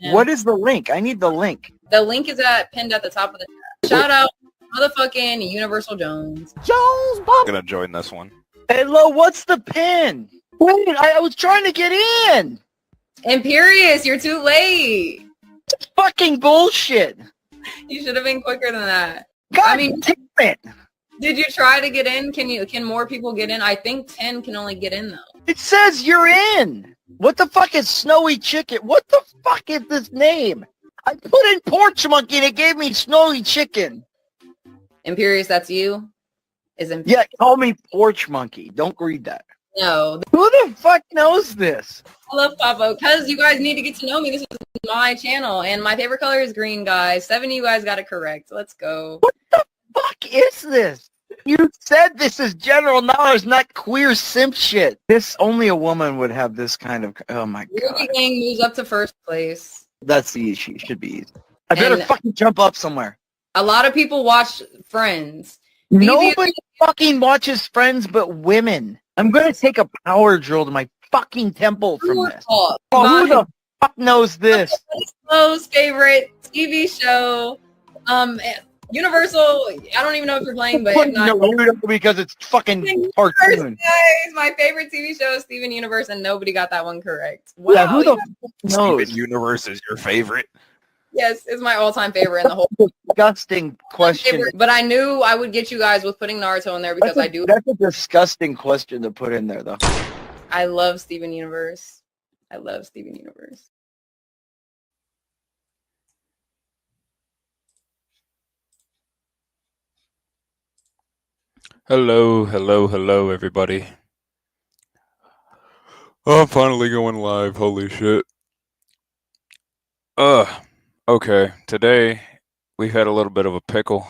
Yeah. What is the link? I need the link. The link is pinned at the top of the chat. Shout out motherfucking Universal Jones. I'm gonna join this one. Hello, what's the pin? Wait, I was trying to get in. Imperious, you're too late. It's fucking bullshit. You should have been quicker than that. God I mean, damn it. did you try to get in? Can more people get in? I think 10 can only get in though. It says you're in. What the fuck is Snowy Chicken? What the fuck is this name? I put in Porch Monkey and it gave me Snowy Chicken. Imperious, that's you? Yeah, call me Porch Monkey. Don't read that. No. Who the fuck knows this? I love Pavo because you guys need to get to know me. This is my channel and my favorite color is green, guys. 7 of you guys got it correct. Let's go. What the fuck is this? You said this is general knowledge, not queer simp shit. This, only a woman would have this kind of, oh my god. Ruby Gang moves up to first place. That's easy. Should be easy. I better And fucking jump up somewhere. a lot of people watch Friends. Nobody fucking watches Friends but women. I'm gonna take a power drill to my fucking temple from this. Oh, who the fuck knows this? Flo's favorite TV show. Universal. I don't even know if you're playing, but if not, Naruto because it's fucking cartoon. Guys, my favorite TV show is Steven Universe, and nobody got that one correct. Wow, Yeah, who the fuck knows? Steven Universe is your favorite? Yes, it's my all-time favorite in the whole. Disgusting question. Favorite. But I knew I would get you guys with putting Naruto in there because I do. That's a disgusting question to put in there, though. I love Steven Universe. I love Steven Universe. Hello, everybody. Oh, I'm finally going live. Holy shit. Okay. Today, we had a little bit of a pickle.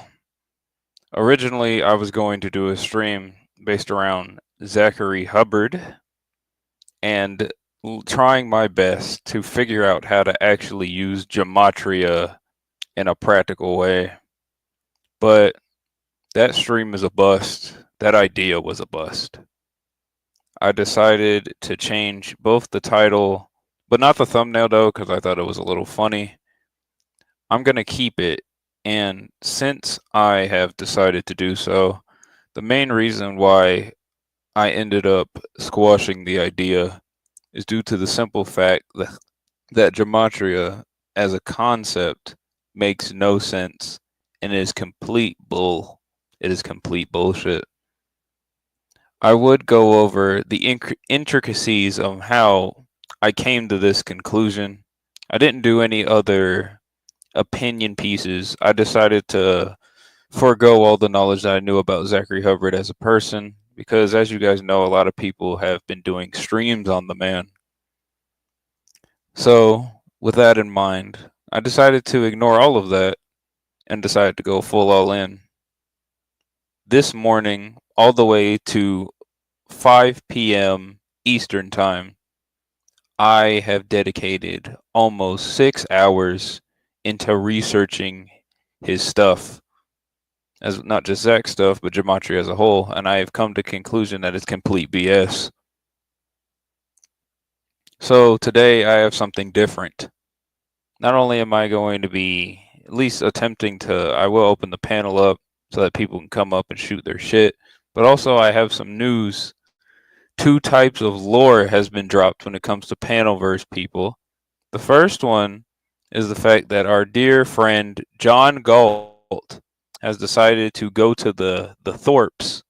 Originally, I was going to do a stream based around Zachary Hubbard and trying my best to figure out how to actually use gematria in a practical way. But that stream is a bust. That idea was a bust. I decided to change both the title, but not the thumbnail though, because I thought it was a little funny. I'm going to keep it, and since I have decided to do so, the main reason why I ended up squashing the idea is due to the simple fact that gematria as a concept makes no sense and is complete bull. It is complete bullshit. I would go over the intricacies of how I came to this conclusion. I didn't do any other opinion pieces. I decided to forego all the knowledge that I knew about Zachary Hubbard as a person because, as you guys know, a lot of people have been doing streams on the man. So, with that in mind, I decided to ignore all of that and decided to go full all in. This morning, all the way to 5 p.m. Eastern Time, I have dedicated almost 6 hours into researching his stuff, as not just Zach's stuff, but gematria as a whole, and I have come to the conclusion that it's complete BS. So today I have something different. Not only am I going to be at least attempting to, I will open the panel up so that people can come up and shoot their shit. But also I have some news. 2 types of lore has been dropped when it comes to Panelverse people. The first one is the fact that our dear friend John Galt has decided to go to the Thorpes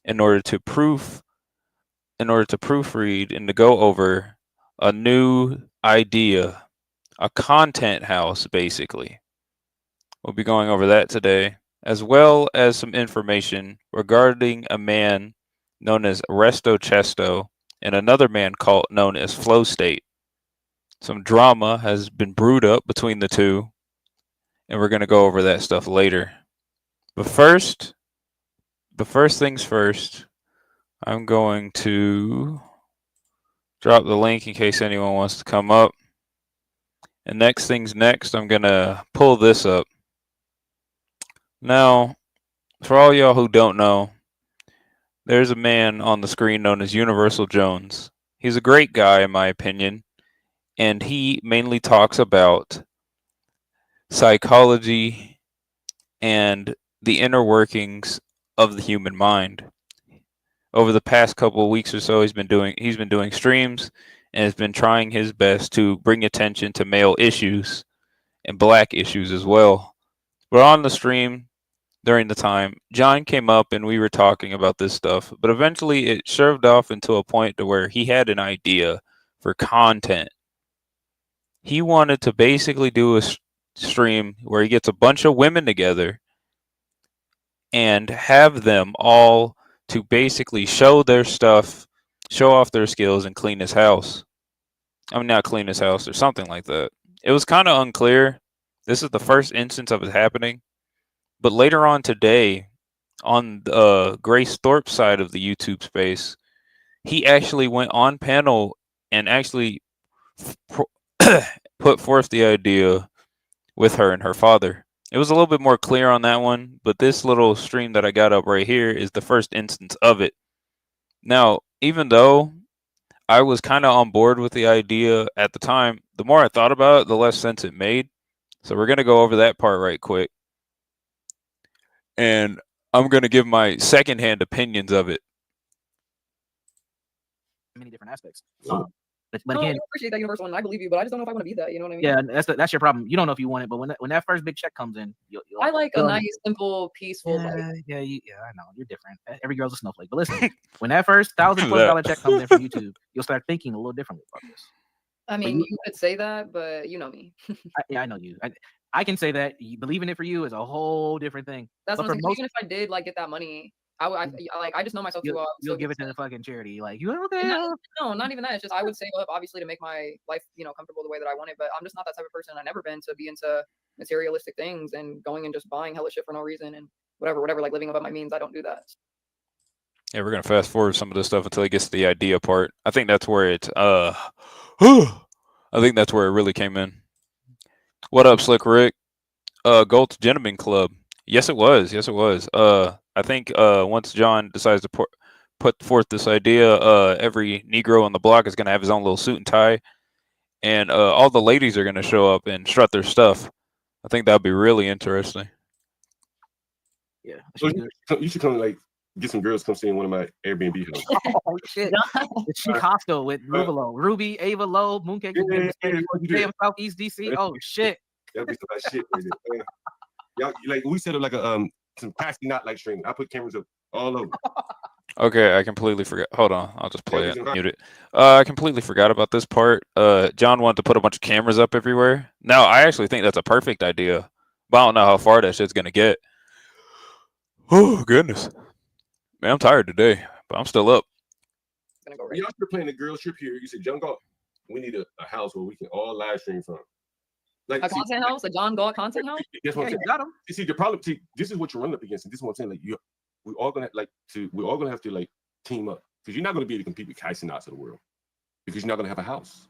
in order to proofread and to go over a new idea, a content house basically. We'll be going over that today, as well as some information regarding a man known as Resto Chesto and another man known as Flow State. Some drama has been brewed up between the two, and we're going to go over that stuff later. But first things first, I'm going to drop the link in case anyone wants to come up. And next things next, I'm going to pull this up. Now, for all y'all who don't know, there's a man on the screen known as Universal Jones. He's a great guy, in my opinion, and he mainly talks about psychology and the inner workings of the human mind. Over the past couple of weeks or so, he's been doing streams and has been trying his best to bring attention to male issues and black issues as well. But on the stream during the time, John came up and we were talking about this stuff, but eventually it swerved off into a point to where he had an idea for content. He wanted to basically do a stream where he gets a bunch of women together and have them all to basically show their stuff, show off their skills, and clean his house. I mean, not clean his house or something like that. It was kind of unclear. This is the first instance of it happening. But later on today, on Grace Thorpe's side of the YouTube space, he actually went on panel and actually put forth the idea with her and her father. It was a little bit more clear on that one, but this little stream that I got up right here is the first instance of it. Now, even though I was kind of on board with the idea at the time, the more I thought about it, the less sense it made. So we're going to go over that part right quick. And I'm going to give my secondhand opinions of it. Many different aspects. But again, I appreciate that universal one. I believe you, but I just don't know if I want to be that. You know what I mean? Yeah, that's your problem. You don't know if you want it, but when that first big check comes in, I like a nice, simple, peaceful life. Yeah, I know you're different. Every girl's a snowflake. But listen, when that first $1,000+ check comes in from YouTube, you'll start thinking a little differently about this. I mean, you could say that, but you know me. I know you. I can say that. Believing it for you is a whole different thing. That's what I'm saying. Even if I did get that money, I just know myself too well. You'll give it to the fucking charity. Like, you okay? No, not even that. It's just I would save up obviously to make my life, comfortable the way that I want it. But I'm just not that type of person. I've never been to be into materialistic things and going and just buying hella shit for no reason and whatever, like living above my means. I don't do that. Yeah, we're gonna fast forward some of this stuff until he gets to the idea part. I think that's where it I think that's where it really came in. What up, Slick Rick? Gold's Gentleman Club. Yes, it was. I think once John decides to put forth this idea, every Negro on the block is gonna have his own little suit and tie, and all the ladies are gonna show up and strut their stuff. I think that'd be really interesting. Yeah. So you should come get some girls come stay in one of my Airbnb houses. Oh shit! The chic hostel with Ruvalo, Ruby, Ava Lowe, Mooncake, Southeast DC. Oh shit! That'd be some nice shit right there. Y'all, we set up like a some taxi not like streaming. I put cameras up all over. Okay, I completely forgot. Hold on, I'll just play it. Mute it. I completely forgot about this part. John wanted to put a bunch of cameras up everywhere. Now, I actually think that's a perfect idea, but I don't know how far that shit's gonna get. Oh goodness, man, I'm tired today, but I'm still up. Y'all were playing the girls trip here. You said, John Galt, we need a house where we can all live stream from. Like a content house, a John Galt content house. That's what I'm saying. You got him. You see, the problem. See, this is what you're running up against. And this is what I'm saying. Like we're all gonna have to team up because you're not gonna be able to compete with Kyson out of the world because you're not gonna have a house,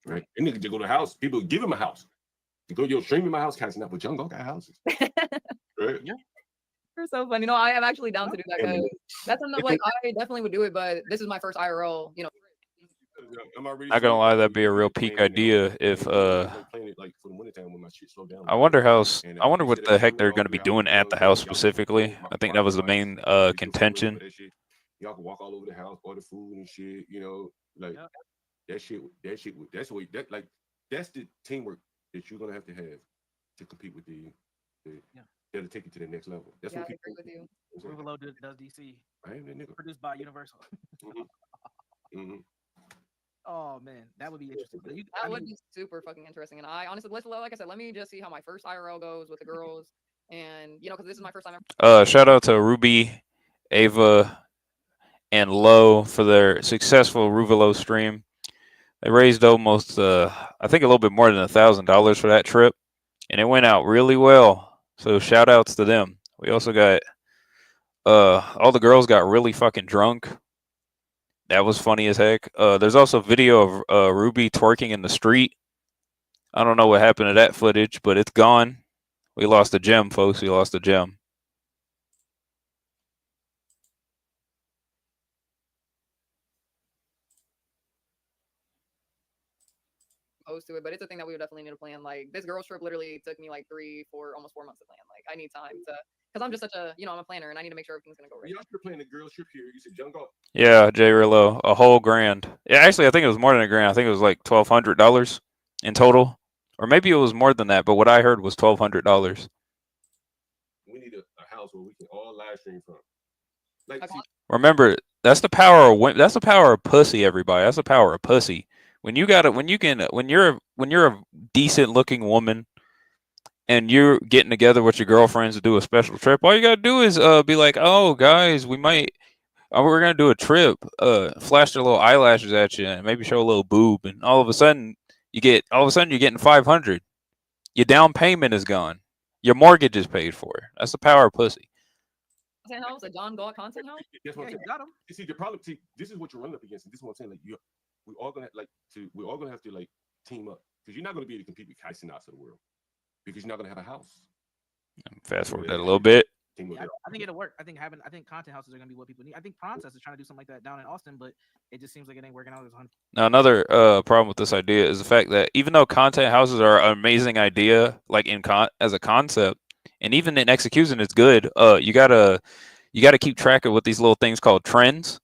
right? And nigga, to go to a house, people give him a house. You go, stream in my house, Kyson out, but John Galt got houses, right? Yeah. You're so funny. No, I am actually down to do that. Cause that's something I definitely would do it, but this is my first IRL. Not gonna lie, that'd be a real peak idea if I wonder what the heck they're gonna be doing at the house specifically. I think that was the main contention. Y'all can walk all over the house, order food and shit. That's the teamwork that you're gonna have to compete with that'll take you to the next level. That's what people agree with you. Ruvalo does DC. Right, produced by Universal. Oh man, that would be interesting. That would be super fucking interesting. And I honestly, like I said, let me just see how my first IRL goes with the girls, and because this is my first time ever. Shout out to Ruby, Ava, and Lowe for their successful Ruvalo stream. They raised almost, I think, a little bit more than $1,000 for that trip, and it went out really well. So shout outs to them. We also got all the girls got really fucking drunk. That was funny as heck. There's also video of Ruby twerking in the street. I don't know what happened to that footage, but it's gone. We lost a gem, folks. We lost a gem. opposed to it, but it's a thing that we would definitely need to plan. Like this girls trip literally took me like 3, 4, almost 4 months to plan. Like I need time to, because I'm just such a, I'm a planner and I need to make sure everything's gonna go right. Y'all should plan the girls trip here. You said John Galt. Yeah, J Rillo, a whole grand. Yeah, actually, I think it was more than a grand. I think it was like $1,200 in total, or maybe it was more than that. But what I heard was $1,200. We need a house where we can all live stream from. Like, see, Remember, that's the power of that's the power of pussy. Everybody, that's the power of pussy. When you got it, when you're a decent looking woman and you're getting together with your girlfriends to do a special trip, all you gotta do is be like, oh guys, we're gonna do a trip. Flash their little eyelashes at you and maybe show a little boob, and all of a sudden you're getting 500. Your down payment is gone. Your mortgage is paid for. That's the power of pussy. Content house, a John Galt content house. that's what I'm Yeah, saying. you got them. You see, the problem. See, this is what you're running up against, and this is what I'm saying. Like, we're all gonna have to like team up because you're not gonna be able to compete with Tyson out of the world because you're not gonna have a house. Fast forward that a little bit. Team up Yeah, there. I think it'll work. I think content houses are gonna be what people need. I think Process is trying to do something like that down in Austin, but it just seems like it ain't working out as 100. Now, another problem with this idea is the fact that even though content houses are an amazing idea, like as a concept, and even in execution, it's good. You gotta keep track of what these little things called trends.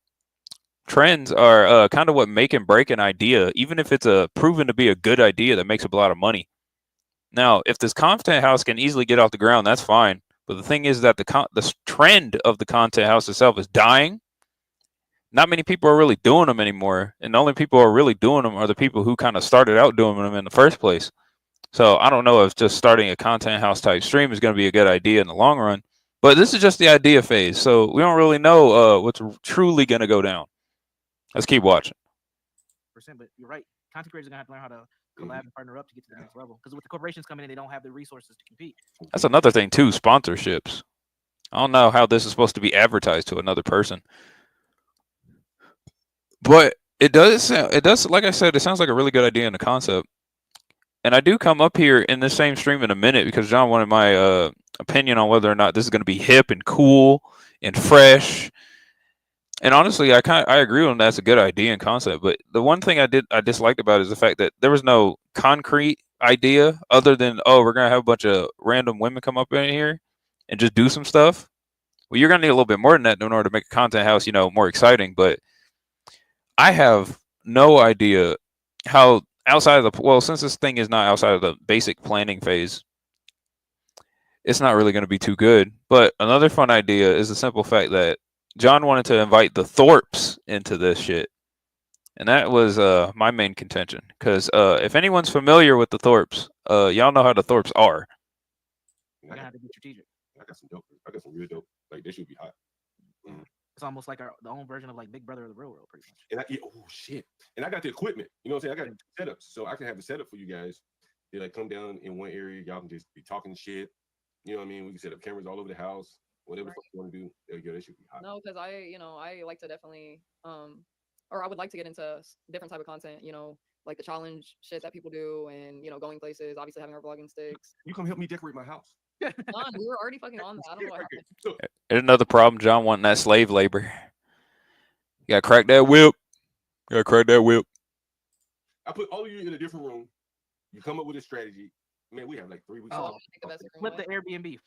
Trends are kind of what make and break an idea, even if it's proven to be a good idea that makes a lot of money. Now, if this content house can easily get off the ground, that's fine. But the thing is that the trend of the content house itself is dying. Not many people are really doing them anymore, and the only people who are really doing them are the people who kind of started out doing them in the first place. So I don't know if just starting a content house type stream is going to be a good idea in the long run. But this is just the idea phase, so we don't really know what's truly going to go down. Let's keep watching. But you're right. Content creators are gonna have to learn how to collab and partner up to get to the next level. Because with the corporations coming in, they don't have the resources to compete. That's another thing too, sponsorships. I don't know how this is supposed to be advertised to another person. But it does, like I said, it sounds like a really good idea in the concept. And I do come up here in this same stream in a minute because John wanted my opinion on whether or not this is going to be hip and cool and fresh. And honestly, I agree with him. That's a good idea and concept. But the one thing I disliked about it is the fact that there was no concrete idea other than, oh, we're gonna have a bunch of random women come up in here and just do some stuff. Well, you're gonna need a little bit more than that in order to make a content house, more exciting. But I have no idea how outside of since this thing is not outside of the basic planning phase, it's not really going to be too good. But another fun idea is the simple fact that John wanted to invite the Thorpes into this shit. And that was my main contention. Because if anyone's familiar with the Thorpes, y'all know how the Thorpes are. You're gonna have to be strategic. I got some dope. I got some real dope. Like, they should be hot. It's almost like the own version of like Big Brother of the real world, pretty much. And oh shit. And I got the equipment. You know what I'm saying? I got setups. So I can have the setup for you guys. They like come down in one area. Y'all can just be talking shit. You know what I mean? We can set up cameras all over the house. Whatever you want to do. Yeah, that should be hot. No, because I like to definitely or I would like to get into different type of content, like the challenge shit that people do and going places, obviously having our vlogging sticks. You come help me decorate my house. John, we were already fucking on that. I don't know what happened. There's another problem, John wanting that slave labor. You gotta crack that whip. I put all of you in a different room. You come up with a strategy. Man, we have like 3 weeks. Flip the Airbnb.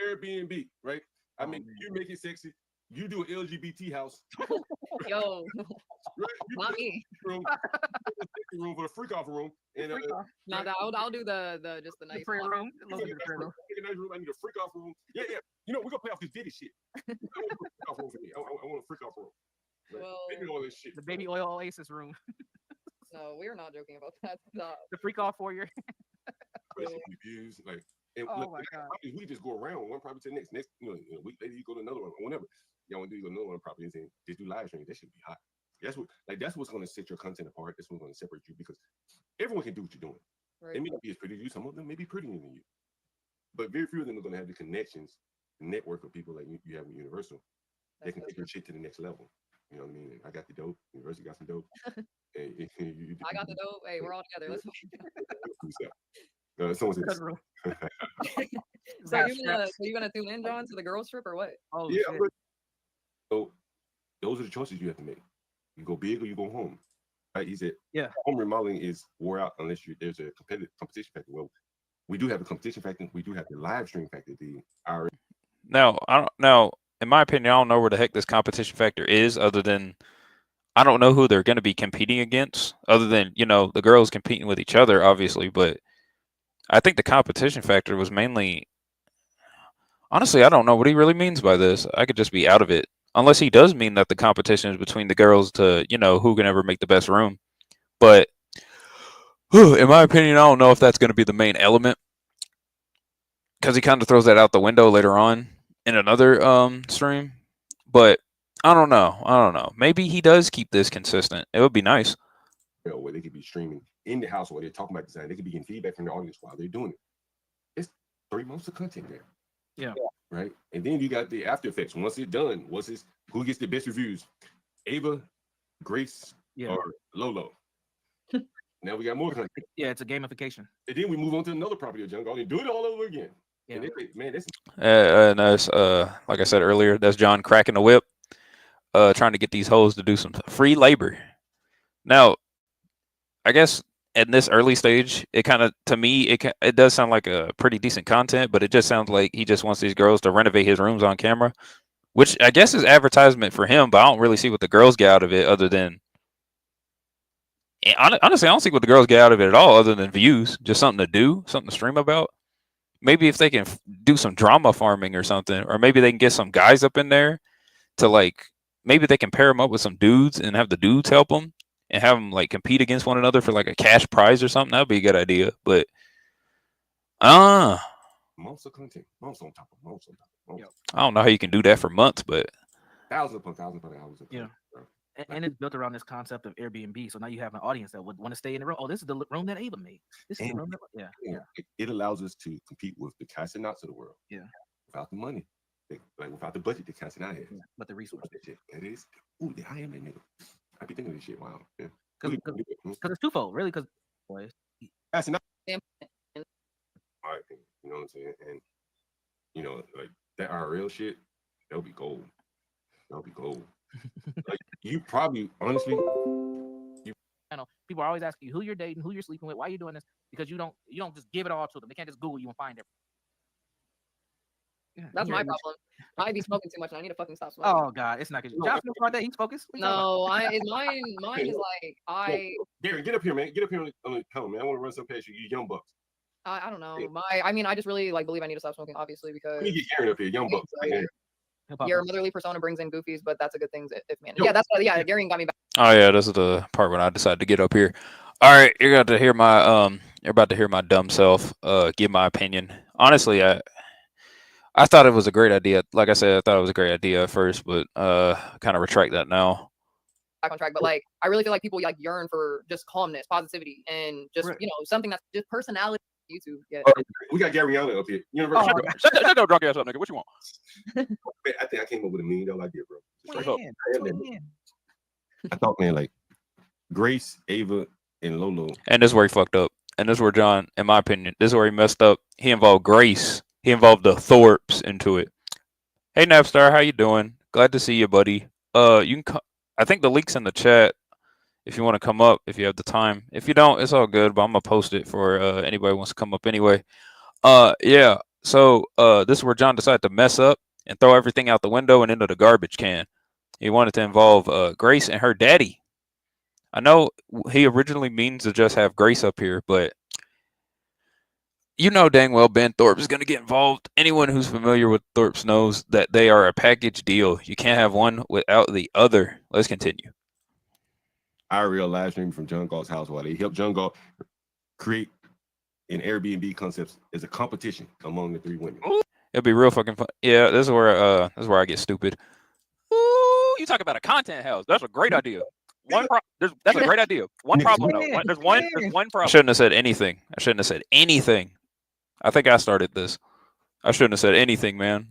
Airbnb, right? I mean, you make it sexy. You do an LGBT house. Yo, right? not me. Room for the freak off room. And no, I'll do the just the nice prayer room. I need a freak off room. Yeah. We're gonna play off this Diddy shit. I want a freak off room for me. I want a freak off room. Right? Well, all this shit. The baby oil oasis room. No, we're not joking about that. Stop. The freak off for your Views, like, and oh look, my god. we just go around one property to the next a week later you go to another one, or whenever y'all want to do another one property and just do live streaming. That should be hot. That's what's going to set your content apart. That's what's going to separate you because everyone can do what you're doing. Right. They may not be as pretty as you. Some of them may be prettier than you, but very few of them are going to have the connections, network of people like you have with Universal. They can take your shit to the next level. You know what I mean? I got the dope. Universal got some dope. I got the dope. Hey, we're all together. Let's someone said, so you're gonna tune in, John, to the girls trip or what? Oh yeah. shit. So those are the choices you have to make. You go big or you go home. Right? He said, Yeah. home remodeling is wore out unless there's a competition factor. Well, we do have a competition factor. We do have the live stream factor. Now, I don't now. In my opinion, I don't know where the heck this competition factor is, other than I don't know who they're going to be competing against, other than the girls competing with each other, obviously. But I think the competition factor was mainly. Honestly, I don't know what he really means by this. I could just be out of it, unless he does mean that the competition is between the girls to who can ever make the best room. But in my opinion, I don't know if that's going to be the main element, because he kind of throws that out the window later on in another stream. But I don't know. Maybe he does keep this consistent. It would be nice. Where they could be streaming in the house while they're talking about design. They could be getting feedback from the audience while they're doing it. It's 3 months of content there. Yeah. Right. And then you got the after effects. Once it's done, who gets the best reviews? Ava, Grace, or Lolo? Now we got more content. Yeah, it's a gamification. And then we move on to another property of Jungle and do it all over again. Yeah. And man, that's and that's like I said earlier, that's John cracking the whip, trying to get these hoes to do some free labor. Now, I guess at this early stage, it kind of, to me, it does sound like a pretty decent content, but it just sounds like he just wants these girls to renovate his rooms on camera, which I guess is advertisement for him, but I don't really see what the girls get out of it other than, honestly, I don't see what the girls get out of it at all other than views, just something to do, something to stream about. Maybe if they can do some drama farming or something, or maybe they can get some guys up in there to maybe they can pair them up with some dudes and have the dudes help them and have them compete against one another for a cash prize or something. That'd be a good idea. But months of content, months on top of months on top of months. I don't know how you can do that for months, but thousands upon thousands upon hours. Yeah. And it's built around this concept of Airbnb. So now you have an audience that would want to stay in the room. Oh, this is the room that Ava made. This is the room that, It allows us to compete with the Cats and Knots of the world. Yeah. Without the money. Without the budget, the Cats and I have. But the resources. That is. Ooh, I am that nigga. I be thinking of this shit. Wow. Yeah. Because it's twofold, really. Because Cats and Knots. All right. You know what I'm saying? And, that IRL shit, that'll be gold. That'll be gold. You probably, honestly, I know people are always asking you who you're dating, who you're sleeping with, why you're doing this, because you don't just give it all to them. They can't just Google you and find it. Yeah, that's my problem. I be smoking too much, and I need to fucking stop smoking. Oh God, it's not good. Josh knows about that. He's focused. No, mine is Gary, get up here, man. Get up here on the panel, man. I want to run some past you young bucks. I don't know. I just really believe I need to stop smoking, obviously, because let me get Gary up here, young bucks. Your motherly persona brings in goofies, but that's a good thing if man. Yeah, that's Gary got me back. Oh yeah, this is the part when I decided to get up here. All right, you're about to hear my dumb self give my opinion. Honestly, I thought it was a great idea. Like I said, I thought it was a great idea at first, but kind of retract that now. Back on track, but I really feel like people yearn for just calmness, positivity, and just something that's just personality. YouTube. Yeah. We got Garyana up here. Shut that drunk ass up, nigga. What you want? I think I came up with $1 million idea, bro. I thought, man, Grace, Ava, and Lolo. And this is where he fucked up. And this is where John, in my opinion, this is where he messed up. He involved Grace. He involved the Thorpes into it. Hey, Napstar, how you doing? Glad to see you, buddy. You can. I think the link's in the chat. If you want to come up, if you have the time. If you don't, it's all good, but I'm going to post it for anybody who wants to come up anyway. Yeah, so this is where John decided to mess up and throw everything out the window and into the garbage can. He wanted to involve Grace and her daddy. I know he originally means to just have Grace up here, but you know dang well Ben Thorpe is going to get involved. Anyone who's familiar with Thorpes knows that they are a package deal. You can't have one without the other. Let's continue. IRL live stream from John Galt's house while they help John Galt create an Airbnb concepts as a competition among the 3 women. It'll be real fucking fun. Yeah, this is where I get stupid. Ooh, you talk about a content house. That's a great idea. That's a great idea. One problem though. There's one problem. I shouldn't have said anything. I think I started this. I shouldn't have said anything, man.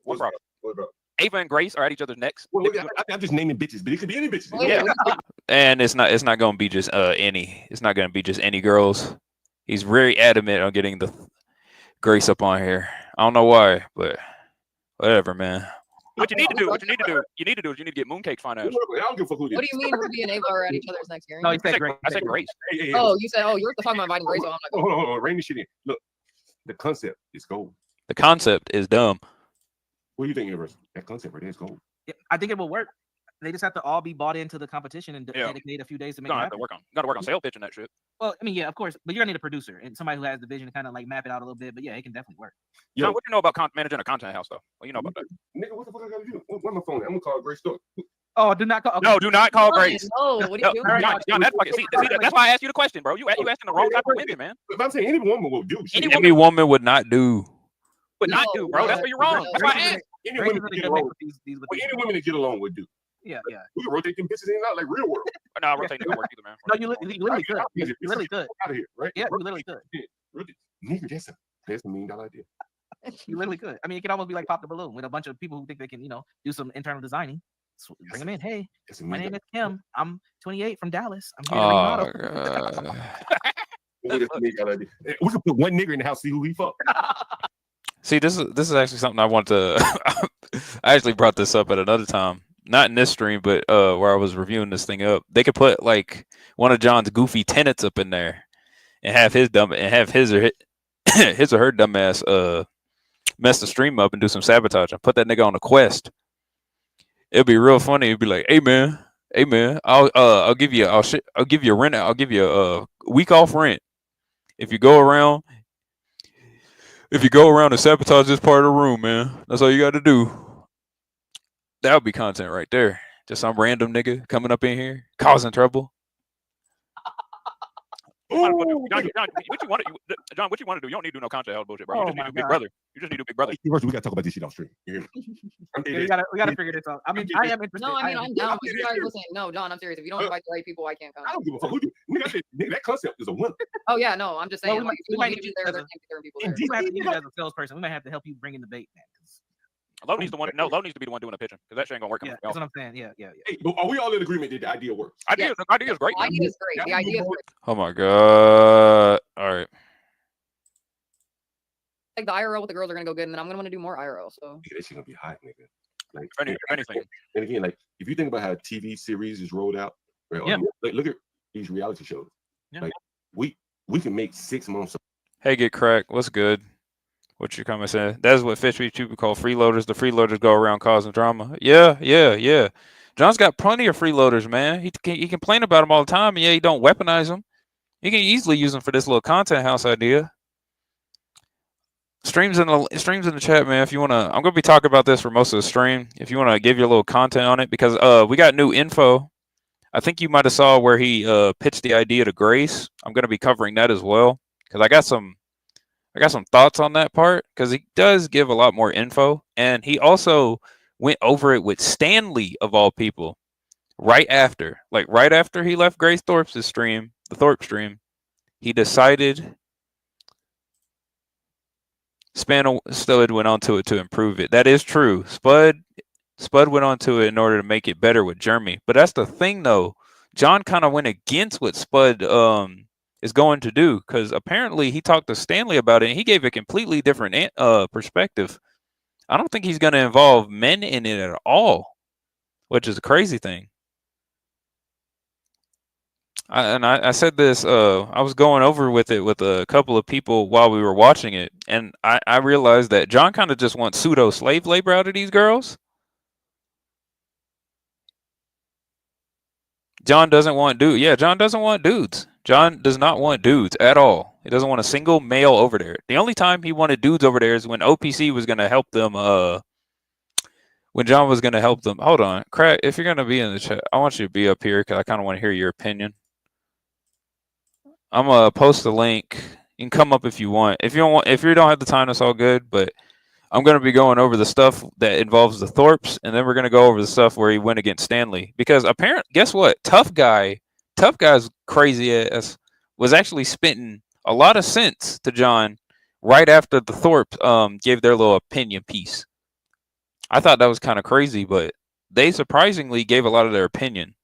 One problem. Ava and Grace are at each other's necks. Well, I'm just naming bitches, but it could be any bitches. Yeah. And it's not gonna be just any. It's not gonna be just any girls. He's very adamant on getting the Grace up on here. I don't know why, but whatever, man. What you need to do is you need to get Mooncakes financed. I don't give a fuck who it is. What do you mean we're being Ava are at each other's next hearing? No, he I said Grace. said Grace. Hey, Oh, you said, you're talking about inviting Grace. So I'm not going. hold on, rein this shit in. Look, the concept is gold. The concept is dumb. What do you think, Universe? That concept right there is gold. Yeah, I think it will work. They just have to all be bought into the competition and dedicate a few days to make it happen. Gotta work on sales pitch and that shit. Well, I mean, yeah, of course, but you're gonna need a producer and somebody who has the vision to kind of like map it out a little bit. But yeah, it can definitely work. John, what do you know about managing a content house, though? What you know about that? Nigga, what the fuck I gotta do? Where's my phone? I'm gonna call Grace Store. Oh, do not call. Okay. No, do not call Grace. No, what are you doing? John, that's why I asked you the question, bro. You asking the wrong type of women, man. But I'm saying any woman will do. Any woman would not do. Would not do, bro. That's where you're wrong. That's why I asked. Any women that get along. Any women that get along would do. Yeah. We can rotate them bitches in and out like real world. No, rotating doesn't work either, man. No, you literally could. You literally could. Out of here, right? Yeah, you literally could. Nigga, that's a $1 million idea. You literally could. I mean, it could almost be like Pop the Balloon with a bunch of people who think they can, do some internal designing. So bring them in. Hey, my name is Kim. I'm 28 from Dallas. I'm here to we could put one nigger in the house, see who he fuck. See, this is actually something I want to. I actually brought this up at another time, not in this stream, but where I was reviewing this thing up. They could put like one of John's goofy tenants up in there, and have his or her dumb ass mess the stream up and do some sabotage and put that nigga on a quest. It'd be real funny. It'd be like, hey man, I'll give you a rent. I'll give you a week off rent if you go around. If you go around and sabotage this part of the room, man, that's all you got to do. That would be content right there. Just some random nigga coming up in here causing trouble. John, what you want to do? You don't need to do no content house bullshit, bro. You just need to do Big Brother. You just need to do Big Brother. We gotta talk about this shit off stream. You hear me? We gotta figure this out. I mean, I am interested. No, I mean, I'm down. But you guys listen. No, John, I'm serious. If you don't invite the right people, I can't come. I don't give a fuck who do. Nigga, that concept is a winner. Oh yeah, no, I'm just saying. Well, we might need you there. There can't be people there. We might have to use you as a salesperson. We might have to help you bring in the bait, man. Lo needs to be the one doing the pitching because that shit ain't gonna work. Yeah, that's what I'm saying. Yeah. Hey, but are we all in agreement that the idea works? The idea is great. The idea is great. The idea is great. Oh my god! All right. Like the IRL with the girls are gonna go good, and then I'm gonna want to do more IRL. So that shit gonna be hot, nigga. Like if anything. And again, like if you think about how TV series is rolled out, right? Yeah. Like look at these reality shows. Yeah. Like we can make 6 months. Hey, get cracked. What's good? What you comment saying? That's what fish people call freeloaders. The freeloaders go around causing drama. Yeah. John's got plenty of freeloaders, man. He complain about them all the time, and yeah, he don't weaponize them. He can easily use them for this little content house idea. Streams in the chat, man. If you wanna, I'm gonna be talking about this for most of the stream. If you wanna give your little content on it, because we got new info. I think you might have saw where he pitched the idea to Grace. I'm gonna be covering that as well because I got some thoughts on that part because he does give a lot more info, and he also went over it with Stanley of all people right after he left Grace Thorpe's stream, the Thorpe stream. He decided Spud went onto it to improve it. That is true. Spud went onto it in order to make it better with Jeremy. But that's the thing, though. John kind of went against what Spud is going to do because apparently he talked to Stanley about it and he gave a completely different perspective. I don't think he's going to involve men in it at all, which is a crazy thing. I said this, I was going over with it with a couple of people while we were watching it, and I realized that John kind of just wants pseudo slave labor out of these girls. John doesn't want dudes. Yeah, John doesn't want dudes. John does not want dudes at all. He doesn't want a single male over there. The only time he wanted dudes over there is when OPC was going to help them. When John was going to help them. Hold on. Craig, if you're going to be in the chat, I want you to be up here because I kind of want to hear your opinion. I'm going to post the link. You can come up if you want. If you don't have the time, that's all good. But I'm going to be going over the stuff that involves the Thorpes, and then we're going to go over the stuff where he went against Stanley. Because apparently, guess what? Tough Guy's crazy ass was actually spitting a lot of sense to John right after the Thorpes gave their little opinion piece. I thought that was kind of crazy, but they surprisingly gave a lot of their opinion.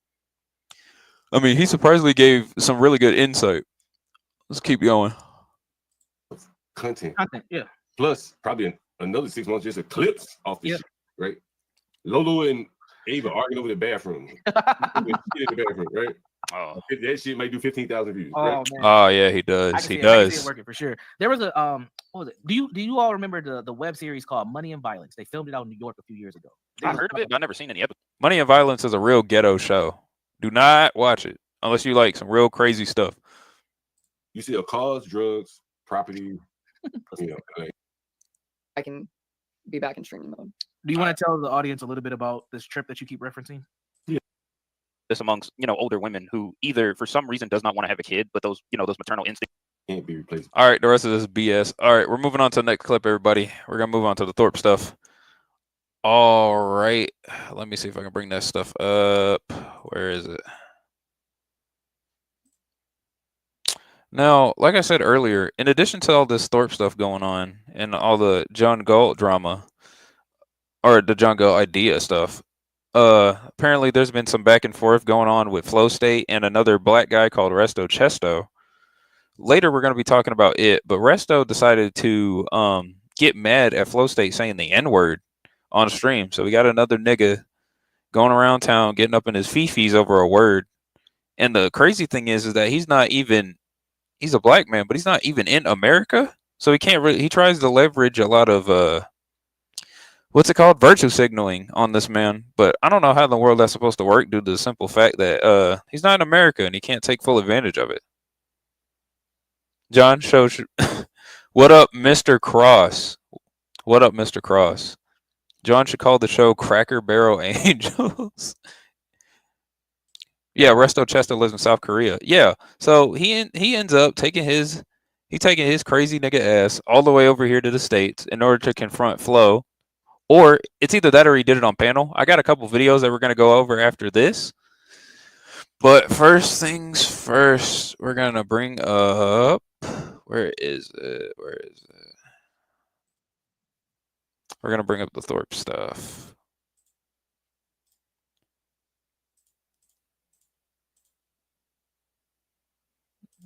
I mean, he surprisingly gave some really good insight. Let's keep going. Content, yeah. Plus, probably another 6 months just of clips off this shit, right? Lolo and Ava arguing over the bathroom. In the bathroom, right? Oh. That shit might do 15,000 views. Oh Right? man. Oh yeah, he I does. can He see it. I can see it does. working for sure. There was a what was it? Do you all remember the web series called Money and Violence? They filmed it out in New York a few years ago. I heard of it, but I've never seen any episodes. Money and Violence is a real ghetto show. Do not watch it unless you like some real crazy stuff. You see cars, drugs, property. You know, like, I can be back in streaming mode. Do you want to tell the audience a little bit about this trip that you keep referencing? This amongst older women who either for some reason does not want to have a kid, but those those maternal instincts can't be replaced. All right, the rest of this is BS. All right, we're moving on to the next clip, everybody. We're gonna move on to the Thorpe stuff. All right, let me see if I can bring that stuff up. Where is it? Now, like I said earlier, in addition to all this Thorpe stuff going on and all the John Galt drama, or the John Galt idea stuff, apparently there's been some back and forth going on with Flow State and another black guy called Resto Chesto. Later, we're going to be talking about it, but Resto decided to get mad at Flow State saying the N-word on stream. So we got another nigga going around town getting up in his fifis over a word. And the crazy thing is that he's a black man, but he's not even in America. So he can't really, he tries to leverage a lot of, what's it called? Virtue signaling on this man. But I don't know how in the world that's supposed to work due to the simple fact that he's not in America and he can't take full advantage of it. John shows what up, Mr. Cross? What up, Mr. Cross? John should call the show Cracker Barrel Angels. Yeah, Resto Chester lives in South Korea. Yeah, so he ends up taking his crazy nigga ass all the way over here to the States in order to confront Flo. Or it's either that or he did it on panel. I got a couple videos that we're gonna go over after this. But first things first, we're gonna bring up. Where is it? We're gonna bring up the Thorpe stuff.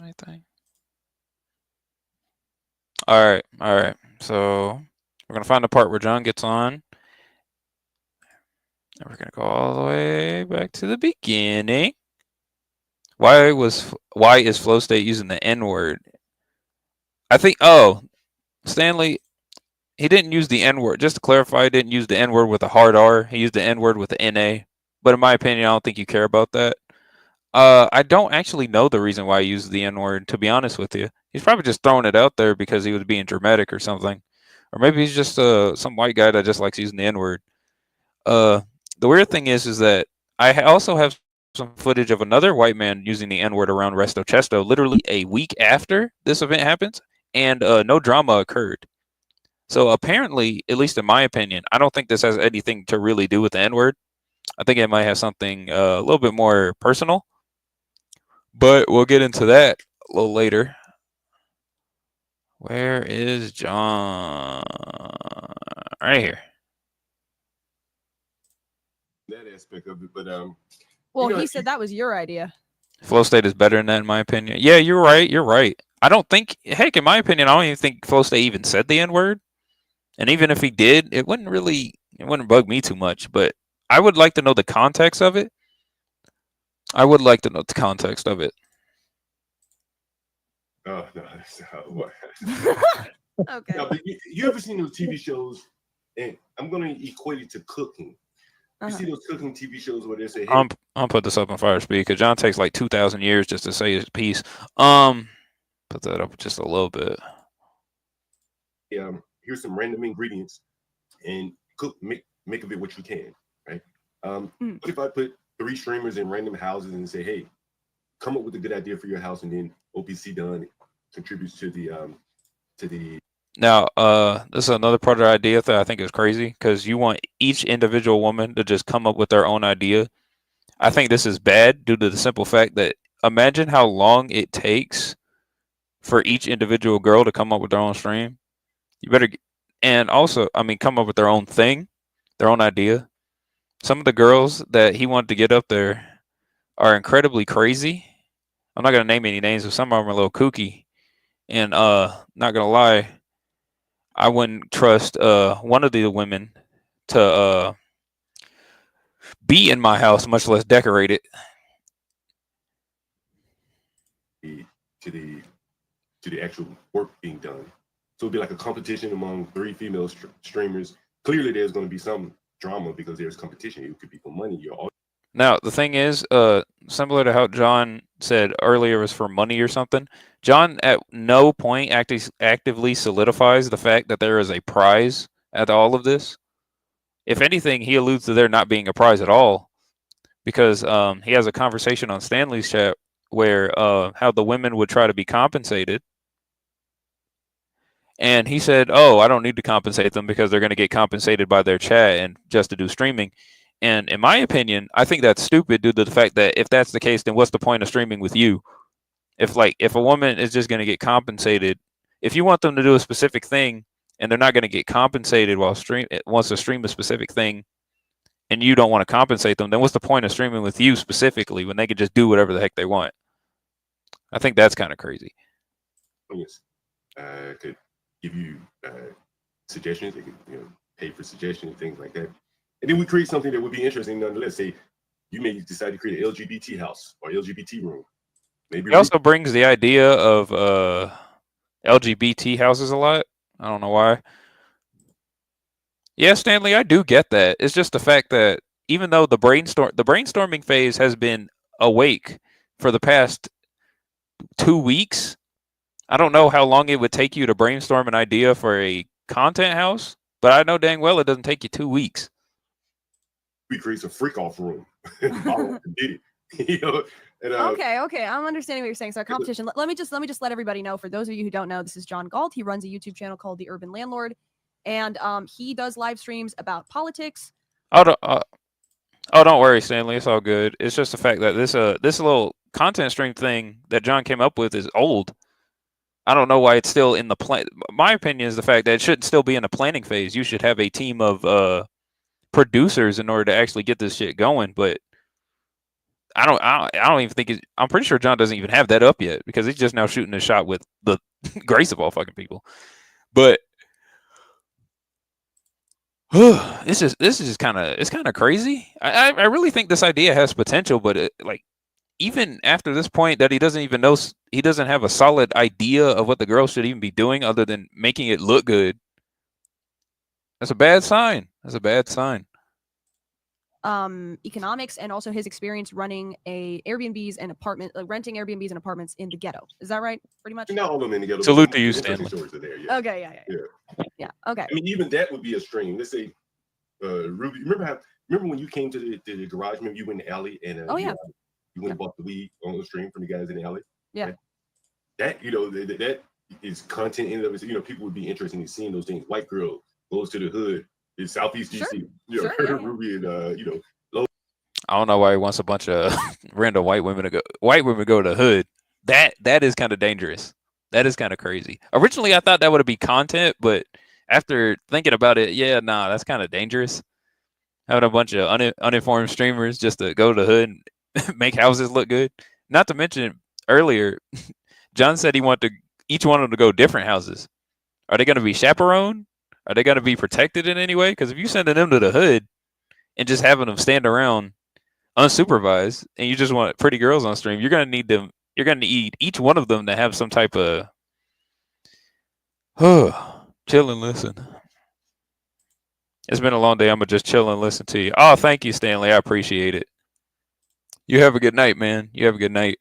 Anything? All right. So we're gonna find the part where John gets on, and we're gonna go all the way back to the beginning. Why is Flow State using the N-word? I think Stanley, he didn't use the N-word. Just to clarify, he didn't use the N-word with a hard R. He used the N-word with the N-A. But in my opinion, I don't think you care about that. I don't actually know the reason why he used the N-word, to be honest with you. He's probably just throwing it out there because he was being dramatic or something. Or maybe he's just some white guy that just likes using the N-word. The weird thing is that I also have some footage of another white man using the N-word around Resto Chesto literally a week after this event happens, and no drama occurred. So apparently, at least in my opinion, I don't think this has anything to really do with the N-word. I think it might have something a little bit more personal. But we'll get into that a little later. Where is John? Right here. that aspect of it, but Well, you know, he said that was your idea. Flow State is better than that, in my opinion. Yeah, you're right. I don't think, heck, in my opinion, I don't even think Flow State even said the N-word. And even if he did, it wouldn't bug me too much. But I would like to know the context of it. oh no, what? Okay. No, but you ever seen those TV shows? And I'm gonna equate it to cooking. You see those cooking TV shows where they say, "Hey, I'll put this up on fire speed because John takes like 2,000 years just to say his piece. Put that up just a little bit. here's some random ingredients, and cook, make of it what you can." Right? What if I put 3 streamers in random houses and say, "Hey, come up with a good idea for your house," and then OPC done contributes to the. Now, this is another part of the idea that I think is crazy because you want each individual woman to just come up with their own idea. I think this is bad due to the simple fact that imagine how long it takes for each individual girl to come up with their own stream. You better, and also, I mean, come up with their own thing, their own idea. Some of the girls that he wanted to get up there are incredibly crazy. I'm not gonna name any names, but some of them are a little kooky. And not gonna lie, I wouldn't trust one of the women to be in my house, much less decorate it. To the actual work being done. So it'd be like a competition among 3 female streamers. Clearly, there's going to be some drama because there's competition. It could be for money. Now, the thing is, similar to how John said earlier was for money or something, John at no point actively solidifies the fact that there is a prize at all of this. If anything, he alludes to there not being a prize at all, because he has a conversation on Stanley's chat where how the women would try to be compensated. And he said, oh, I don't need to compensate them because they're going to get compensated by their chat and just to do streaming. And in my opinion, I think that's stupid due to the fact that if that's the case, then what's the point of streaming with you? If a woman is just going to get compensated, if you want them to do a specific thing and they're not going to get compensated wants to stream a specific thing and you don't want to compensate them, then what's the point of streaming with you specifically when they could just do whatever the heck they want? I think that's kind of crazy. Yes. Could give you suggestions. They could pay for suggestions, things like that. And then we create something that would be interesting nonetheless. Say you may decide to create an LGBT house or LGBT room. Maybe he also brings the idea of LGBT houses a lot. I don't know why. Yeah, Stanley, I do get that. It's just the fact that even though the brainstorming phase has been awake for the past 2 weeks, I don't know how long it would take you to brainstorm an idea for a content house, but I know dang well it doesn't take you 2 weeks. We create a freak off room. Did it. Okay. I'm understanding what you're saying. So a competition. Let me just let everybody know. For those of you who don't know, this is John Galt. He runs a YouTube channel called The Urban Landlord, and he does live streams about politics. Don't worry, Stanley. It's all good. It's just the fact that this little content stream thing that John came up with is old. I don't know why it's still in the plan. My opinion is the fact that it should still be in the planning phase. You should have a team of producers in order to actually get this shit going. But I don't even think I'm pretty sure John doesn't even have that up yet because he's just now shooting a shot with the grace of all fucking people. But this is kind of crazy. I really think this idea has potential, but even after this point that he doesn't even know, he doesn't have a solid idea of what the girl should even be doing other than making it look good. That's a bad sign. Economics and also his experience running renting Airbnbs and apartments in the ghetto. Is that right? Pretty much. Not all of them in the ghetto. Salute to you, Stanley. Yeah. Okay, yeah. Okay. I mean, even that would be a stream. Let's say, Ruby. Remember when you came to the garage? Remember you went in the alley and you went and bought the weed on the stream from the guys in the alley. Yeah. That that is content in and of it. People would be interested in seeing those things. White girl goes to the hood in Southeast DC. Ruby and I don't know why he wants a bunch of random white women to go to the hood. That is kind of dangerous. That is kind of crazy. Originally, I thought that would be content, but after thinking about it, that's kind of dangerous. Having a bunch of uninformed streamers just to go to the hood and make houses look good. Not to mention earlier, John said he wanted each one of them to go different houses. Are they going to be chaperoned? Are they going to be protected in any way? Because if you're sending them to the hood and just having them stand around unsupervised, and you just want pretty girls on stream, you're going to need them. You're going to need each one of them to have some type of chill and listen. It's been a long day. I'm gonna just chill and listen to you. Oh, thank you, Stanley. I appreciate it. You have a good night, man. You have a good night.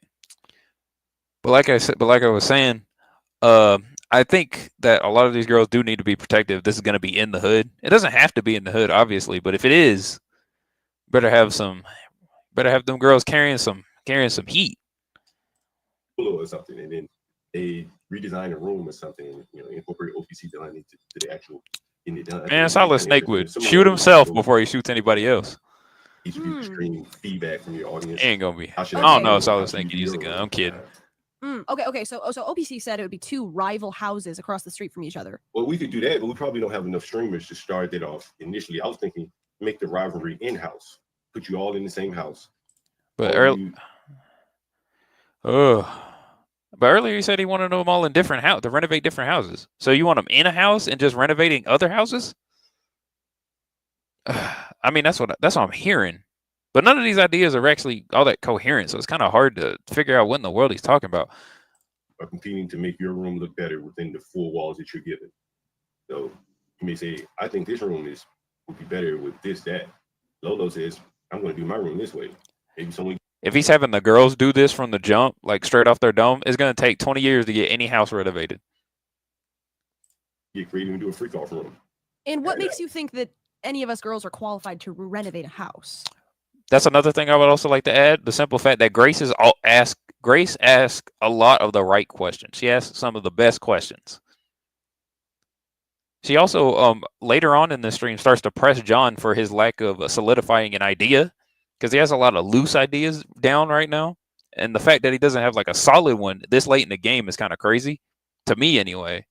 But like I was saying, I think that a lot of these girls do need to be protective. This is going to be in the hood. It doesn't have to be in the hood, obviously, but if it is, better have them girls carrying some heat. Or something, and then they redesign a room or something, incorporate OPC design into the actual in it done. Man, Solid Snake would shoot himself before he shoots anybody else. Each of you stream feedback from your audience. Ain't gonna be. I don't know if Solid Snake can use a gun. I'm kidding. Okay. So OPC said it would be 2 rival houses across the street from each other. Well, we could do that, but we probably don't have enough streamers to start that off initially. I was thinking make the rivalry in-house, put you all in the same house. But earlier you said he wanted them all in different house to renovate different houses. So you want them in a house and just renovating other houses? I mean, that's what I'm hearing. But none of these ideas are actually all that coherent, so it's kind of hard to figure out what in the world he's talking about. Are competing to make your room look better within the 4 walls that you're given. So you may say, I think this room would be better with this, that. Lolo says, I'm going to do my room this way. Maybe someone. If he's having the girls do this from the jump, like straight off their dome, it's going to take 20 years to get any house renovated. Get creative and do a freak off room. And what makes you think that any of us girls are qualified to renovate a house? That's another thing I would also like to add. The simple fact that Grace asks a lot of the right questions. She asks some of the best questions. She also, later on in the stream, starts to press John for his lack of solidifying an idea, because he has a lot of loose ideas down right now. And the fact that he doesn't have like a solid one this late in the game is kind of crazy, to me anyway.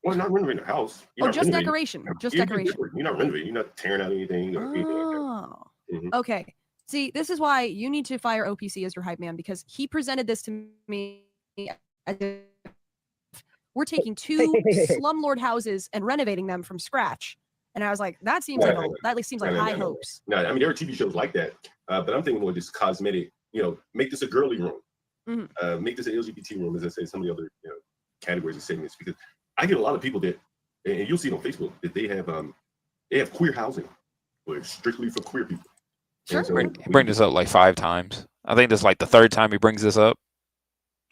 Well, not renovating a house. Just decoration. Just decoration. You're not renovating. You're not tearing out anything or anything like that. Okay. See, this is why you need to fire OPC as your hype man, because he presented this to me as if we're taking 2 slumlord houses and renovating them from scratch. And I was like, that seems like high hopes. No, I mean, there are TV shows like that, but I'm thinking more just cosmetic. Make this a girly room. Make this an LGBT room, as I say, some of the other categories and segments, because I get a lot of people that, and you'll see it on Facebook, that they have queer housing, where it's strictly for queer people. Sure. So bring this up like 5 times. I think this is like the 3rd time he brings this up.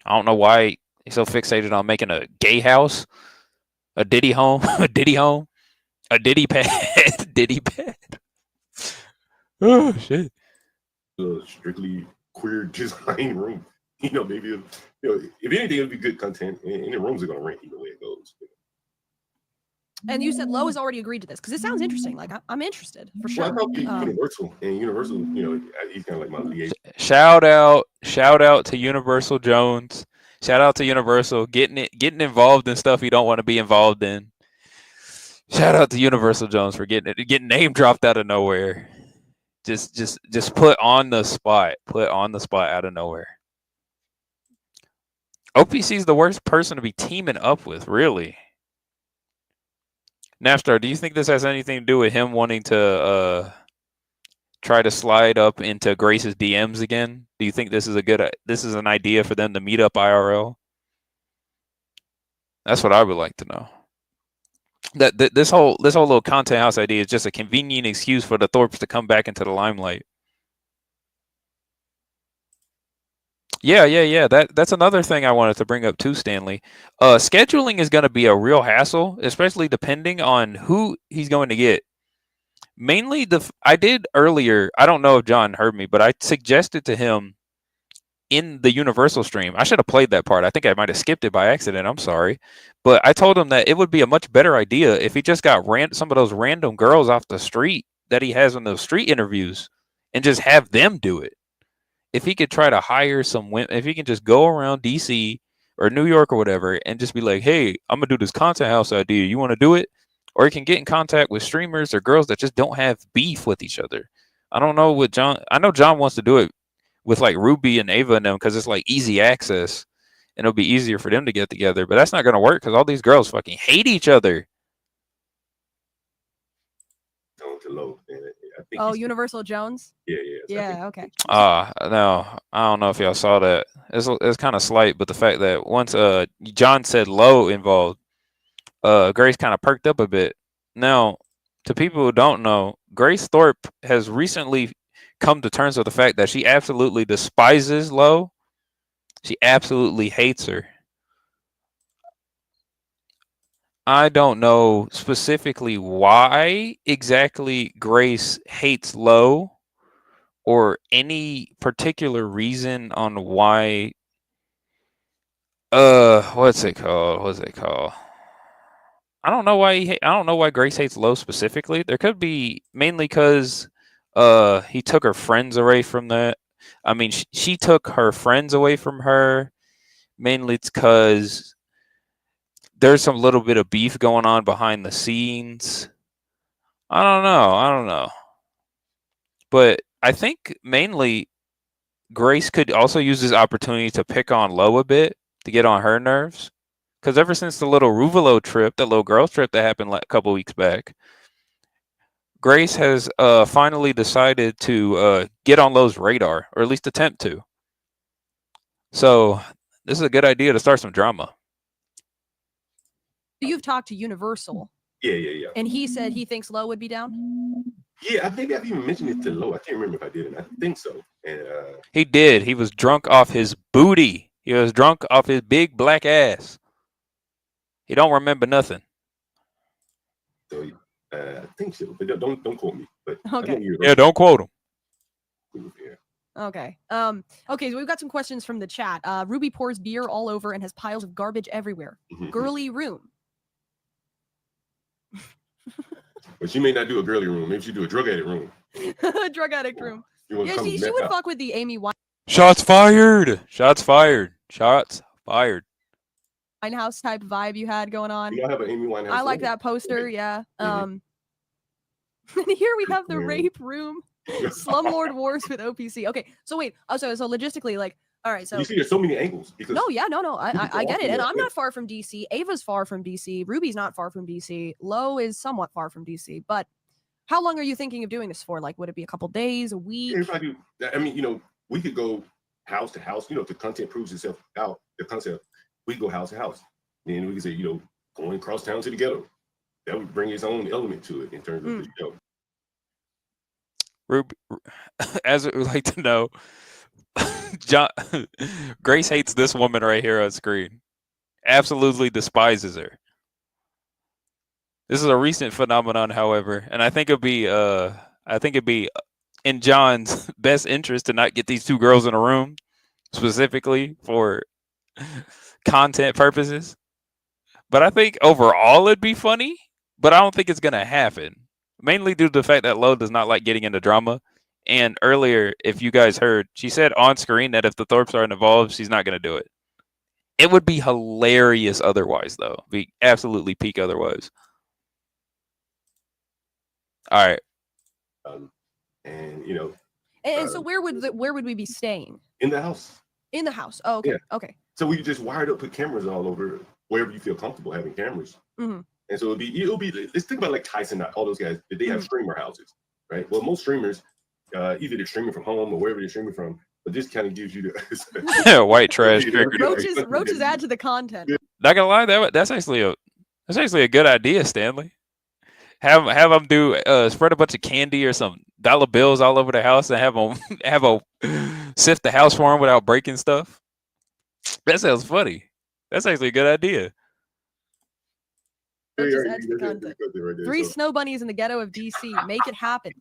I don't know why he's so fixated on making a gay house, a Diddy home, a Diddy pad, Diddy pad. Oh shit! Strictly queer design room. Maybe if anything, it'll be good content, and the rooms are gonna rank either way it goes. And you said Lowe has already agreed to this, because it sounds interesting. Like I'm interested for sure. Well, Universal, he's kind of like my liaison. Shout out to Universal Jones. Shout out to Universal getting involved in stuff you don't want to be involved in. Shout out to Universal Jones for getting name dropped out of nowhere. Just put on the spot out of nowhere. OPC is the worst person to be teaming up with, really. Napstar, do you think this has anything to do with him wanting to try to slide up into Grace's DMs again? Do you think this is an idea for them to meet up IRL? That's what I would like to know. That this whole little content house idea is just a convenient excuse for the Thorpes to come back into the limelight. Yeah. That's another thing I wanted to bring up too, Stanley. Scheduling is going to be a real hassle, especially depending on who he's going to get. Mainly I did earlier, I don't know if John heard me, but I suggested to him in the Universal stream. I should have played that part. I think I might have skipped it by accident. I'm sorry. But I told him that it would be a much better idea if he just got some of those random girls off the street that he has in those street interviews and just have them do it. If he could try to hire some women, if he can just go around DC or New York or whatever and just be like, hey, I'm going to do this content house idea. You want to do it? Or he can get in contact with streamers or girls that just don't have beef with each other. I don't know what I know John wants to do it with like Ruby and Ava and them because it's like easy access and it'll be easier for them to get together. But that's not going to work because all these girls fucking hate each other. Universal Jones? Yeah, okay. No, I don't know if y'all saw that. It's kind of slight, but the fact that once John said Lowe involved, Grace kind of perked up a bit. Now, to people who don't know, Grace Thorpe has recently come to terms with the fact that she absolutely despises Lowe. She absolutely hates her. I don't know specifically why exactly Grace hates Lowe or any particular reason on why what's it called? I don't know why Grace hates Lowe specifically. There could be mainly because he took her friends away from that. I mean, she took her friends away from her. Mainly it's because there's some little bit of beef going on behind the scenes. I don't know. But I think mainly Grace could also use this opportunity to pick on Lowe a bit, to get on her nerves. Because ever since the little Ruvalo trip, the little girls trip that happened like a couple weeks back, Grace has finally decided to get on Lowe's radar, or at least attempt to. So this is a good idea to start some drama. You've talked to Universal, Yeah. and he said he thinks Lowe would be down. Yeah, maybe I've even mentioned it to Lowe. I can't remember if I did or not. I think so. And He did. He was drunk off his booty. He was drunk off his big black ass. He don't remember nothing. so I think so, but don't quote me. But I Okay. know you're Yeah, don't quote him. Yeah. Okay. Okay, so we've got some questions from the chat. Ruby pours beer all over and has piles of garbage everywhere. Mhm. Girly room. But she may not do a girly room. Maybe she do a drug addict room. Drug addict room. You wanna Yeah, come she to would that fuck with the Amy Shots fired. Shots fired. Shots fired. Winehouse type vibe you had going on. You know, I have an Amy Winehouse. I like logo. that poster, yeah. Mhm. And here we have the Yeah. rape room. Slumlord Wars with OPC. Okay, so wait. Oh, so logistically, like, all right, so You see, there's so many angles because no, yeah, no. I get it. And I'm Yeah. not far from DC. Ava's far from DC. Ruby's not far from DC. Lowe is somewhat far from DC. But how long are you thinking of doing this for? Like, would it be a couple days, a week? if I do, I mean, you know, we could go house to house. You know, if the content proves itself out, the concept, we go house to house. Then we can say, you know, going across town to the ghetto. That would bring its own element to it in terms of the show. Ruby, as we would like to know, John, Grace hates this woman right here on screen. Absolutely despises her. This is a recent phenomenon, however, and I think it'd be in John's best interest to not get these two girls in a room specifically for content purposes. But I think overall it'd be funny, but I don't think it's gonna happen. Mainly due to the fact that Lo does not like getting into drama. And earlier, if you guys heard, she said on screen that if the Thorpes aren't involved, she's not gonna do it. It would be hilarious otherwise, though. Be absolutely peak otherwise. All right. And you know, And so where would we be staying? in the house. In the house. Oh, okay. Yeah. Okay. So we just wired up, put cameras all over wherever you feel comfortable having cameras. Mhm. And so it'll be. Let's think about like Tyson, all those guys. They have streamer houses, right? Well, most streamers, either they're streaming from home or wherever they're streaming from. But this kind of gives you the White trash. Roaches add to the content. Not gonna lie, that's actually a good idea, Stanley. Have them do spread a bunch of candy or some dollar bills all over the house and have them sift the house for them without breaking stuff. That sounds funny. That's actually a good idea. Roaches add to the content. Three snow bunnies in the ghetto of DC. Make it happen.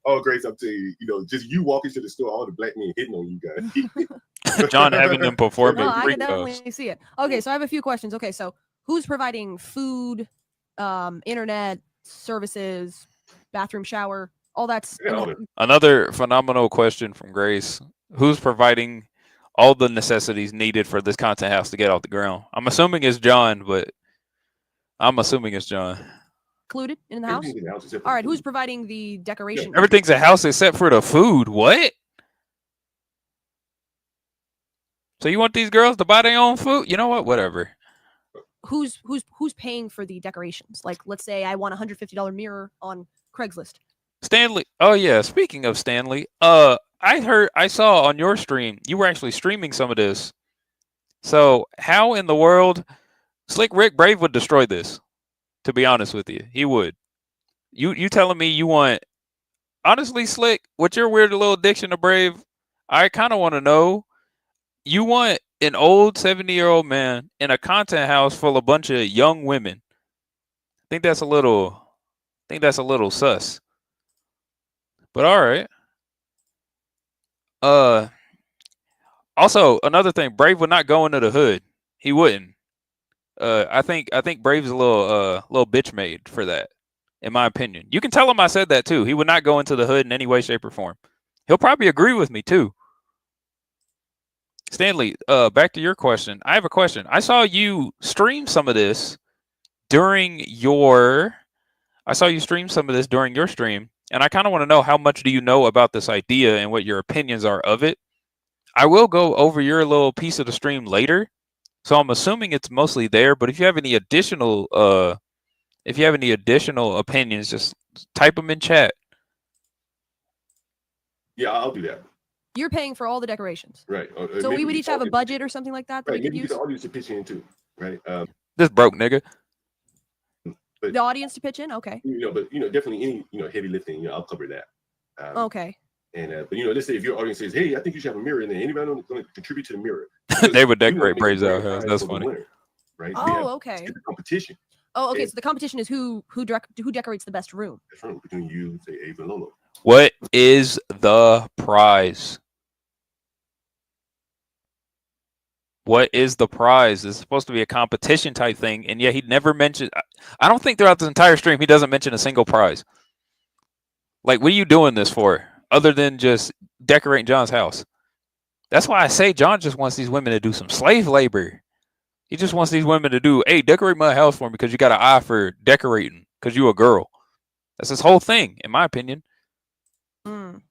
Oh, Grace, I'm telling you, you know, just you walking to the store, all the black men hitting on you guys. John having them performing. No, I can definitely see it. Okay, so I have a few questions. Okay, so who's providing food, internet services, bathroom, shower, all that's Another phenomenal question from Grace. Who's providing all the necessities needed for this content house to get off the ground? I'm assuming it's John, but included in the house? All right, who's providing the decoration? Everything's a house except for the food. What? So you want these girls to buy their own food? You know what? Whatever. Who's paying for the decorations? Like, let's say I want a $150 mirror on Craigslist. Stanley. Oh yeah. Speaking of Stanley, I saw on your stream you were actually streaming some of this. So how in the world, Slick Rick Brave would destroy this? To be honest with you, he would. You telling me you want? Honestly, Slick, with your weird little addiction to Brave, I kind of want to know. You want an old 70-year-old man in a content house full of a bunch of young women. I think that's a little sus. But all right. Also, another thing, Brave would not go into the hood. He wouldn't. I think Brave's a little bitch made for that, in my opinion. You can tell him I said that too. He would not go into the hood in any way, shape, or form. He'll probably agree with me too. Stanley, back to your question. I have a question. I saw you stream some of this during your stream, and I kind of want to know how much do you know about this idea and what your opinions are of it. I will go over your little piece of the stream later, so I'm assuming it's mostly there, but if you have any additional If you have any additional opinions, just type them in chat. Yeah, I'll do that. You're paying for all the decorations. Right. So maybe we would get each the have a audience- budget or something like that that Right. we could Maybe get use. the audience to pitch in too. Right. This broke nigga. But The audience to pitch in? Okay. but definitely any heavy lifting, I'll cover that. Okay. And but let's say if your audience says, "Hey, I think you should have a mirror," and then anybody going to contribute to the mirror, They would we wanna decorate make a Braves grand Out House. prize That's for the funny. winner, right? We Oh, have okay. the competition. Oh, okay. Yeah. So the competition is who decorates the best room. That's right, between you, say, Ava and Lolo. What is the prize? What is the prize? It's supposed to be a competition type thing, and yet he never mentioned. I don't think throughout the entire stream he doesn't mention a single prize. Like, what are you doing this for, other than just decorating John's house? That's why I say John just wants these women to do some slave labor. He just wants these women to do, hey, decorate my house for me because you got an eye for decorating because you a girl. That's his whole thing, in my opinion. Mm.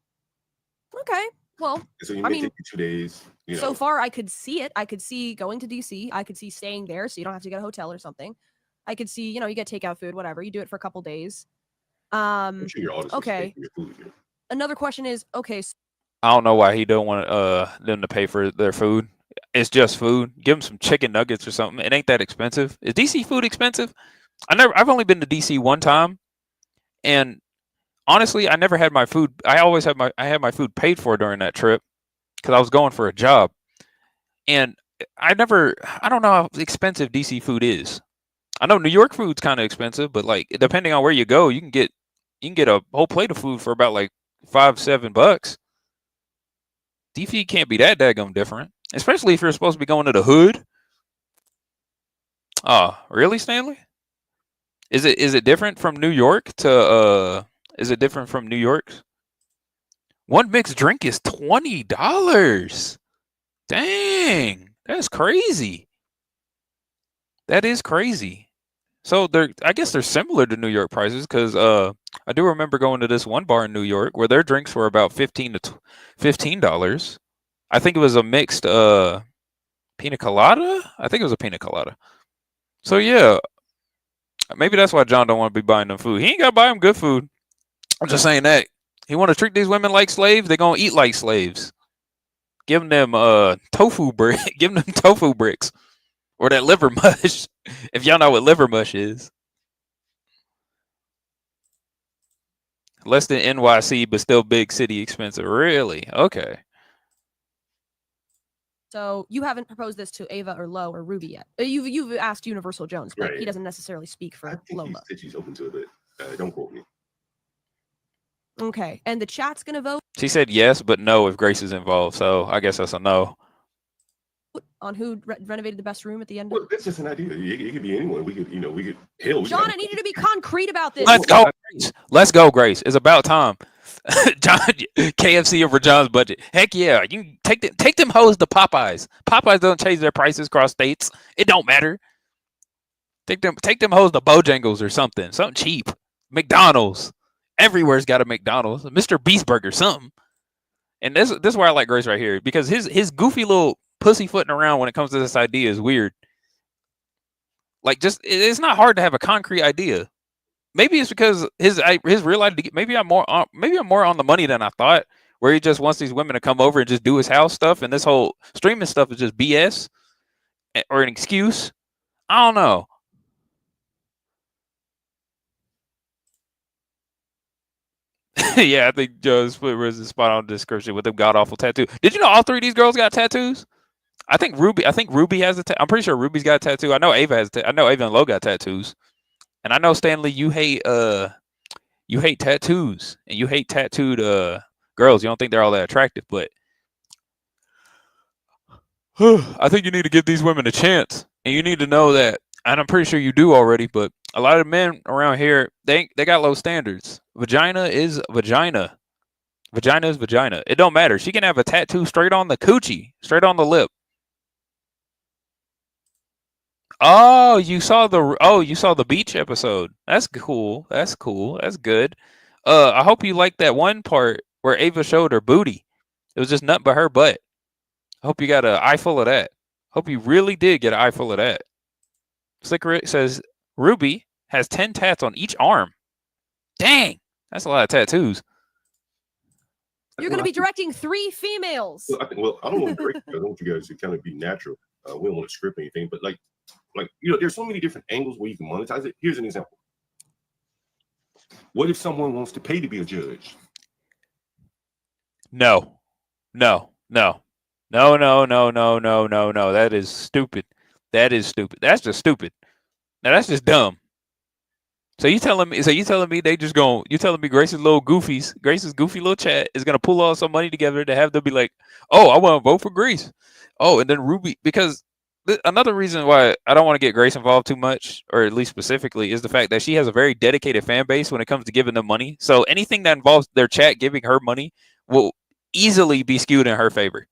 Okay. Well, So you I may mean, take you 2 days. so far I could see it. I could see going to DC. I could see staying there so you don't have to get a hotel or something. I could see, you get takeout food, whatever. You do it for a couple days. I'm sure your audience will Okay. pay for your food. Yeah. Another question is, okay, I don't know why he don't want them to pay for their food. It's just food. Give them some chicken nuggets or something. It ain't that expensive. Is DC food expensive? I've only been to DC one time, and honestly, I never had my food. I had my food paid for during that trip because I was going for a job, and I don't know how expensive DC food is. I know New York food's kind of expensive, but like depending on where you go, you can get a whole plate of food for about like $5-7. DC can't be that daggum different, especially if you're supposed to be going to the hood. Oh, really, Stanley? Is it different from New York to is it different from New York's? One mixed drink is $20. Dang, that's crazy. That is crazy. So I guess they're similar to New York prices because I do remember going to this one bar in New York where their drinks were about $15. I think it was a mixed pina colada. I think it was a pina colada. So yeah, maybe that's why John don't want to be buying them food. He ain't got to buy them good food. I'm just saying that he want to treat these women like slaves. They're gonna eat like slaves. Give them tofu brick. Give them tofu bricks or that liver mush. If y'all know what liver mush is. Less than NYC, but still big city expensive. Really? Okay. so you haven't proposed this to Ava or Lo or Ruby yet. You've asked Universal Jones, but Right. he doesn't necessarily speak I for think he Lola. said she's open to it, but don't quote me. Okay, and the chat's gonna vote She said yes, but no if Grace is involved. So I guess that's a no. on who renovated the best room at the end. Well, that's just an idea. It could be anyone. We could, hell. we John, could- I need you to be concrete about this. Let's go, Grace. Let's go, Grace. It's about time. John, KFC over John's budget. Heck yeah. You can take them hoes to Popeyes. Popeyes don't change their prices across states. It don't matter. Take them hoes to Bojangles or something. Something cheap. McDonald's. Everywhere's got a McDonald's. Mr. Beast Burger, something. And this is where I like Grace right here because his goofy little pussyfooting around when it comes to this idea is weird. Like, it's not hard to have a concrete idea. Maybe it's because his real idea. Maybe I'm more on the money than I thought. Where he just wants these women to come over and just do his house stuff, and this whole streaming stuff is just BS or an excuse. I don't know. Yeah, I think Joe's was the spot on description with them god awful tattoo. Did you know all three of these girls got tattoos? I think Ruby has a tattoo. I'm pretty sure Ruby's got a tattoo. I know Ava has I know Ava and Lo got tattoos. And I know Stanley, you hate tattoos and you hate tattooed girls. You don't think they're all that attractive, but I think you need to give these women a chance. And you need to know that, and I'm pretty sure you do already, but a lot of men around here, they got low standards. Vagina is vagina. Vagina is vagina. It don't matter. She can have a tattoo straight on the coochie, straight on the lip. Oh, you saw the beach episode. That's cool. That's cool. That's good. I hope you liked that one part where Ava showed her booty. It was just nothing but her butt. I hope you got an eye full of that. Hope you really did get an eye full of that. Slick Rick says, Ruby, Has 10 tats on each arm. Dang, that's a lot of tattoos. You're going to be directing 3 females. Well, I don't want to direct you. I want you guys to kind of be natural. We don't want to script anything, but like there's so many different angles where you can monetize it. Here's an example. What if someone wants to pay to be a judge? No. That is stupid. That's just stupid. Now that's just dumb. So you telling me they just going? You telling me Grace's goofy little chat is gonna pull all some money together to have them be like, oh, I want to vote for Grace. Oh, and then Ruby, because another reason why I don't want to get Grace involved too much, or at least specifically, is the fact that she has a very dedicated fan base when it comes to giving them money. So anything that involves their chat giving her money will easily be skewed in her favor,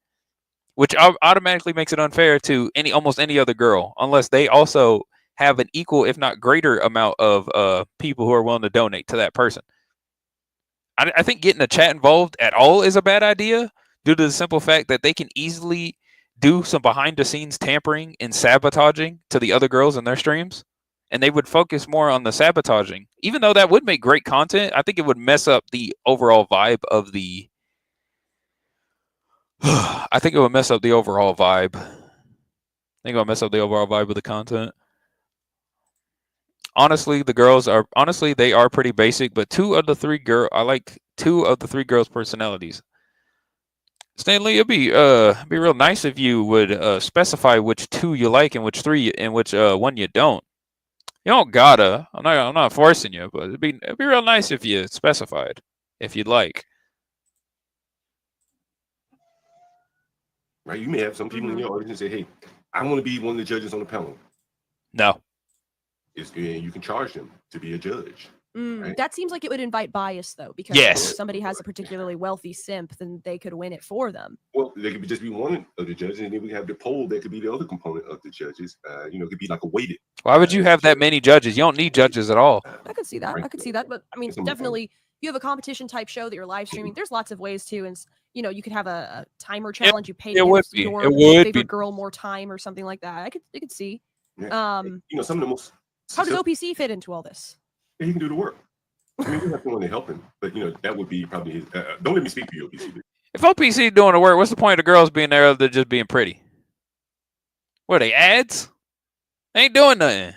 which automatically makes it unfair to almost any other girl, unless they also have an equal, if not greater, amount of people who are willing to donate to that person. I think getting a chat involved at all is a bad idea due to the simple fact that they can easily do some behind-the-scenes tampering and sabotaging to the other girls in their streams, and they would focus more on the sabotaging. Even though that would make great content, I think it would mess up the overall vibe of the... I think it would mess up the overall vibe. I think it would mess up the overall vibe of the content. Honestly, they are pretty basic, but I like 2 of the 3 girls' personalities. Stanley, it'd be real nice if you would specify which 2 you like and which 3 and which one you don't. You don't gotta. I'm not forcing you, but it'd be real nice if you specified if you'd like. Right? You may have some people in your audience say, "Hey, I want to be one of the judges on the panel." No. You can charge them to be a judge. Right? That seems like it would invite bias, though, because if somebody has a particularly wealthy simp, then they could win it for them. Well, they could just be one of the judges, and then we have the poll that could be the other component of the judges. It could be like a weighted. Why would you have that many judges? You don't need judges at all. I could see that. But I mean, definitely, you have a competition type show that you're live streaming. There's lots of ways to, and you could have a timer challenge. You pay your favorite girl more time or something like that. I could see. Yeah. Some of the most. How does OPC fit into all this? He can do the work. I mean, we have someone to help him, but that would be probably his. Don't let me speak for you, OPC. If OPC doing the work, what's the point of the girls being there other than just being pretty? What are they, ads? They ain't doing nothing.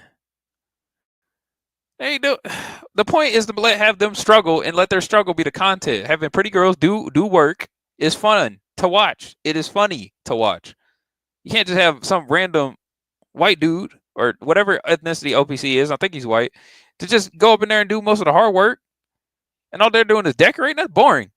The point is to have them struggle and let their struggle be the content. Having pretty girls do work is fun to watch. It is funny to watch. You can't just have some random white dude or whatever ethnicity OPC is, I think he's white, to just go up in there and do most of the hard work, and all they're doing is decorating. That's boring.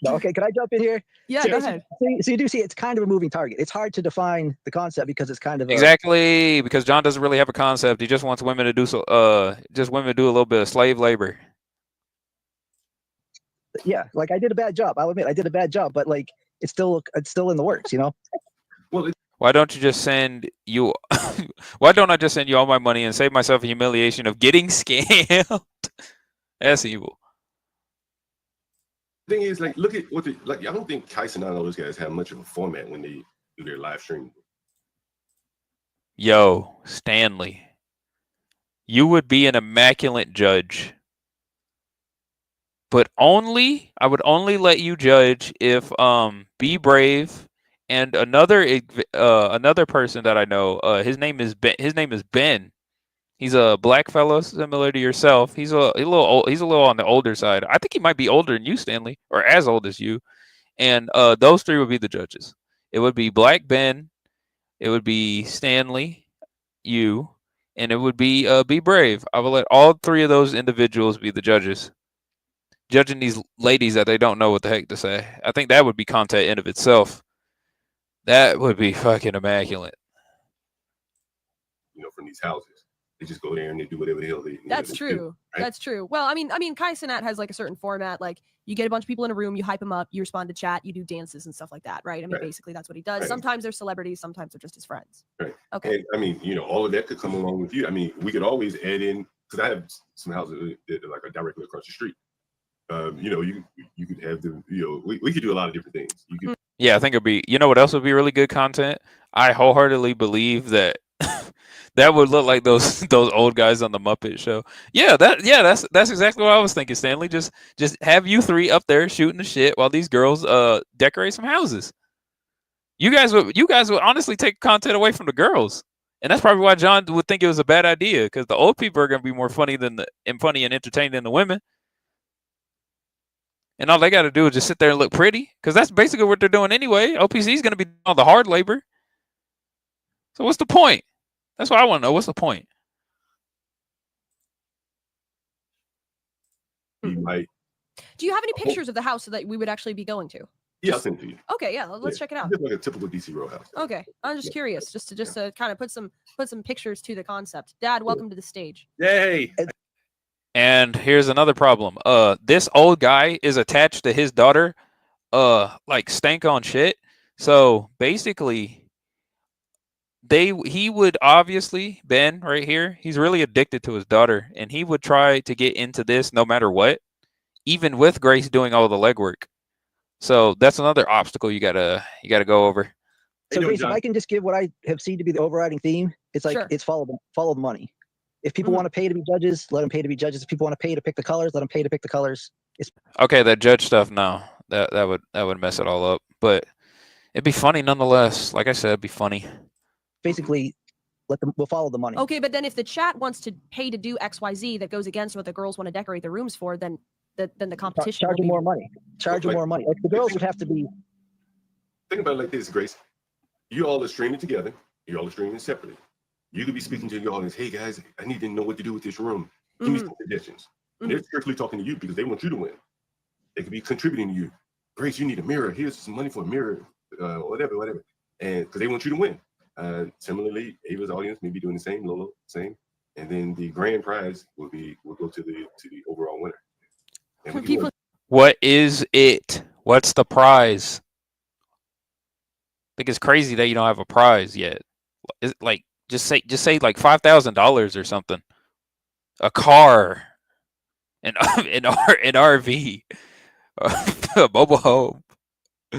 Okay, can I jump in here? Yeah, go ahead. So you do see it's kind of a moving target. It's hard to define the concept because it's kind of exactly because John doesn't really have a concept. He just wants women to do a little bit of slave labor. Yeah, like I did a bad job. I'll admit I did a bad job, but like it's still in the works, Well, why don't you just send you? Why don't I just send you all my money and save myself a humiliation of getting scammed? That's evil. The thing is, like, look at what I don't think Tyson and all those guys have much of a format when they do their live stream. Yo, Stanley, you would be an immaculate judge, but I would only let you judge if Be Brave and another person that I know. His name is Ben. He's a black fellow similar to yourself. He's a little on the older side. I think he might be older than you, Stanley, or as old as you. And those 3 would be the judges. It would be Black Ben, it would be Stanley, you, and it would be Be Brave. I will let all 3 of those individuals be the judges, judging these ladies that they don't know what the heck to say. I think that would be content in of itself. That would be fucking immaculate. From these houses. They just go there and they do whatever the hell they. That's true. Do, right? That's true. Well, I mean, Kai Cenat has like a certain format. Like you get a bunch of people in a room, you hype them up, you respond to chat, you do dances and stuff like that, right? I mean, basically that's what he does. Right. Sometimes they're celebrities, sometimes they're just his friends. Right. Okay. And, I mean, all of that could come along with you. I mean, we could always add in because I have some houses that are like directly across the street. You could have them. We could do a lot of different things. You could. Yeah, I think it'd be. You know what else would be really good content? I wholeheartedly believe that That would look like those old guys on the Muppet Show. That's exactly what I was thinking, Stanley. Just have you three up there shooting the shit while these girls decorate some houses. You guys would honestly take content away from the girls, and that's probably why John would think it was a bad idea, because the old people are gonna be more funny funny and entertaining than the women, and all they got to do is just sit there and look pretty, because that's basically what they're doing anyway. OPC is gonna be doing all the hard labor. So what's the point? That's what I want to know. What's the point? You might. Do you have any pictures of the house that we would actually be going to? Yeah, I'll send it to you. Okay, yeah, let's check it out. Just like a typical DC row house. Okay, I'm just curious, just to kind of put some pictures to the concept. Dad, welcome to the stage. Yay! And here's another problem. This old guy is attached to his daughter, like stank on shit. So basically, he would obviously, Ben right here, he's really addicted to his daughter, and he would try to get into this no matter what, even with Grace doing all the legwork. So that's another obstacle you gotta go over. So Grace, if I can just give what I have seen to be the overriding theme, it's like it's follow the money. If people want to pay to be judges, let them pay to be judges. If people want to pay to pick the colors, let them pay to pick the colors. It's okay. That judge stuff, no, that would mess it all up. But it'd be funny nonetheless. Like I said, it'd be funny. Basically, we'll follow the money. Okay, but then if the chat wants to pay to do XYZ that goes against what the girls want to decorate the rooms for, then the competition charge them more money. Charge them more money. Like the girls would have to be. Think about it like this, Grace. You all are streaming together. You all are streaming separately. You could be speaking to your audience. Hey guys, I need to know what to do with this room. Give me some suggestions. And they're strictly talking to you because they want you to win. They could be contributing to you. Grace, you need a mirror. Here's some money for a mirror, whatever. And because they want you to win. Similarly, Ava's audience may be doing the same, Lolo, same. And then the grand prize will go to the overall winner. What is it? What's the prize? I think it's crazy that you don't have a prize yet. Is it like just say like $5,000 or something. A car, an RV, a mobile home,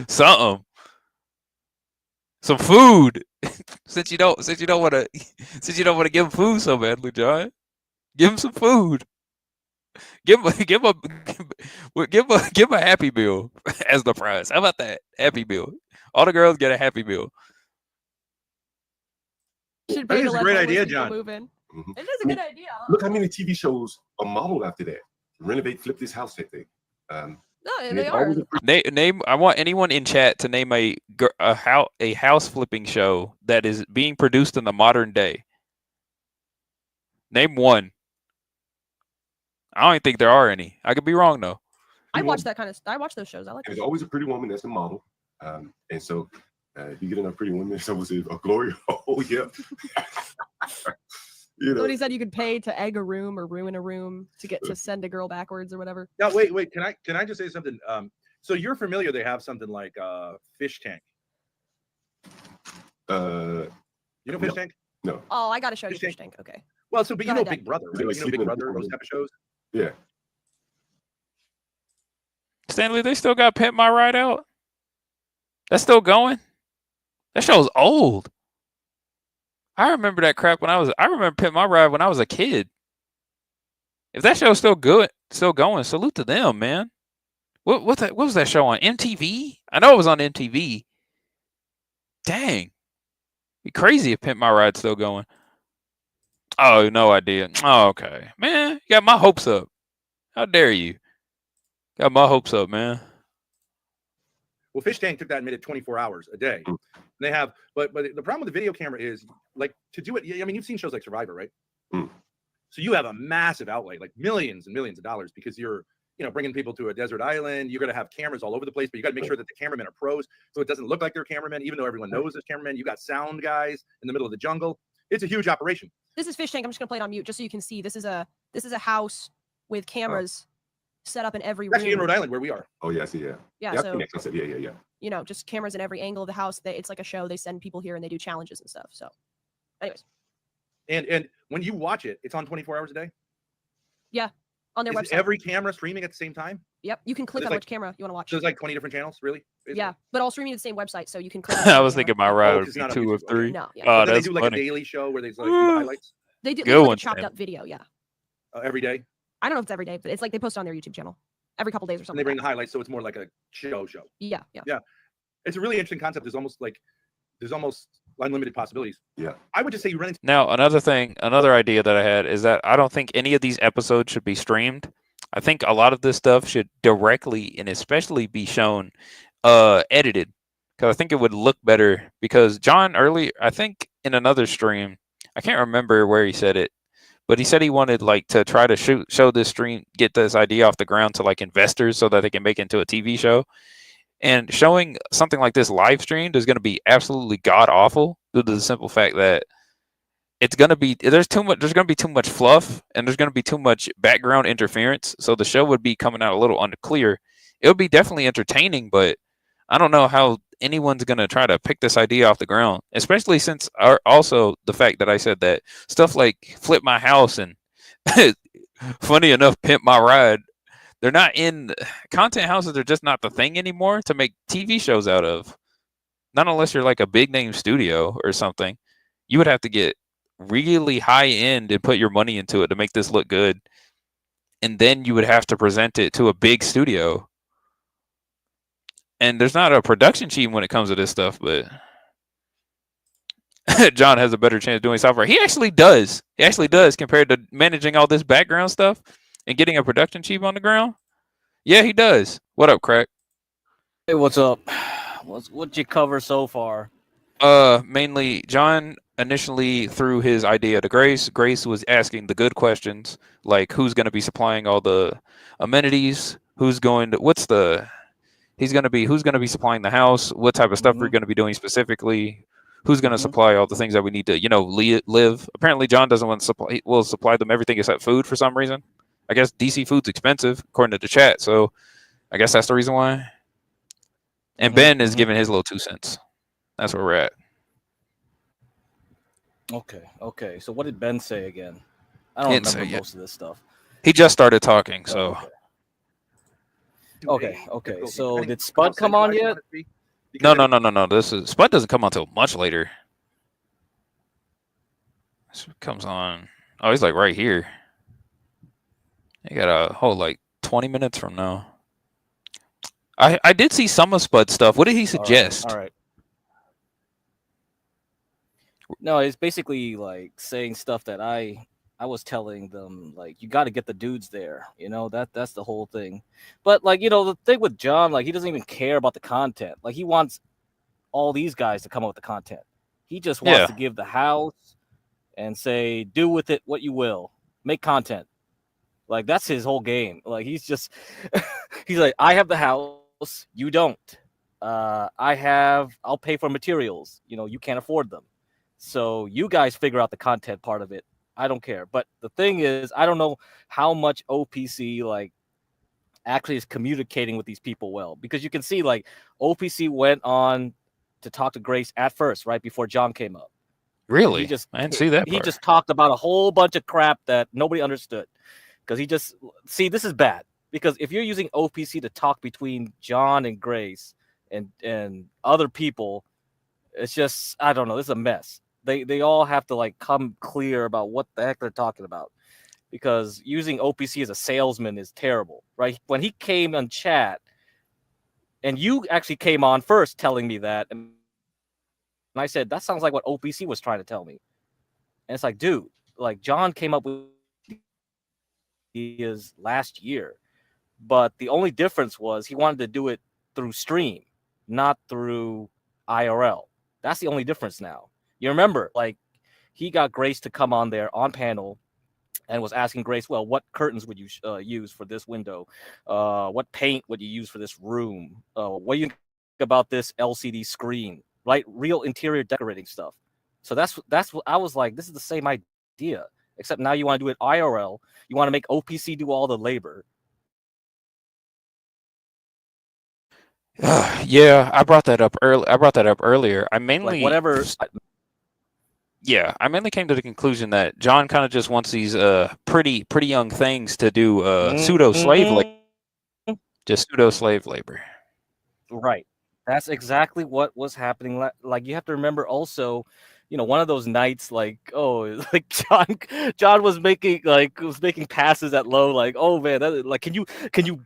something, some food. since you don't want to give him food so badly, John, give him some food. Give him a Happy Meal as the prize. How about that? Happy Meal. All the girls get a Happy Meal. I think it's a great idea, John. It is a good idea. Look how many TV shows are modeled after that. Renovate, flip this house type thing. No, they are. Name. I want anyone in chat to name a house flipping show that is being produced in the modern day. Name one. I don't even think there are any. I could be wrong though. I watch I watch those shows. I like. There's always a pretty woman that's the model, and so if you get enough pretty women, so was it a glory? Oh yeah. Somebody said you could pay to egg a room or ruin a room to send a girl backwards or whatever. Now wait. Can I just say something? So you're familiar? They have something like Fish Tank. You know Fish Tank? No. Oh, I got to show you Fish Tank. Okay. Well, so but you know Big Brother, right? You know Big Brother, those type of shows. Yeah. Stanley, they still got Pimp My Ride out? That's still going? That show's old. I remember that crap I remember Pimp My Ride when I was a kid. If that show's still good, still going, salute to them, man. What was that show on MTV? I know it was on MTV. Dang. Be crazy if Pimp My Ride's still going. Oh, no idea. Oh, okay. Man, you got my hopes up. How dare you? Got my hopes up, man. Well, Fish Tank took that and made it 24 hours a day. And they have, but the problem with the video camera is, like, to do it, I mean, you've seen shows like Survivor, right? So you have a massive outlay, like millions and millions of dollars, because you're, bringing people to a desert island. You're going to have cameras all over the place, but you got to make sure that the cameramen are pros, so it doesn't look like they're cameramen, even though everyone knows there's cameramen. You got sound guys in the middle of the jungle. It's a huge operation. This is Fish Tank. I'm just gonna play it on mute just so you can see. This is a house with cameras set up in every room. Actually, in Rhode Island, where we are. Oh yeah, I see. Yeah. Yeah. Yep. So yeah. Just cameras in every angle of the house. It's like a show. They send people here and they do challenges and stuff. So, anyways. And when you watch it, it's on 24 hours a day. Yeah, on their website. Every camera streaming at the same time. Yep, you can click on which camera you want to watch. So there's like 20 different channels, really? Yeah, but all streaming to the same website, so you can click. I was thinking my ride would it's be not on 2 of YouTube, 3. No, yeah. Oh, But then they that's do like a funny. daily show where they like do the highlights They do Good like a one, chopped Sam. up video. Yeah, every day, I don't know if it's every day, but it's like they post it on their YouTube channel every couple days or and something. they bring like the highlights, so it's more like a show. Yeah. It's a really interesting concept. There's almost unlimited possibilities. Yeah. I would just say you run into Now, another idea that I had is that I don't think any of these episodes should be streamed. I think a lot of this stuff should directly and especially be shown edited, because I think it would look better. Because John early, I think in another stream, I can't remember where he said it, but he said he wanted like to try to show this stream, get this idea off the ground to like investors so that they can make it into a TV show. And showing something like this live streamed is going to be absolutely god awful due to the simple fact that it's going to be there's going to be too much fluff, and there's going to be too much background interference, so the show would be coming out a little unclear. It would be definitely entertaining, but I don't know how anyone's going to try to pick this idea off the ground, especially since also the fact that I said that stuff like Flip My House and funny enough Pimp My Ride, they're not in content houses. They're just not the thing anymore to make TV shows out of. Not unless you're like a big name studio or something. You would have to get really high end and put your money into it to make this look good. And then you would have to present it to a big studio. And there's not a production team when it comes to this stuff, but John has a better chance doing software. He actually does. He actually does compared to managing all this background stuff and getting a production chief on the ground. Yeah, he does. What up, Crack? Hey, what's up? What'd you cover so far? Mainly John initially threw his idea to Grace. Grace was asking the good questions, like who's going to be supplying all the amenities, who's going to be supplying the house, what type of stuff we're going to be doing specifically, who's going to supply all the things that we need to, live. Apparently John doesn't want to supply, will supply them everything except food for some reason. I guess DC food's expensive, according to the chat, so I guess that's the reason why. And Ben is giving his little 2 cents. That's where we're at. Okay. So what did Ben say again? I don't remember most of this stuff. He just started talking, so. Okay. So did Spud come on yet? No. Spud doesn't come on until much later. Spud comes on. Oh, he's like right here. He got a whole like 20 minutes from now. I did see some of Spud's stuff. What did he suggest? All right. No, it's basically like saying stuff that I was telling them, like, you got to get the dudes there, that's the whole thing. But like, the thing with John, like, he doesn't even care about the content. Like, he wants all these guys to come up with the content. He just wants to give the house and say, do with it what you will, make content. Like, that's his whole game. Like, he's like, I have the house, you don't. I'll pay for materials. You can't afford them. So you guys figure out the content part of it. I don't care. But the thing is, I don't know how much OPC like actually is communicating with these people well, because you can see like OPC went on to talk to Grace at first, right before John came up. Really? I didn't see that part. He just talked about a whole bunch of crap that nobody understood, because this is bad, because if you're using OPC to talk between John and Grace and other people, it's just, I don't know, this is a mess. They all have to like come clear about what the heck they're talking about, because using OPC as a salesman is terrible, right? When he came on chat, and you actually came on first telling me that, and I said, that sounds like what OPC was trying to tell me. And it's like, dude, like John came up with his last year, but the only difference was he wanted to do it through stream, not through IRL. That's the only difference now. You remember, like, he got Grace to come on there on panel and was asking Grace, well, what curtains would you use for this window? What paint would you use for this room? What do you think about this LCD screen? Right? Real interior decorating stuff. So that's what I was like, this is the same idea, except now you want to do it IRL. You want to make OPC do all the labor. Yeah, I brought that up earlier. I mainly I mainly came to the conclusion that John kind of just wants these pretty young things to do pseudo slave labor. Just pseudo slave labor. Right. That's exactly what was happening. Like you have to remember also, one of those nights, like like John was making passes at low, like, oh man, like can you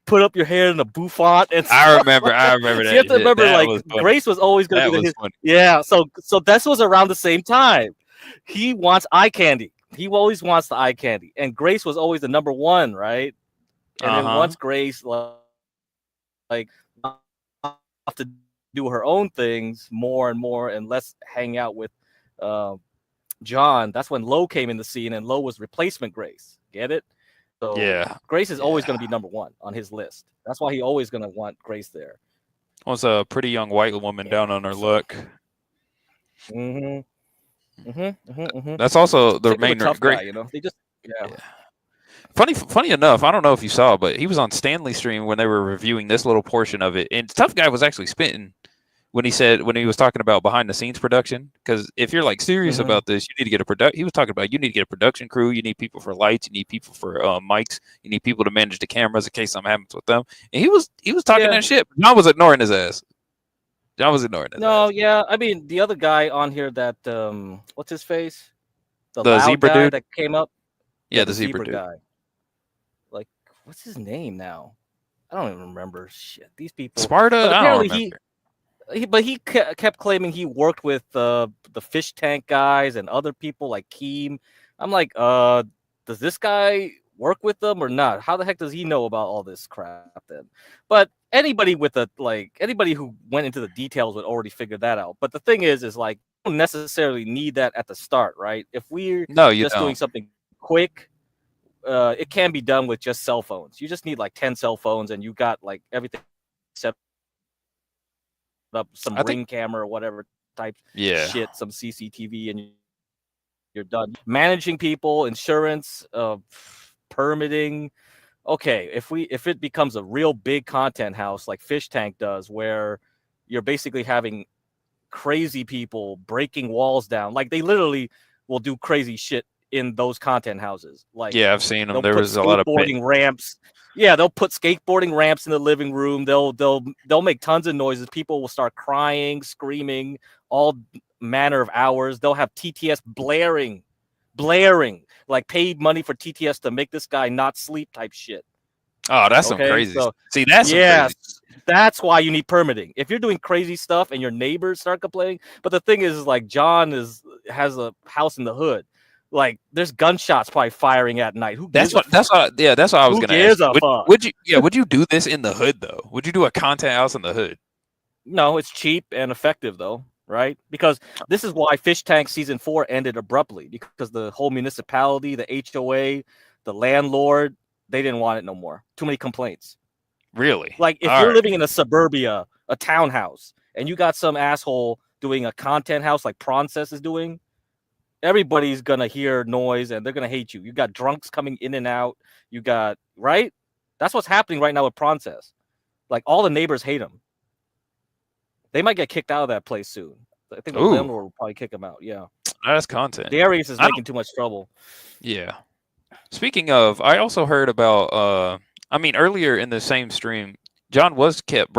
put up your hair in a bouffant and I stuff? remember So that you have to shit. remember, That like was funny. Grace was always gonna That be was his. funny. Yeah, so this was around the same time. He wants eye candy. He always wants the eye candy, and Grace was always the number one, right? And then once Grace like off to do her own things more and more, and less hang out with John, that's when Lowe came in the scene, and Lowe was replacement Grace. Get it? So Yeah. Grace is always going to be number one on his list. That's why he always going to want Grace there. Was a pretty young white woman down on her luck. That's also the main tough great. guy, They just yeah. Funny enough, I don't know if you saw, but he was on Stanley's stream when they were reviewing this little portion of it, and Tough Guy was actually spitting when he was talking about behind the scenes production. Because if you're like serious about this, you need to get He was talking about you need to get a production crew, you need people for lights, you need people for mics, you need people to manage the cameras in case something happens with them. And he was talking that shit. John was ignoring his ass. No, yeah, I mean the other guy on here that what's his face? The loud zebra guy dude that came up. Yeah, the zebra dude. Guy. Like, what's his name now? I don't even remember. Shit, these people. Sparta. But apparently I don't remember. But he kept claiming he worked with the fish tank guys and other people like Keem. I'm like, does this guy work with them or not? How the heck does he know about all this crap then? But anybody who went into the details would already figure that out. But the thing is like, you don't necessarily need that at the start, right? If we're doing something quick, it can be done with just cell phones. You just need like 10 cell phones and you got like everything set up, some ring camera or whatever type shit, some CCTV, and you're done. Managing people, insurance, permitting. Okay, if it becomes a real big content house like Fish Tank does, where you're basically having crazy people breaking walls down, like they literally will do crazy shit in those content houses. Like, yeah, I've seen them. There was a lot of skateboarding ramps. Yeah, they'll put skateboarding ramps in the living room. They'll make tons of noises. People will start crying, screaming, all manner of hours. They'll have TTS blaring, like paid money for TTS to make this guy not sleep type shit. Oh, that's some crazy. So, see, that's crazy. That's why you need permitting. If you're doing crazy stuff and your neighbors start complaining, but the thing is like John has a house in the hood. Like there's gunshots probably firing at night. That's what I was gonna ask. Would you do this in the hood though? Would you do a content house in the hood? No, it's cheap and effective though, right? Because this is why Fish Tank season 4 ended abruptly, because the whole municipality, the HOA, the landlord, they didn't want it no more. Too many complaints. Really? Like if you're living in a suburbia, a townhouse, and you got some asshole doing a content house like Prancess is doing, everybody's gonna hear noise and they're gonna hate you. You got drunks coming in and out. You got right. That's what's happening right now with Prancess. Like all the neighbors hate him. They might get kicked out of that place soon. I think the landlord will probably kick him out. Yeah, that's content. Darius is making too much trouble. Yeah. Speaking of, I also heard about. I mean, earlier in the same stream, John kept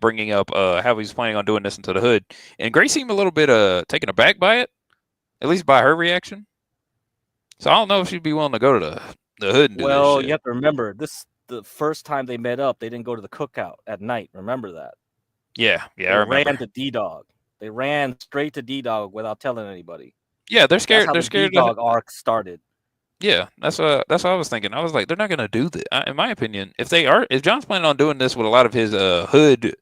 bringing up how he was planning on doing this into the hood, and Grace seemed a little bit taken aback by it. At least by her reaction. So I don't know if she'd be willing to go to the hood and do this shit. You have to remember, the first time they met up, they didn't go to the cookout at night. Remember that? Yeah, I remember. They ran to D-Dog. They ran straight to D-Dog without telling anybody. Yeah, they're scared. They're scared. D-Dog arc started. Yeah, that's what I was thinking. I was like, they're not gonna do that. In my opinion, if John's planning on doing this with a lot of his hood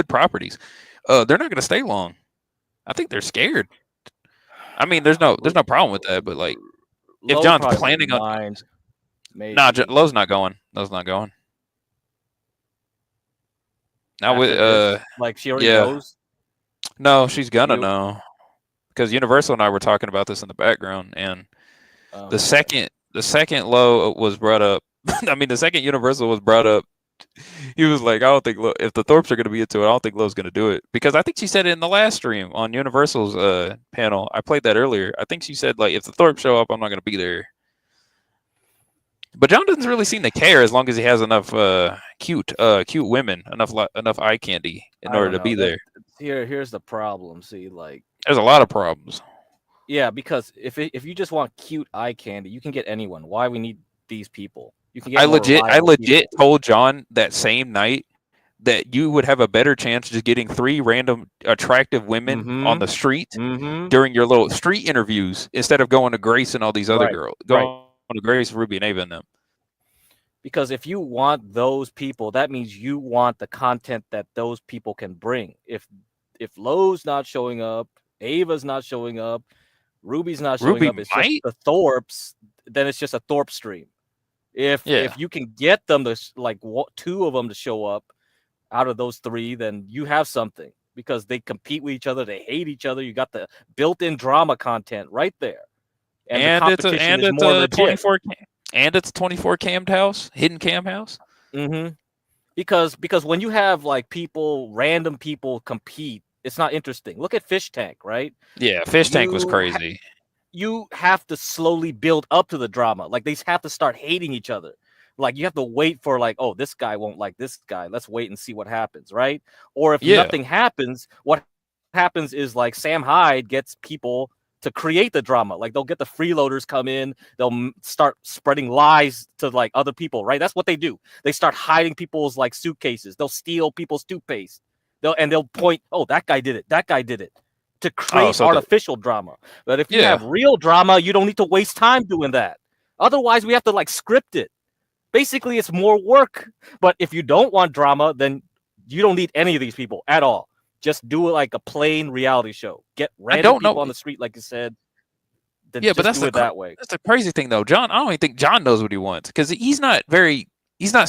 properties, they're not gonna stay long. I think they're scared. I mean, there's no problem with that, but like, if Lowe John's planning on, Lowe's not going. Now with like she already knows. No, she's gonna know, because Universal and I were talking about this in the background, and the second Lowe was brought up, I mean, the second Universal was brought up, he was like, I don't think if the Thorpes are going to be into it, I don't think Lowe's going to do it, because I think she said it in the last stream on Universal's panel. I played that earlier. I think she said like, if the Thorpes show up, I'm not going to be there. But John doesn't really seem to care as long as he has enough cute women, enough eye candy in order to be there. Here's the problem. See, like there's a lot of problems. Yeah, because if you just want cute eye candy, you can get anyone. Why we need these people? You can get I legit people. told John that same night that you would have a better chance just getting 3 random attractive women on the street during your little street interviews instead of going to Grace and all these other girls. Going to Grace, Ruby, and Ava and them. Because if you want those people, that means you want the content that those people can bring. If Lowe's not showing up, Ava's not showing up, Ruby's not showing up, it's just the Thorpes, then it's just a Thorpe stream. If you can get them to 2 of them to show up out of those 3, then you have something because they compete with each other, they hate each other. You got the built-in drama content right there, and the competition is more legit. 24 and it's 24 cammed house, hidden cam house. Because when you have random people compete, it's not interesting. Look at Fish Tank, right? Yeah, Fish Tank was crazy. You have to slowly build up to the drama. Like they have to start hating each other. Like you have to wait for oh, this guy won't like this guy. Let's wait and see what happens, right? Or if nothing happens, what happens is Sam Hyde gets people to create the drama. Like they'll get the freeloaders come in, they'll start spreading lies to other people, right? That's what they do. They start hiding people's suitcases. They'll steal people's toothpaste. They'll point, oh, that guy did it. That guy did it. To create artificial drama. But if you have real drama, you don't need to waste time doing that. Otherwise, we have to script it. Basically, it's more work. But if you don't want drama, then you don't need any of these people at all. Just do it like a plain reality show. Get random people on the street, like you said. Then but that's that way. That's the crazy thing, though. John, I don't even think John knows what he wants because he's not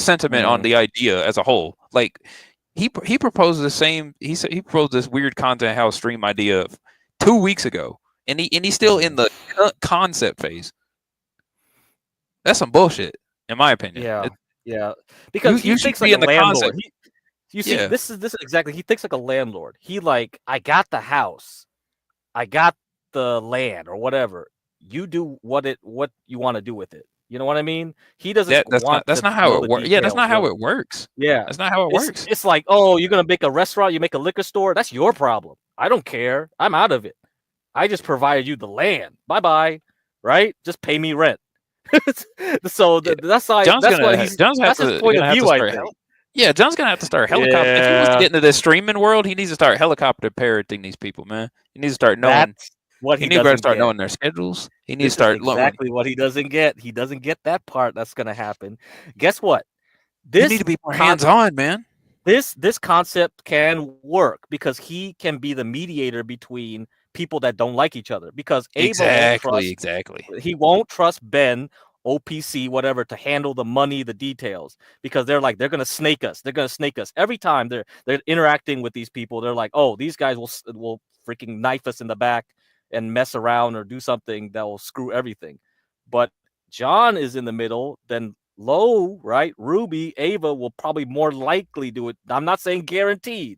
sentiment on the idea as a whole. Like he proposed the same. He proposed this weird content house stream idea 2 weeks ago, and he's still in the concept phase. That's some bullshit. In my opinion, because he thinks like a landlord. This is exactly. He thinks like a landlord. I got the house, I got the land or whatever. You do what you want to do with it. You know what I mean? He doesn't. That's not how it works. Yeah, that's not how it works. Yeah, that's not how it works. It's like, oh, you're gonna make a restaurant, you make a liquor store. That's your problem. I don't care. I'm out of it. I just provided you the land. Bye bye. Right? Just pay me rent. So that's why that's his point of view, I think. Yeah, John's gonna have to start helicopter. If he wants to get into this streaming world, he needs to start helicopter parroting these people, man. He needs to start knowing. That's what he needs to start knowing their schedules. He needs to start exactly what he doesn't get. He doesn't get that part. That's gonna happen. Guess what? You need to be more hands-on, man. This concept can work because he can be the mediator between people that don't like each other. Because exactly, he won't trust Ben, OPC, whatever, to handle the money, the details, because they're gonna snake us. They're gonna snake us every time they're interacting with these people. They're like, oh, these guys will freaking knife us in the back and mess around or do something that will screw everything. But John is in the middle. Then Low, right? Ruby, Ava will probably more likely do it. I'm not saying guaranteed,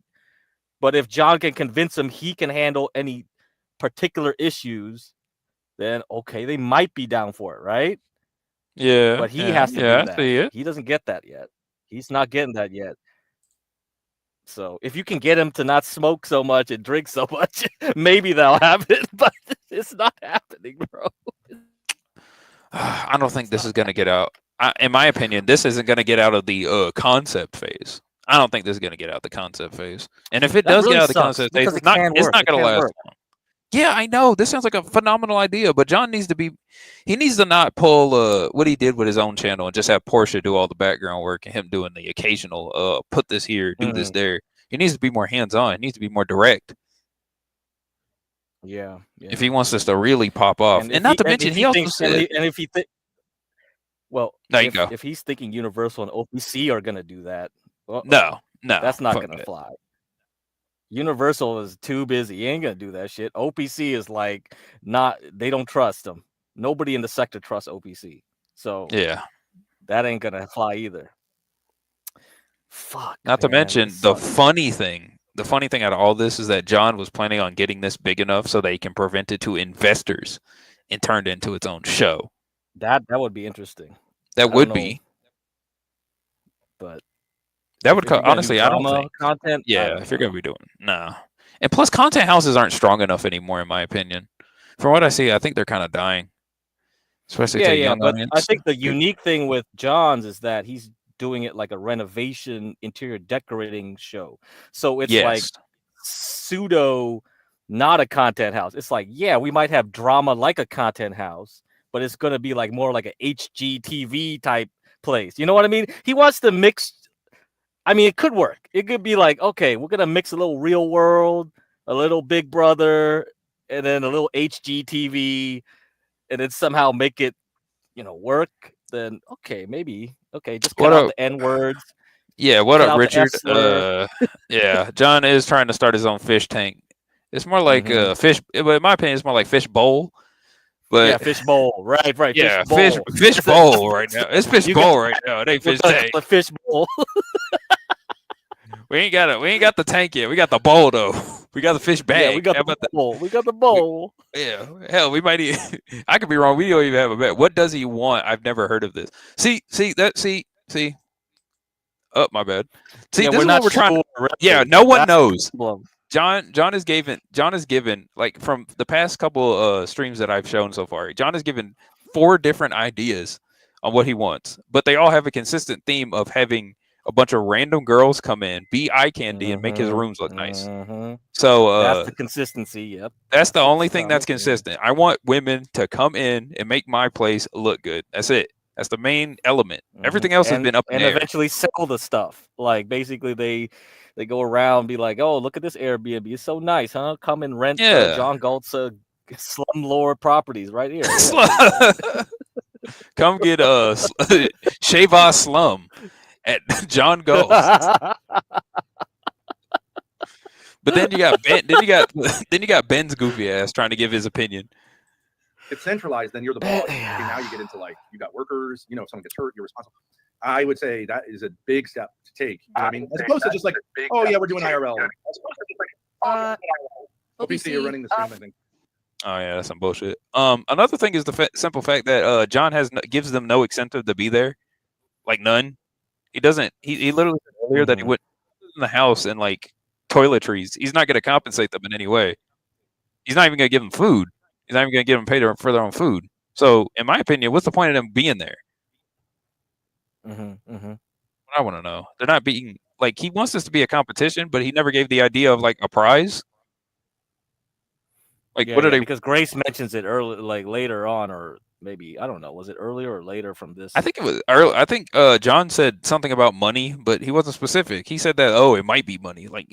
but if John can convince him he can handle any particular issues, then okay, they might be down for it, right? Yeah, but he has to do that. He doesn't get that yet. He's not getting that yet. So if you can get him to not smoke so much and drink so much, maybe they'll have it. But it's not happening, bro. I don't think this is going to get out. In my opinion, this isn't going to get out of the concept phase. I don't think this is going to get out the concept phase. And if it does get out of the concept phase, it's not going to last long. Yeah, I know. This sounds like a phenomenal idea, but John needs to not pull what he did with his own channel and just have Portia do all the background work and him doing the occasional put this here, do this there. He needs to be more hands-on. He needs to be more direct. Yeah. If he wants this to really pop off. And not to mention, he also said... If he's thinking Universal and OPC are going to do that, no, that's not going to fly. Universal is too busy. He ain't going to do that shit. OPC is they don't trust him. Nobody in the sector trusts OPC. So yeah, that ain't going to fly either. Fuck. Not to mention the funny thing out of all this is that John was planning on getting this big enough so that he can present it to investors and turn it into its own show. That would be interesting. That would be. But that would if honestly, I don't drama think. content. Yeah, if you're gonna be doing and plus content houses aren't strong enough anymore, in my opinion. From what I see, I think they're kind of dying, especially to a young But audience. I think the unique thing with John's is that he's doing it like a renovation interior decorating show. So it's like pseudo, not a content house. It's like, yeah, we might have drama like a content house, but it's gonna be like more like a HGTV type place. You know what I mean? He wants to mix. I mean, it could work. It could be like, okay, we're gonna mix a little Real World, a little Big Brother, and then a little HGTV, and then somehow make it, work. Then okay, maybe just cut out the N words. Yeah, what up, Richard? Yeah, John is trying to start his own fish tank. It's more like fish, but in my opinion, it's more like fish bowl. But yeah, fish bowl, right. Yeah, fish bowl right now. It's fish bowl right now. It ain't fish tank. A fish bowl. We ain't got the tank yet. We got the bowl though. We got the fish bag. Yeah, we got the bowl. We got the bowl. Yeah, hell, we might. I could be wrong. We don't even have a bet. What does he want? I've never heard of this. See. Oh, my bad. See, this is what we're trying to. Yeah, no one knows. John is given like from the past couple streams that I've shown so far. John has given 4 different ideas on what he wants, but they all have a consistent theme of having a bunch of random girls come in, be eye candy, and make his rooms look nice. So that's the consistency. Yep. That's the only thing that's consistent. I want women to come in and make my place look good. That's it. That's the main element. Everything else has been up in the air. And eventually sell the stuff. Like basically they go around and be like, oh, look at this Airbnb. It's so nice, huh? Come and rent John Galt's slumlord properties right here. Come get Shava Slum at John Galt. But then you got Ben. Then you got Ben's goofy ass trying to give his opinion. It's centralized, then you're the boss. Okay, now you get into like you got workers. If someone gets hurt, you're responsible. I would say that is a big step to take. You know what I mean, as opposed to just like, oh yeah, we're doing IRL. OPC, you're running the stream, I think. Oh yeah, that's some bullshit. Another thing is the simple fact that John gives them no incentive to be there, like none. He doesn't. He literally said earlier that he went in the house and like toiletries. He's not going to compensate them in any way. He's not even going to give them food. He's not even going to give them pay for their own food. So, in my opinion, what's the point of them being there? I want to know. They're not being like he wants this to be a competition, but he never gave the idea of like a prize. Like, what are they? Because Grace mentions it early, like later on, or maybe I don't know. Was it earlier or later from this? I think it was early. I think John said something about money, but he wasn't specific. He said that it might be money. Like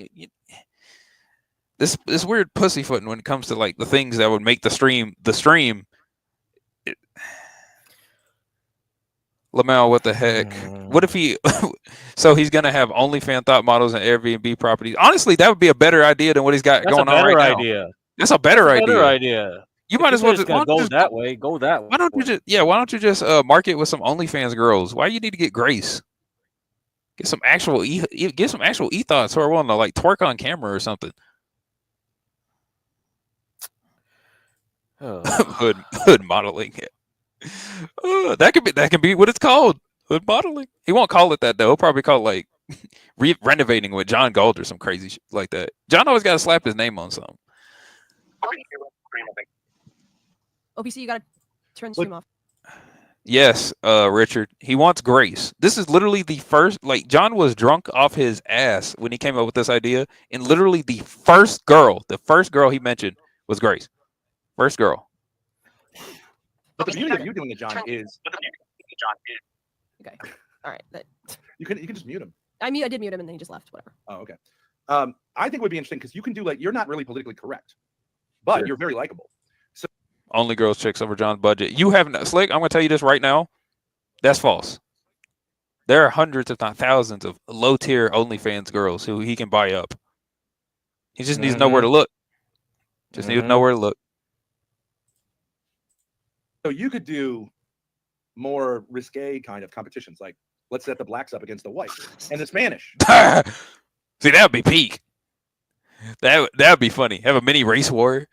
this weird pussyfooting when it comes to like the things that would make the stream. Lamel, what the heck? What if he? So he's gonna have OnlyFans thought models and Airbnb properties. Honestly, that would be a better idea than what he's got going on right now. That's a better idea. You might as well just go that way. Go that way. Why don't you just market with some OnlyFans girls? Why do you need to get Grace? Get some actual ethos who are willing to like twerk on camera or something. Hood modeling. That can be what it's called. Hood modeling. He won't call it that though. He'll probably call it like renovating with John Galt or some crazy shit like that. John always got to slap his name on something. OPC, you gotta turn the stream off. Yes, Richard. He wants Grace. This is literally the first. Like John was drunk off his ass when he came up with this idea, and literally the first girl he mentioned was Grace. First girl. But the beauty of you doing it, John, is okay. All right. You can just mute him. I did mute him, and then he just left. Whatever. Oh, okay. I think it would be interesting because you can do like you're not really politically correct, but you're very likable. So only girls chicks over John's budget. You haven't Slick. I'm gonna tell you this right now. That's false. There are hundreds, if not thousands, of low tier OnlyFans girls who he can buy up. He just needs to know where to look. Just needs to know where to look. So you could do more risque kind of competitions, like let's set the blacks up against the whites and the Spanish. See, that would be peak. That would be funny. Have a mini race war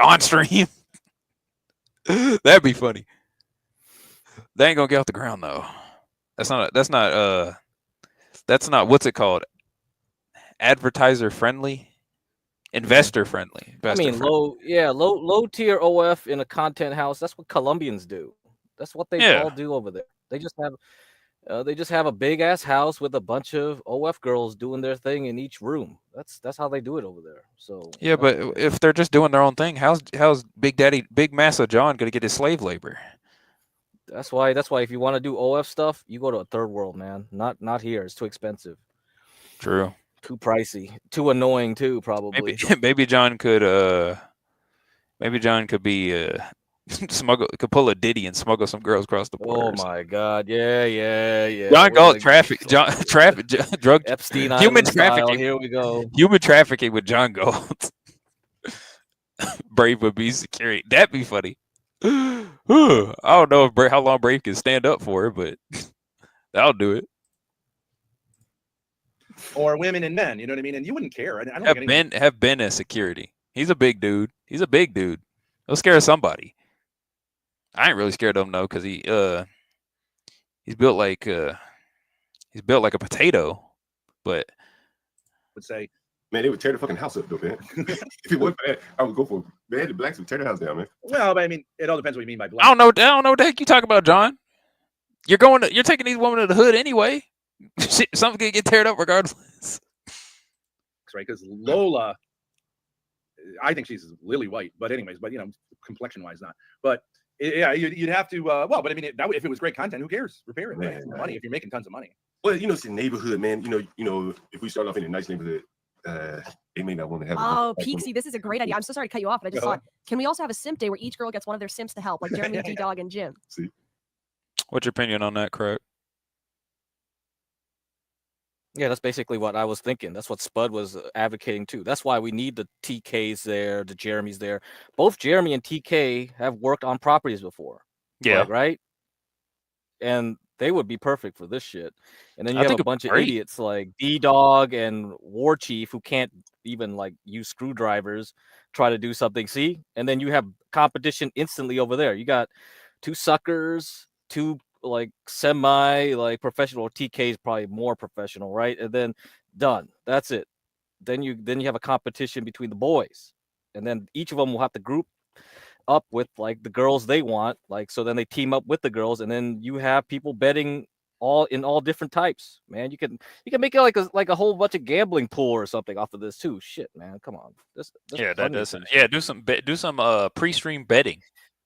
on stream. That'd be funny. They ain't gonna get off the ground though. That's not what's it called? Advertiser friendly, investor friendly. I mean, low tier OF in a content house. That's what Colombians do. That's what they all do over there. They just have a big ass house with a bunch of OF girls doing their thing in each room. That's how they do it over there. So yeah, but if they're just doing their own thing, how's Big Massa John gonna get his slave labor? That's why if you want to do OF stuff, you go to a third world, man. Not here. It's too expensive. True. Too pricey. Too annoying too, probably. Maybe John could be could pull a Diddy and smuggle some girls across the border. Oh my God! Yeah. John Galt traffic drug Epstein human Island style. trafficking. Here we go. Human trafficking with John Galt. Brave would be security. That'd be funny. I don't know if how long Brave can stand up for it, but that'll do it. Or women and men, you know what I mean? And you wouldn't care. I don't have Ben as security. He's a big dude. He'll scare somebody. I ain't really scared of him though, because he's built like a potato. But would say, man, they would tear the fucking house up though, man. If it wasn't bad, I would go for it. Man, the blacks would tear the house down, man. Well, but I mean, it all depends what you mean by black. I don't know what the heck you talk about, John. You're taking these women to the hood anyway. Something can get teared up regardless. Right, because Lola, I think she's lily white, but anyways, but complexion wise, not. But yeah, you'd have to. Well, but I mean, if it was great content, who cares? Repair it, man, right? Money if you're making tons of money. Well, it's a neighborhood, man. If we start off in a nice neighborhood, they may not want to have. Oh, Peaksy, this is a great idea. I'm so sorry to cut you off, but I just thought, can we also have a simp day where each girl gets one of their simps to help, like Jeremy, D-Dog, and Jim? See, what's your opinion on that, Craig? Yeah, that's basically what I was thinking. That's what Spud was advocating too. That's why we need the TKs there, the Jeremys there. Both Jeremy and TK have worked on properties before. Yeah. Right? And they would be perfect for this shit. And then you have a bunch of idiots like D-Dog and War Chief who can't even like use screwdrivers, try to do something. See? And then you have competition instantly over there. You got two suckers, two like semi like professional. TK is probably more professional, right? And then done. That's it. Then you have a competition between the boys, and then each of them will have to group up with like the girls they want, like so then they team up with the girls, and then you have people betting all different types. Man, you can make it like a whole bunch of gambling pool or something off of this too. Shit, man, come on. That doesn't. Yeah, do some pre-stream betting.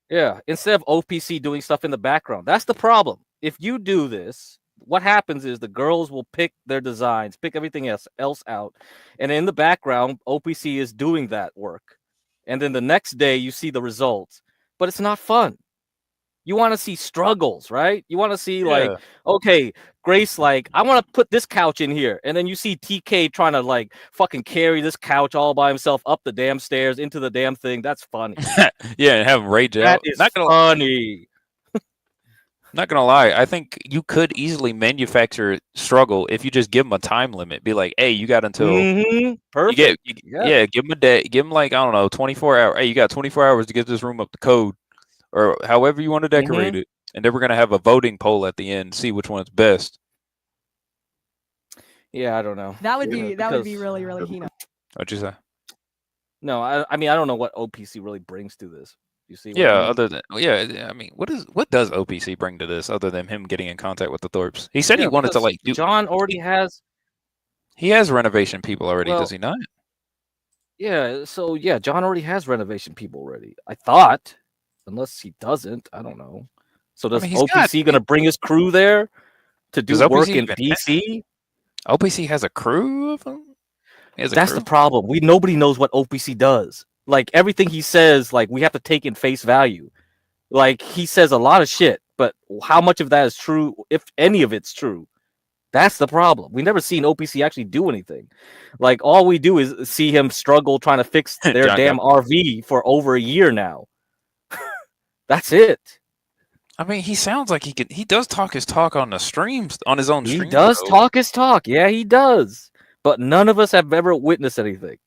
Yeah, instead of OPC doing stuff in the background. That's the problem. If you do this, what happens is the girls will pick their designs, pick everything else out, and in the background, OPC is doing that work. And then the next day, you see the results, but it's not fun. You want to see struggles, right? You want to see like, okay, Grace, like, I want to put this couch in here. And then you see TK trying to like fucking carry this couch all by himself up the damn stairs into the damn thing. That's funny. Yeah, and have him rage out. That is funny. Not gonna lie, I think you could easily manufacture struggle if you just give them a time limit. Be like, hey, you got until perfect. Give them a day. Give them like, I don't know, 24 hours. Hey, you got 24 hours to get this room up to code, or however you want to decorate it. And then we're gonna have a voting poll at the end, see which one's best. Yeah, I don't know. That would be really, really keen. What'd you say? No, I mean I don't know what OPC really brings to this. You see? I mean, what does OPC bring to this other than him getting in contact with the Thorpes? He said he wanted to like do. John already has. He has renovation people already, does he not? Yeah. So yeah, John already has renovation people already. I thought, unless he doesn't, I don't know. So does OPC gonna bring his crew there to do work in DC? OPC has a crew of them. That's the problem. Nobody knows what OPC does. Like everything he says, like we have to take in face value. Like he says a lot of shit, but how much of that is true, if any of it's true? That's the problem. We've never seen OPC actually do anything. Like all we do is see him struggle trying to fix their damn RV for over a year now. That's it. I mean, he sounds like he does talk his talk on the streams, on his own stream. He does talk his talk. Yeah, he does. But none of us have ever witnessed anything.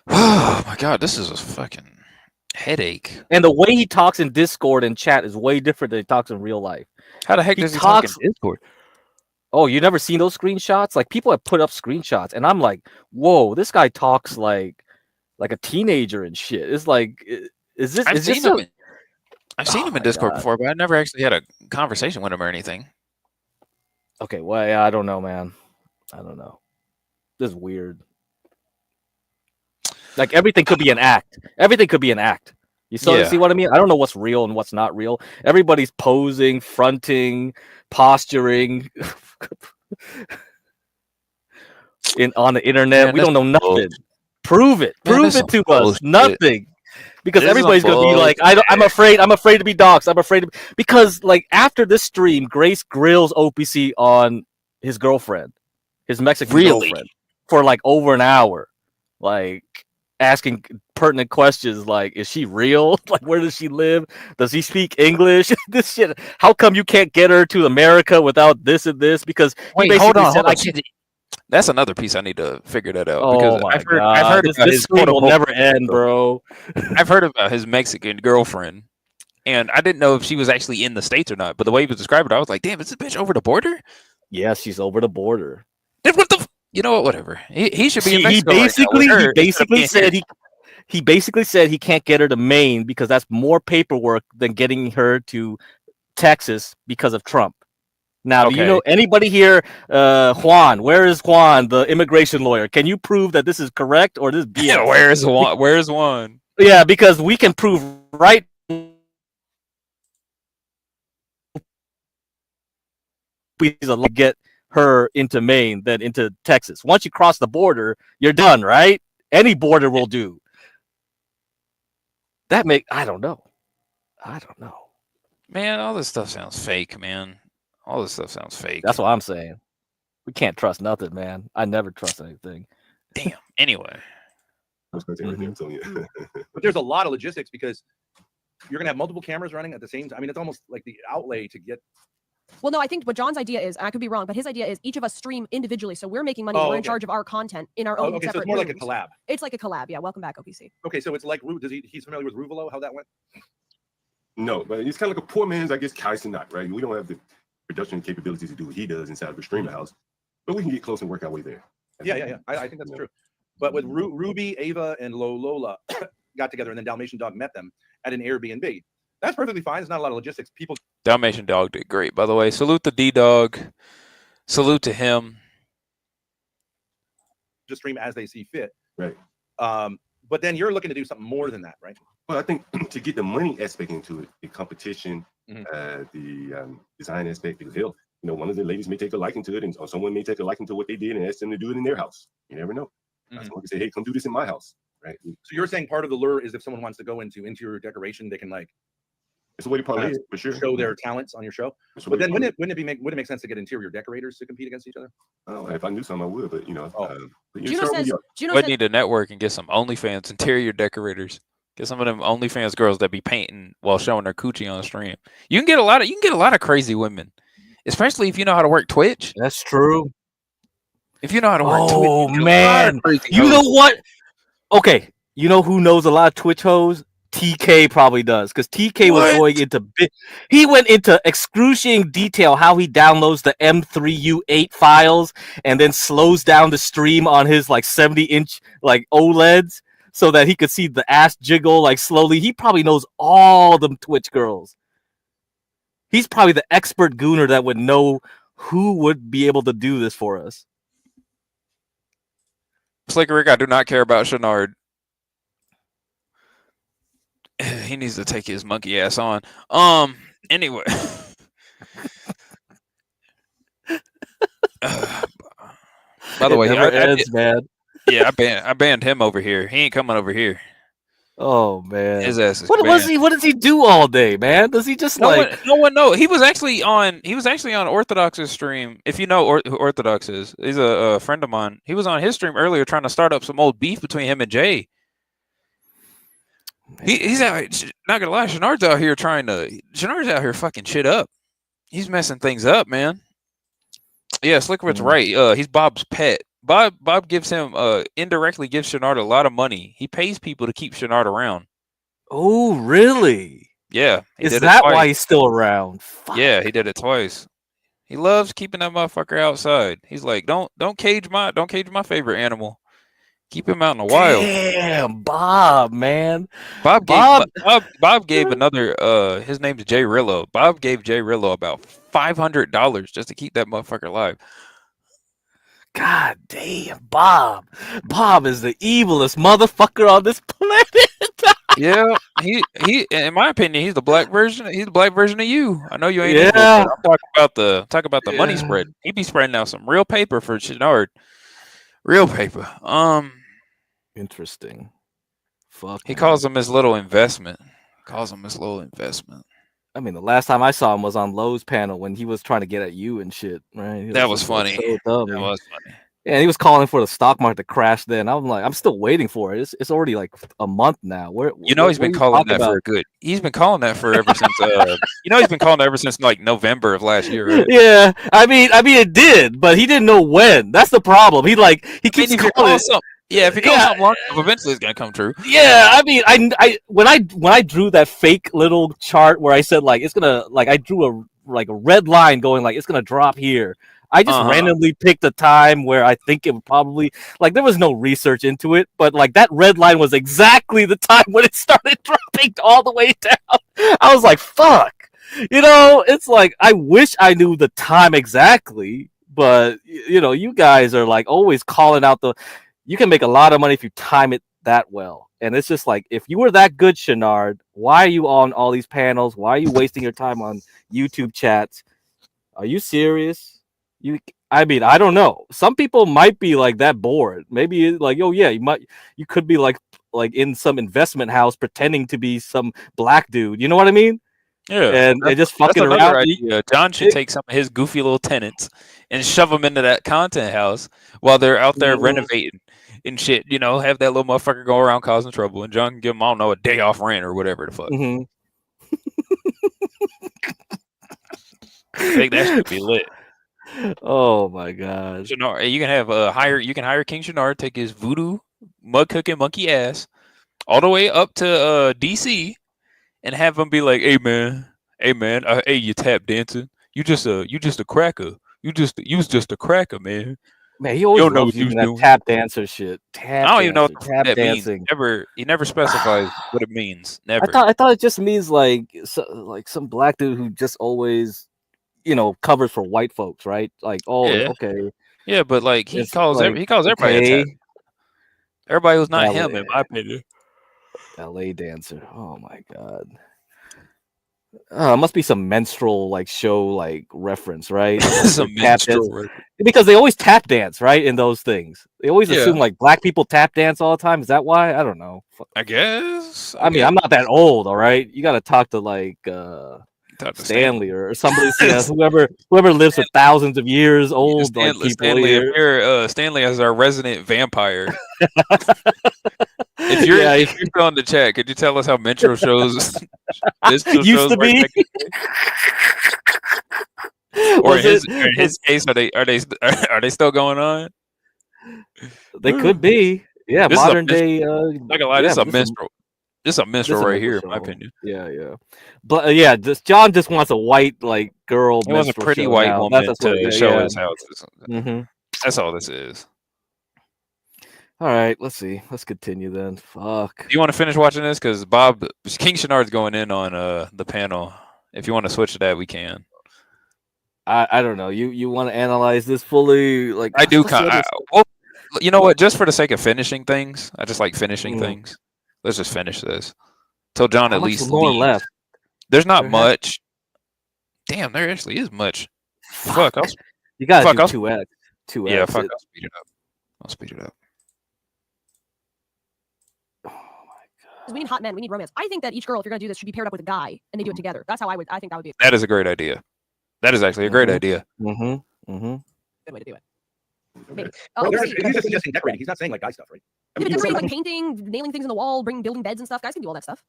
Oh my god, this is a fucking Headache. And the way he talks in Discord and chat is way different than he talks in real life. How the heck does he talk in Discord? Oh, you never seen those screenshots? Like people have put up screenshots, and I'm like, whoa, this guy talks like a teenager and shit. It's like, is this? I've seen him in Discord before, but I never actually had a conversation with him or anything. Okay, well, yeah, I don't know, man. I don't know. This is weird. Like everything could be an act. Everything could be an act. You see what I mean? I don't know what's real and what's not real. Everybody's posing, fronting, posturing on the internet. Man, we don't know nothing. bullshit. Prove it. Man, Prove it to us. bullshit. Nothing. Because This is everybody's gonna be like, I'm afraid to be doxxed. I'm afraid because like after this stream, Grace grills OPC on his girlfriend, his Mexican girlfriend, for like over an hour, like asking pertinent questions like, is she real? Like, where does she live? Does he speak English? This shit. How come you can't get her to America without this and this? Because wait, hold on. That's another piece I need to figure that out. Because I've heard about this stream will never end, bro. I've heard about his Mexican girlfriend, and I didn't know if she was actually in the States or not. But the way he was describing it, I was like, damn, is this bitch over the border? Yeah, she's over the border. Then what the? You know what? Whatever. He should be in Mexico. He basically said he can't get her to Maine because that's more paperwork than getting her to Texas because of Trump. Now, do you know anybody here, Juan? Where is Juan, the immigration lawyer? Can you prove that this is correct or this BS? Yeah, where's Juan? Where's Juan? Yeah, because we can prove right. We get her into Maine, then into Texas. Once you cross the border, you're done, right? Any border will do. I don't know. Man, all this stuff sounds fake, man. All this stuff sounds fake. That's what I'm saying. We can't trust nothing, man. I never trust anything. Damn. Anyway. But there's a lot of logistics because you're gonna have multiple cameras running at the same time. I mean, it's almost like the outlay to get. Well, no, I think what John's idea is, and I could be wrong, but his idea is each of us stream individually, so we're making money. We're in charge of our content in our own. Okay, separate so it's more rooms. like a collab. It's like a collab, yeah. Welcome back, OPC. Okay, so it's like he's familiar with Ruvolo, how that went? No, but it's kind of like a poor man's, I guess, Kaisenat, right? We don't have the production capabilities to do what he does inside of a streamer house, but we can get close and work our way there. Yeah. I think that's true. But with Ruby, Ava, and Lola got together, and then Dalmatian Dog met them at an Airbnb. That's perfectly fine. It's not a lot of logistics. People. Dalmatian Dog did great, by the way. Salute the D-Dog. Salute to him. Just stream as they see fit. Right. But then you're looking to do something more than that, right? Well, I think to get the money aspect into it, the competition, the design aspect, because hell, one of the ladies may take a liking to it, or someone may take a liking to what they did and ask them to do it in their house. You never know. Someone can say, "Hey, come do this in my house." Right. So you're saying part of the lure is if someone wants to go into interior decoration, they can like. It's a way to parlay it, for sure. Show their talents on your show. But then wouldn't it make sense to get interior decorators to compete against each other? Oh, if I knew some, I would. But I need to network and get some OnlyFans interior decorators. Get some of them OnlyFans girls that be painting while showing their coochie on stream. You can get a lot of crazy women, especially if you know how to work Twitch. That's true. If you know how to work Twitch. Oh man, you know what? Okay, you know who knows a lot of Twitch hoes? TK probably does, because TK was going into he went into excruciating detail how he downloads the M3U8 files and then slows down the stream on his like 70-inch like OLEDs so that he could see the ass jiggle like slowly. He probably knows all them Twitch girls. He's probably the expert gooner that would know who would be able to do this for us. Slicker Rick, I do not care about Shenard. He needs to take his monkey ass on. Anyway. By the way, man. Yeah, I banned him over here. He ain't coming over here. Oh man, his ass is what does he do all day, man? Does he just no one know? He was actually on Orthodox's stream. If you know who Orthodox is, he's a friend of mine. He was on his stream earlier trying to start up some old beef between him and Jay. He's out. Not gonna lie, Shenard's out here fucking shit up. He's messing things up, man. Yeah, Slicker's right. He's Bob's pet. Bob gives him indirectly gives Shenard a lot of money. He pays people to keep Shenard around. Oh, really? Yeah, he Is did it that twice. why he's still around? Fuck. Yeah, he did it twice. He loves keeping that motherfucker outside. He's like, don't cage my favorite animal. Keep him out in the wild. Damn, Bob, man. Bob Bob. gave another his name's Jay Rillo. Bob gave Jay Rillo about $500 just to keep that motherfucker alive. God damn, Bob. Bob is the evilest motherfucker on this planet. Yeah, he in my opinion, he's the black version of you. I know you ain't evil, Yeah. but I'm talking about the money spread. He be spreading out some real paper for Chenard. Real paper. Interesting. Fuck. He man. calls him his little investment. I mean, the last time I saw him was on Lowe's panel when he was trying to get at you and shit, right? That was funny. So dumb. That was funny. Yeah, he was calling for the stock market to crash. Then I'm like, I'm still waiting for it. It's already like a month now. He's been calling that for good. He's been calling that for ever since. He's been calling that ever since like November of last year. Right? Yeah, I mean, it did, but he didn't know when. That's the problem. He keeps calling it. Yeah, if he calls something long enough, eventually it's gonna come true. Yeah, I mean, I when I drew that fake little chart where I said like it's gonna I drew a red line going like it's gonna drop here. I just randomly picked a time where I think it would probably there was no research into it, but that red line was exactly the time when it started dropping all the way down. I was like, fuck. It's like I wish I knew the time exactly, but you guys are always calling out you can make a lot of money if you time it that well. And it's just if you were that good, Chenard, why are you on all these panels? Why are you wasting your time on YouTube chats? Are you serious? I mean, I don't know. Some people might be that bored. Maybe oh yeah, you could be in some investment house pretending to be some black dude. You know what I mean? Yeah, and just fucking around. Idea. John should take some of his goofy little tenants and shove them into that content house while they're out there renovating and shit. Have that little motherfucker go around causing trouble, and John can give him, I don't know, a day off rent or whatever the fuck. Mm-hmm. I think that should be lit. Oh my god! Chenard, you can have hire King Chenard, take his voodoo mud cooking monkey ass all the way up to DC, and have him be like, hey man, hey, you tap dancing, you just a cracker, you was just a cracker, man. Man, he always loves using that tap dancer shit. I don't even know what that dancing means. He never specifies what it means. Never. I thought it just means some black dude who just always covers for white folks, right? Okay. Yeah, but he calls everybody a tap. Everybody who's not him, in my opinion. LA dancer. Oh my god. It must be some menstrual show reference, right? Some menstrual because they always tap dance, right? In those things, they always assume black people tap dance all the time. Is that why? I don't know. I guess. I mean, I'm not that old, all right. You got to talk to Stanley or somebody, whoever lives for thousands of years old. Stanley, if you're Stanley as our resident vampire. If you're still in the chat, could you tell us how menstrual shows used to be? Or in his case, are they still going on? They could be. Yeah, this modern day. Not gonna lie, this is a minstrel. This is a minstrel right here, in my opinion. Yeah. But John just wants a white girl. He wants a pretty white woman to show his house. Mm-hmm. That's all this is. All right, let's see. Let's continue then. Fuck. Do you want to finish watching this? Because King Chenard's going in on the panel. If you want to switch to that, we can. I don't know. You want to analyze this fully? I do. Well, you know what? Just for the sake of finishing things, I just like finishing things. Let's just finish this till John at least more left. There's not much. Damn, there actually is much. Fuck. You gotta do 2x. 2x. Yeah, fuck. I'll speed it up. I'll speed it up. Oh my god. We need hot men. We need romance. I think that each girl, if you're gonna do this, should be paired up with a guy, and they do it together. That's how I think that would be. That is a great idea. That is actually a great idea. Mm-hmm. Good way to do it. Maybe. He's just suggesting decorating. He's not saying guy stuff, right? Yeah, but decorating, painting, nailing things in the wall, building beds and stuff. Guys can do all that stuff.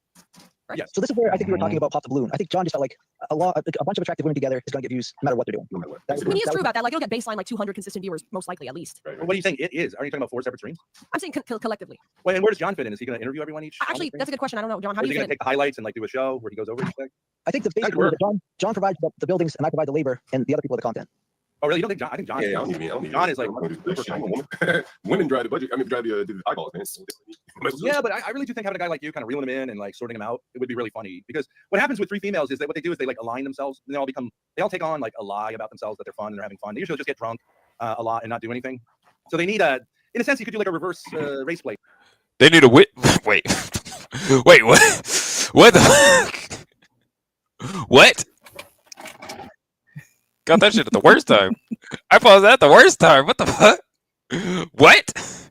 Right. Yeah. So this is where I think we were talking about Pop the Balloon. I think John just felt like a bunch of attractive women together is going to get views no matter what they're doing. No matter what. I mean, he is true about that. Like, it'll get baseline like 200 consistent viewers, most likely, at least. Right. What do you think it is? Are you talking about 4 separate streams? I'm saying collectively. Well, and where does John fit in? Is he going to interview everyone each? Actually, that's a good question. I don't know, John. How do you going to take the highlights and like do a show where he goes over each thing? I think the basic is that John provides the buildings and I provide the labor and the other people the content. Oh, really? You don't think John? I think John. Yeah, I don't even. John is like women drive the budget. I mean, drive the eyeballs, man. Yeah, but I really do think having a guy like you kind of reeling them in and like sorting them out, it would be really funny. Because what happens with 3 females is that what they do is they like align themselves and they all take on like a lie about themselves that they're fun and they're having fun. They usually just get drunk a lot and not do anything. So they need in a sense, you could do like a reverse race play. They need a wait, what? What the fuck? What? Got that shit at the worst time. I paused that at the worst time. What the fuck? What?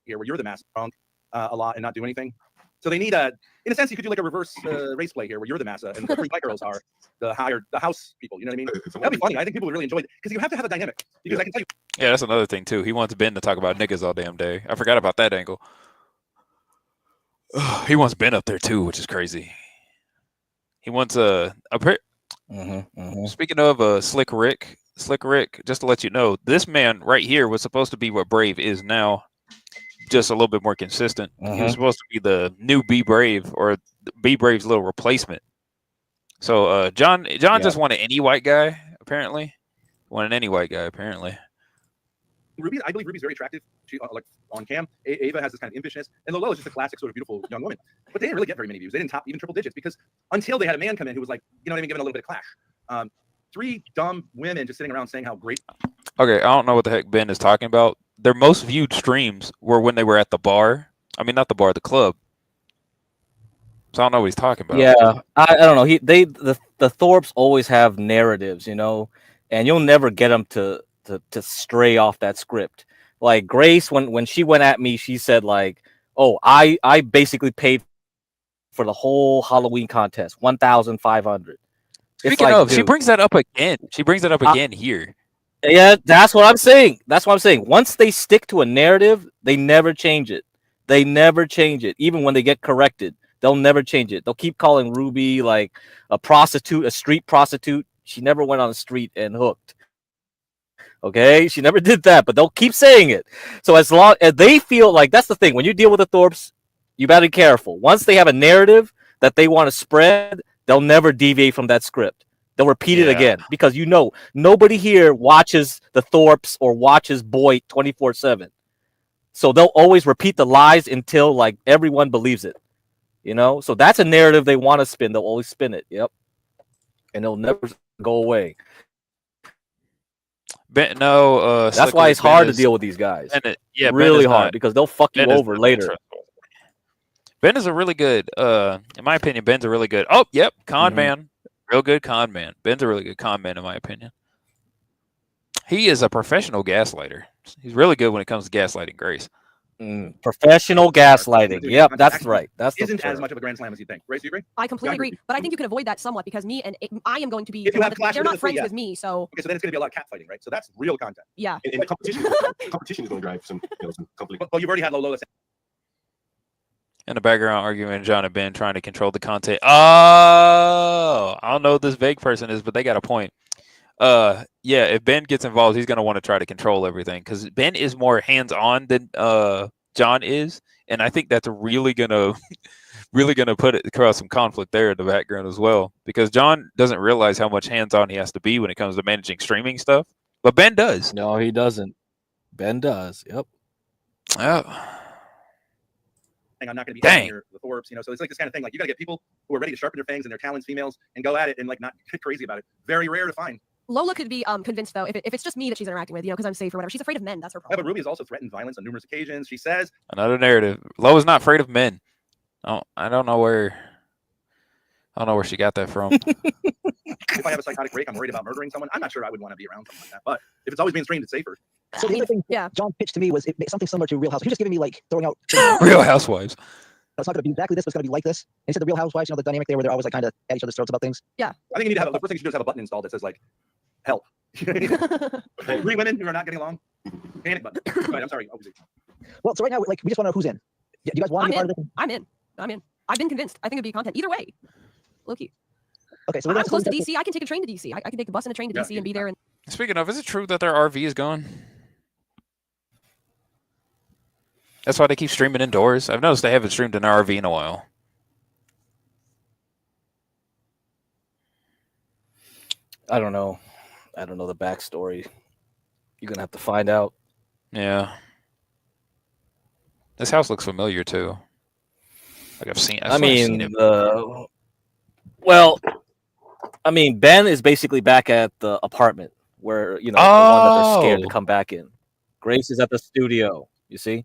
Here, where you're the master drunk a lot and not do anything. So they need in a sense, you could do like a reverse race play here, where you're the massa and the 3 white girls are the house people. You know what I mean? That'd be funny. I think people would really enjoy it because you have to have a dynamic. Because I can tell you. Yeah, that's another thing too. He wants Ben to talk about niggas all damn day. I forgot about that angle. He wants Ben up there too, which is crazy. He wants Speaking of Slick Rick, just to let you know, this man right here was supposed to be what Brave is now, just a little bit more consistent. He was supposed to be the new Be Brave or Be Brave's little replacement. So John just wanted any white guy, apparently. Ruby, I believe Ruby's very attractive. She like on cam. Ava has this kind of impishness, and Lolo is just a classic sort of beautiful young woman. But they didn't really get very many views. They didn't top even triple digits because until they had a man come in who was like, you know what I mean, giving a little bit of clash. 3 dumb women just sitting around saying how great. Okay, I don't know what the heck Ben is talking about. Their most viewed streams were when they were at the bar. I mean, not the bar, the club. So I don't know what he's talking about. Yeah, I don't know. The Thorpes always have narratives, you know, and you'll never get them to stray off that script. Like Grace, when she went at me, she said like, "Oh, I basically paid for the whole Halloween contest, 1,500." Speaking of, she brings that up again. She brings that up again here. Yeah, that's what I'm saying. Once they stick to a narrative, they never change it. Even when they get corrected, they'll never change it. They'll keep calling Ruby like a prostitute, a street prostitute. She never went on the street and hooked. Okay, she never did that, but they'll keep saying it. So as long as they feel like, that's the thing, when you deal with the Thorpes, you gotta be careful. Once they have a narrative that they want to spread, they'll never deviate from that script. They'll repeat it again because nobody here watches the Thorpes or watches Boy 24/7. So they'll always repeat the lies until like everyone believes it. You know, so that's a narrative they want to spin. They'll always spin it. Yep, and it'll never go away. That's why it's hard to deal with these guys. Really hard because they'll fuck you over later. Ben is a really good, in my opinion, Ben's a really good. Oh, yep, con man, real good con man. Ben's a really good con man, in my opinion. He is a professional gaslighter. He's really good when it comes to gaslighting Grace. Professional gaslighting. Yep, that's right. That's isn't as much of a grand slam as you think. Grace, do you agree? I completely agree, but I think you can avoid that somewhat because I am going to be. If you have they're not friends with me, so. Okay, so then it's going to be a lot of catfighting, right? So that's real content. Yeah. And competition is going to drive some conflict. Well, you've already had Lola. In the background, arguing John and Ben trying to control the content. Oh, I don't know who this vague person is, but they got a point. Yeah, if Ben gets involved, he's gonna want to try to control everything because Ben is more hands-on than John is, and I think that's really gonna put it across some conflict there in the background as well. Because John doesn't realize how much hands-on he has to be when it comes to managing streaming stuff, but Ben does. No, he doesn't. Ben does. Yep. Oh. I'm not going to be near the Thorpes, you know. So it's like this kind of thing. Like you got to get people who are ready to sharpen their fangs and their talents, females, and go at it and like not get crazy about it. Very rare to find. Lola could be convinced though if it's just me that she's interacting with, you know, because I'm safe or whatever. She's afraid of men. That's her problem. Yeah, but Ruby has also threatened violence on numerous occasions. She says another narrative. Lola's not afraid of men. I don't know where she got that from. If I have a psychotic break, I'm worried about murdering someone. I'm not sure I would want to be around something like that. But if it's always being streamed, it's safer. So the other thing John pitched to me was something similar to Real Housewives. He was just giving me like throwing out Real Housewives. It's not going to be exactly this, but it's going to be like this. And he said the Real Housewives, you know, the dynamic there where they're always like kind of at each other's throats about things. Yeah. I think you need to have the first thing you should do is have a button installed that says like help. 3 women who are not getting along. Panic button. Right, I'm sorry. Well, so right now, like we just want to know who's in. Do you guys want to be part of this? I'm in. I've been convinced. I think it'd be content either way. Low key. Okay, so I'm close to DC. I can take a train to DC. I can take the bus and a train to DC and be there. And Speaking of, is it true that their RV is gone? That's why they keep streaming indoors. I've noticed they haven't streamed an RV in a while. I don't know. I don't know the backstory. You're gonna have to find out. Yeah. This house looks familiar too. Like I've seen. I mean, Ben is basically back at the apartment where the one that they're scared to come back in. Grace is at the studio. You see?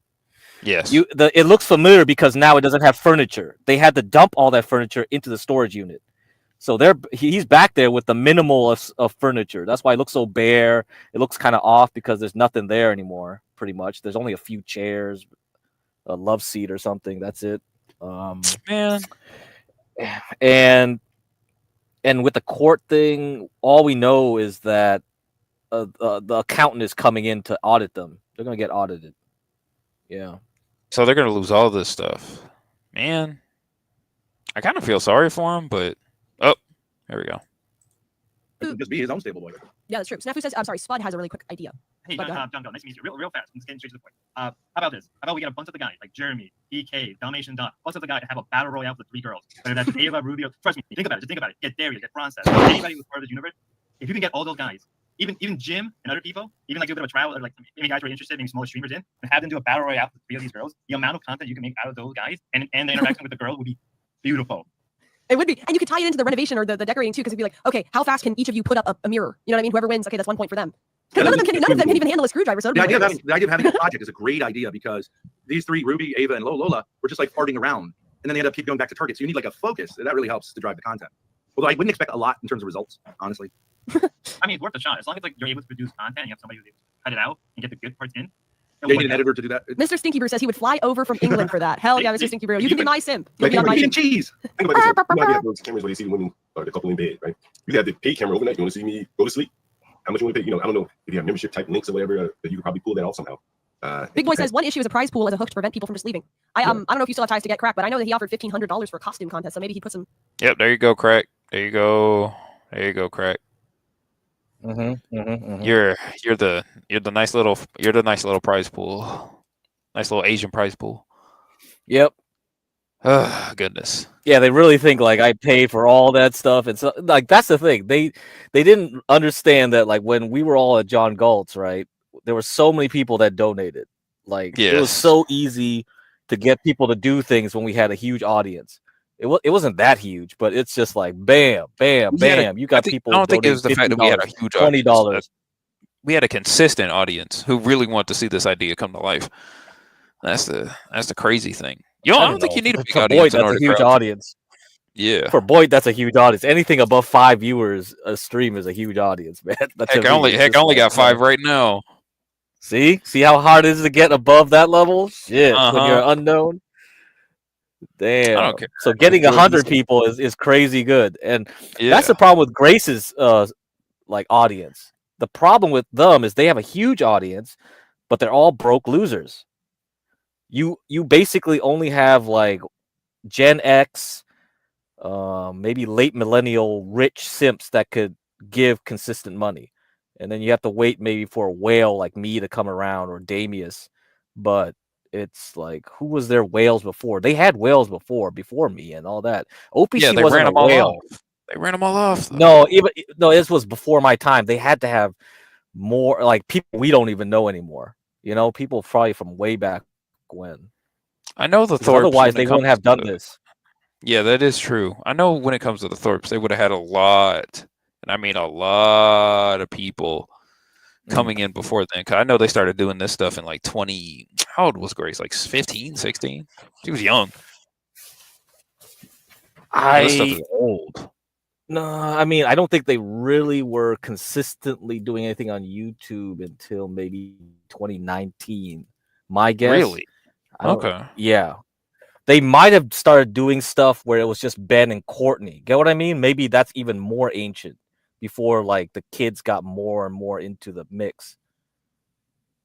Yes. It looks familiar because now it doesn't have furniture. They had to dump all that furniture into the storage unit. So he's back there with the minimal of furniture. That's why it looks so bare. It looks kind of off because there's nothing there anymore, pretty much. There's only a few chairs, a love seat or something. That's it. Man. And with the court thing, all we know is that the accountant is coming in to audit them. They're going to get audited. Yeah. So they're going to lose all this stuff. Man. I kind of feel sorry for him, but... Oh, there we go. It could just be his own stable boy. Yeah, that's true. Snafu says, I'm sorry, Spud has a really quick idea. Hey, John, nice to meet you. Real fast. I'm just getting straight to the point. How about this? How about we get a bunch of the guys like Jeremy, EK, Dalmatian Don, bunch of the guys to have a battle royale with 3 girls. Whether that's Ava, Rubio. Trust me, think about it. Just think about it. Get Darius, get Frances, anybody who's part of this universe. If you can get all those guys, even Jim and other people, even like do a bit of a trial, or like maybe guys who are interested, maybe smaller streamers in, and have them do a battle royale with 3 of these girls, the amount of content you can make out of those guys and the interaction with the girl would be beautiful. It would be, and you could tie it into the renovation or the decorating too, because it'd be like, okay, how fast can each of you put up a mirror? You know what I mean? Whoever wins, okay, that's 1 point for them. Because none of them can even handle a screwdriver. So the idea of having a project is a great idea because these 3, Ruby, Ava, and Lola, were just like farting around, and then they end up keep going back to Target. So you need like a focus. That really helps to drive the content. Although I wouldn't expect a lot in terms of results, honestly. I mean, it's worth a shot as long as like you're able to produce content and you have somebody who's able to cut it out and get the good parts in. Yeah, you need an editor to do that. Mr. Stinky Brew says he would fly over from England for that. Hell yeah, Mr. Stinky Brew. You can be my simp. You'll be on my Think cheese. Think about this. You might have those cameras where they see the women or the couple in bed, right? You have the paid camera overnight. You want to see me go to sleep? How much you want to pay? I don't know if you have membership type links or whatever, but you could probably pull that off somehow. Big Boy says one issue is a prize pool as a hook to prevent people from just leaving. I don't know if you still have ties to get Crack, but I know that he offered $1,500 for a costume contest, so maybe he put some. Yep, there you go, Crack. There you go, Crack. You're the nice little prize pool. Nice little Asian prize pool. Yep. Oh, goodness. Yeah, they really think like I paid for all that stuff, and so like that's the thing. They didn't understand that like when we were all at John Galt's, right? There were so many people that donated. Like it was so easy to get people to do things when we had a huge audience. It wasn't that huge, but it's just like bam, bam, bam. You got people. I don't think it was the fact that we had a huge audience. $20. We had a consistent audience who really wanted to see this idea come to life. That's the crazy thing. I don't think you need a big audience. Boyd, that's a huge audience. Yeah. For Boyd, that's a huge audience. Anything above 5 viewers a stream is a huge audience, man. I only got 5 right now. See how hard it is to get above that level? Shit, when you're unknown. Damn. I don't care. So getting 100 people is crazy good, and that's the problem with Grace's like audience. The problem with them is they have a huge audience, but they're all broke losers. You basically only have like Gen X, maybe late millennial rich simps that could give consistent money. And then you have to wait maybe for a whale like me to come around or Damius. But it's like, who was their whales before? They had whales before me and all that. OPC wasn't a whale. They ran them all off. No, this was before my time. They had to have more like people we don't even know anymore. People probably from way back when. I know the Thorpes. Otherwise, they wouldn't have done this. Yeah, that is true. I know when it comes to the Thorpes, they would have had a lot, and I mean a lot of people coming in before then. Cause I know they started doing this stuff in like 20. How old was Grace? Like 15, 16? She was young. This stuff is old. No, I mean, I don't think they really were consistently doing anything on YouTube until maybe 2019. My guess. Really? Okay. Yeah. They might have started doing stuff where it was just Ben and Courtney. Get what I mean? Maybe that's even more ancient before like the kids got more and more into the mix.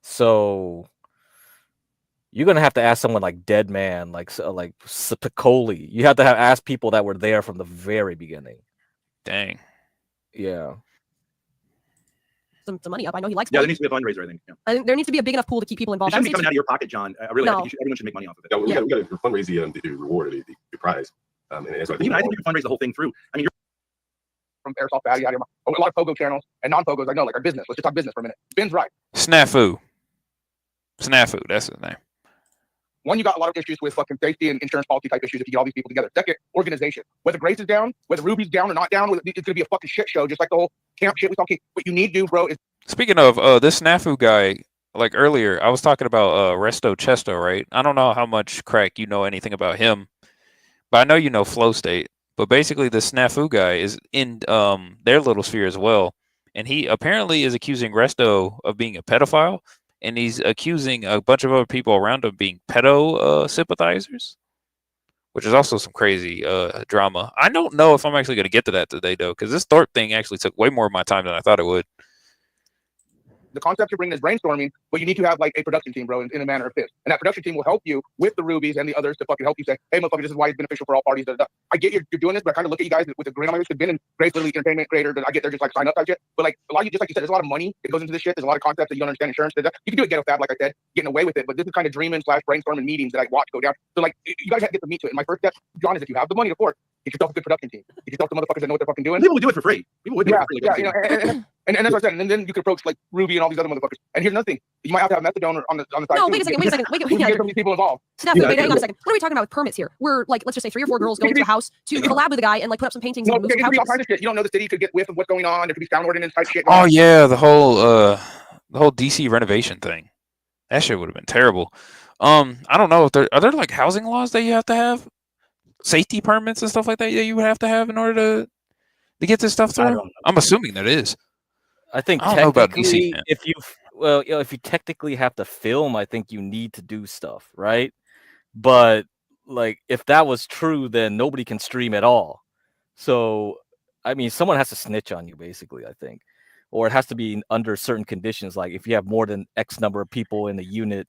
So you're gonna have to ask someone like Dead Man, like Piccoli. You have to ask people that were there from the very beginning. Dang. Yeah. Some money up. I know he likes Yeah, money. there needs to be a fundraiser, I think. Yeah. I think there needs to be a big enough pool to keep people It involved. shouldn't be coming out of your pocket, John. Really, I No. think everyone should make money off of it. Yeah, we got to fundraise the reward, the prize. And that's what I think you can fundraise the whole thing through. I mean, you're from Airsoft Valley out here. A lot of Pogo channels and non-Pogos I know, like our business. Let's just talk business for a minute. Ben's right. Snafu, that's his name. One, you got a lot of issues with fucking safety and insurance policy type issues if you get all these people together. Second, organization. Whether Grace is down, whether Ruby's down or not down, it's going to be a fucking shit show, just like the whole camp shit we talking. What you need to do, bro, is... Speaking of this Snafu guy, like earlier, I was talking about Resto Chesto, right? I don't know how much crack you know anything about him, but I know you know Flow State. But basically, the Snafu guy is in their little sphere as well, and he apparently is accusing Resto of being a pedophile. And he's accusing a bunch of other people around him being pedo sympathizers, which is also some crazy drama. I don't know if I'm actually going to get to that today, though, because this Thorpe thing actually took way more of my time than I thought it would. The concept you're bringing is brainstorming, but you need to have like a production team, bro, in a manner of this. And that production team will help you with the Rubies and the others to fucking help you say, hey, motherfucker, this is why it's beneficial for all parties. Da, da, da. I get you're doing this, but I kind of look at you guys with a grin on my face. Because Ben and Grace literally entertainment creator. I get they're just like sign up type shit. But like a lot of you, just like you said, there's a lot of money that goes into this shit. There's a lot of concepts that you don't understand insurance. Da, da. You can do a ghetto fab, like I said, getting away with it. But this is kind of dreaming / brainstorming meetings that I watch go down. So like you guys have to get to meet to it. And my first step, John, is if you have the money, of course, get yourself a good production team. Get yourself some motherfuckers that know what they're fucking doing. People would do it for free. People would do it for free. Yeah, you know, and that's what I said. And then you could approach like Ruby and all these other motherfuckers. And here's another thing: you might have to have methadone on the side. No, too. wait a second. We can get some of these people involved. Snafu, wait, hang on a second. What are we talking about with permits here? We're like, let's just say 3 or 4 girls going to a house to collab with a guy and like put up some paintings No, and move there some could be all couches. kinds of shit. You don't know the city could get whiff of what's going on. There could be sound ordinance type shit. Oh yeah, the whole DC renovation thing. That shit would have been terrible. I don't know if are there like housing laws that you have to have, safety permits and stuff like that you would have to have in order to get this stuff through. I'm assuming that is. I think I don't know about technically, DC. if you technically have to film, I think you need to do stuff, right? But like, if that was true, then nobody can stream at all. So, I mean, someone has to snitch on you, basically. I think, or it has to be under certain conditions. Like, if you have more than X number of people in the unit,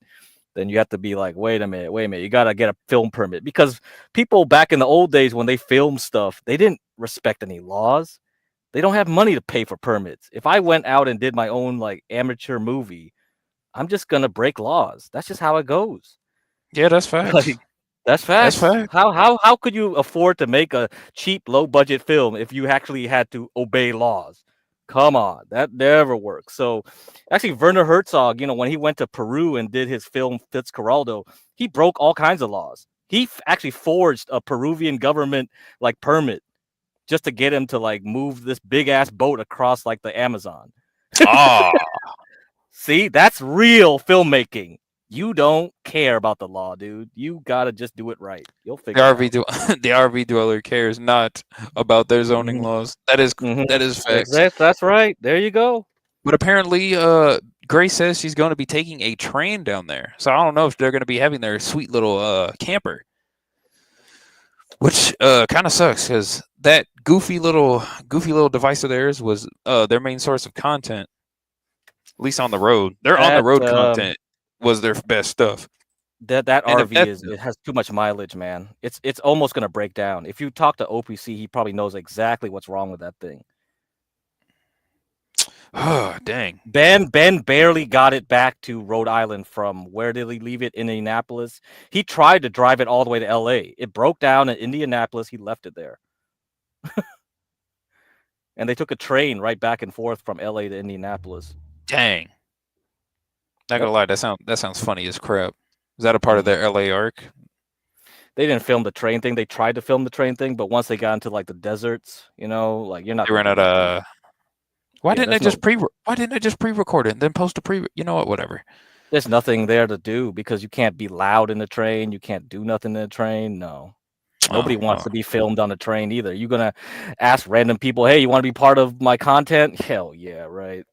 then you have to be like, wait a minute, you gotta get a film permit, because people back in the old days when they filmed stuff, they didn't respect any laws. They don't have money to pay for permits. If I went out and did my own like amateur movie, I'm just gonna break laws. That's just how it goes. Yeah, that's facts. Like, that's facts. That's facts. How could you afford to make a cheap, low budget film if you actually had to obey laws? Come on, that never works. So actually, Werner Herzog, when he went to Peru and did his film Fitzcarraldo, he broke all kinds of laws. He actually forged a Peruvian government like permit just to get him to like move this big ass boat across like the Amazon. Ah, see, that's real filmmaking. You don't care about the law, dude. You gotta just do it right. You'll figure it out. The RV dweller cares not about their zoning laws. That is facts. That's right. There you go. But apparently, Grace says she's going to be taking a train down there. So I don't know if they're going to be having their sweet little camper, which kind of sucks because that goofy little device of theirs was their main source of content. At least on the road, on the road content was their best stuff. That RV it has too much mileage, man. It's almost gonna break down. If you talk to OPC, he probably knows exactly what's wrong with that thing. Oh, dang. Ben barely got it back to Rhode Island from where did he leave it? Indianapolis. He tried to drive it all the way to LA. It broke down in Indianapolis. He left it there. And they took a train right back and forth from LA to Indianapolis. Dang. Not gonna lie, that sounds funny as crap. Is that a part of their LA arc? They didn't film the train thing. They tried to film the train thing, but once they got into like the deserts, like you're not. They ran out of. Why didn't they just pre-record it and then post a pre? You know what? Whatever. There's nothing there to do because you can't be loud in the train. You can't do nothing in the train. No. Nobody wants to be filmed on a train either. You're gonna ask random people, "Hey, you want to be part of my content?" Hell yeah, right.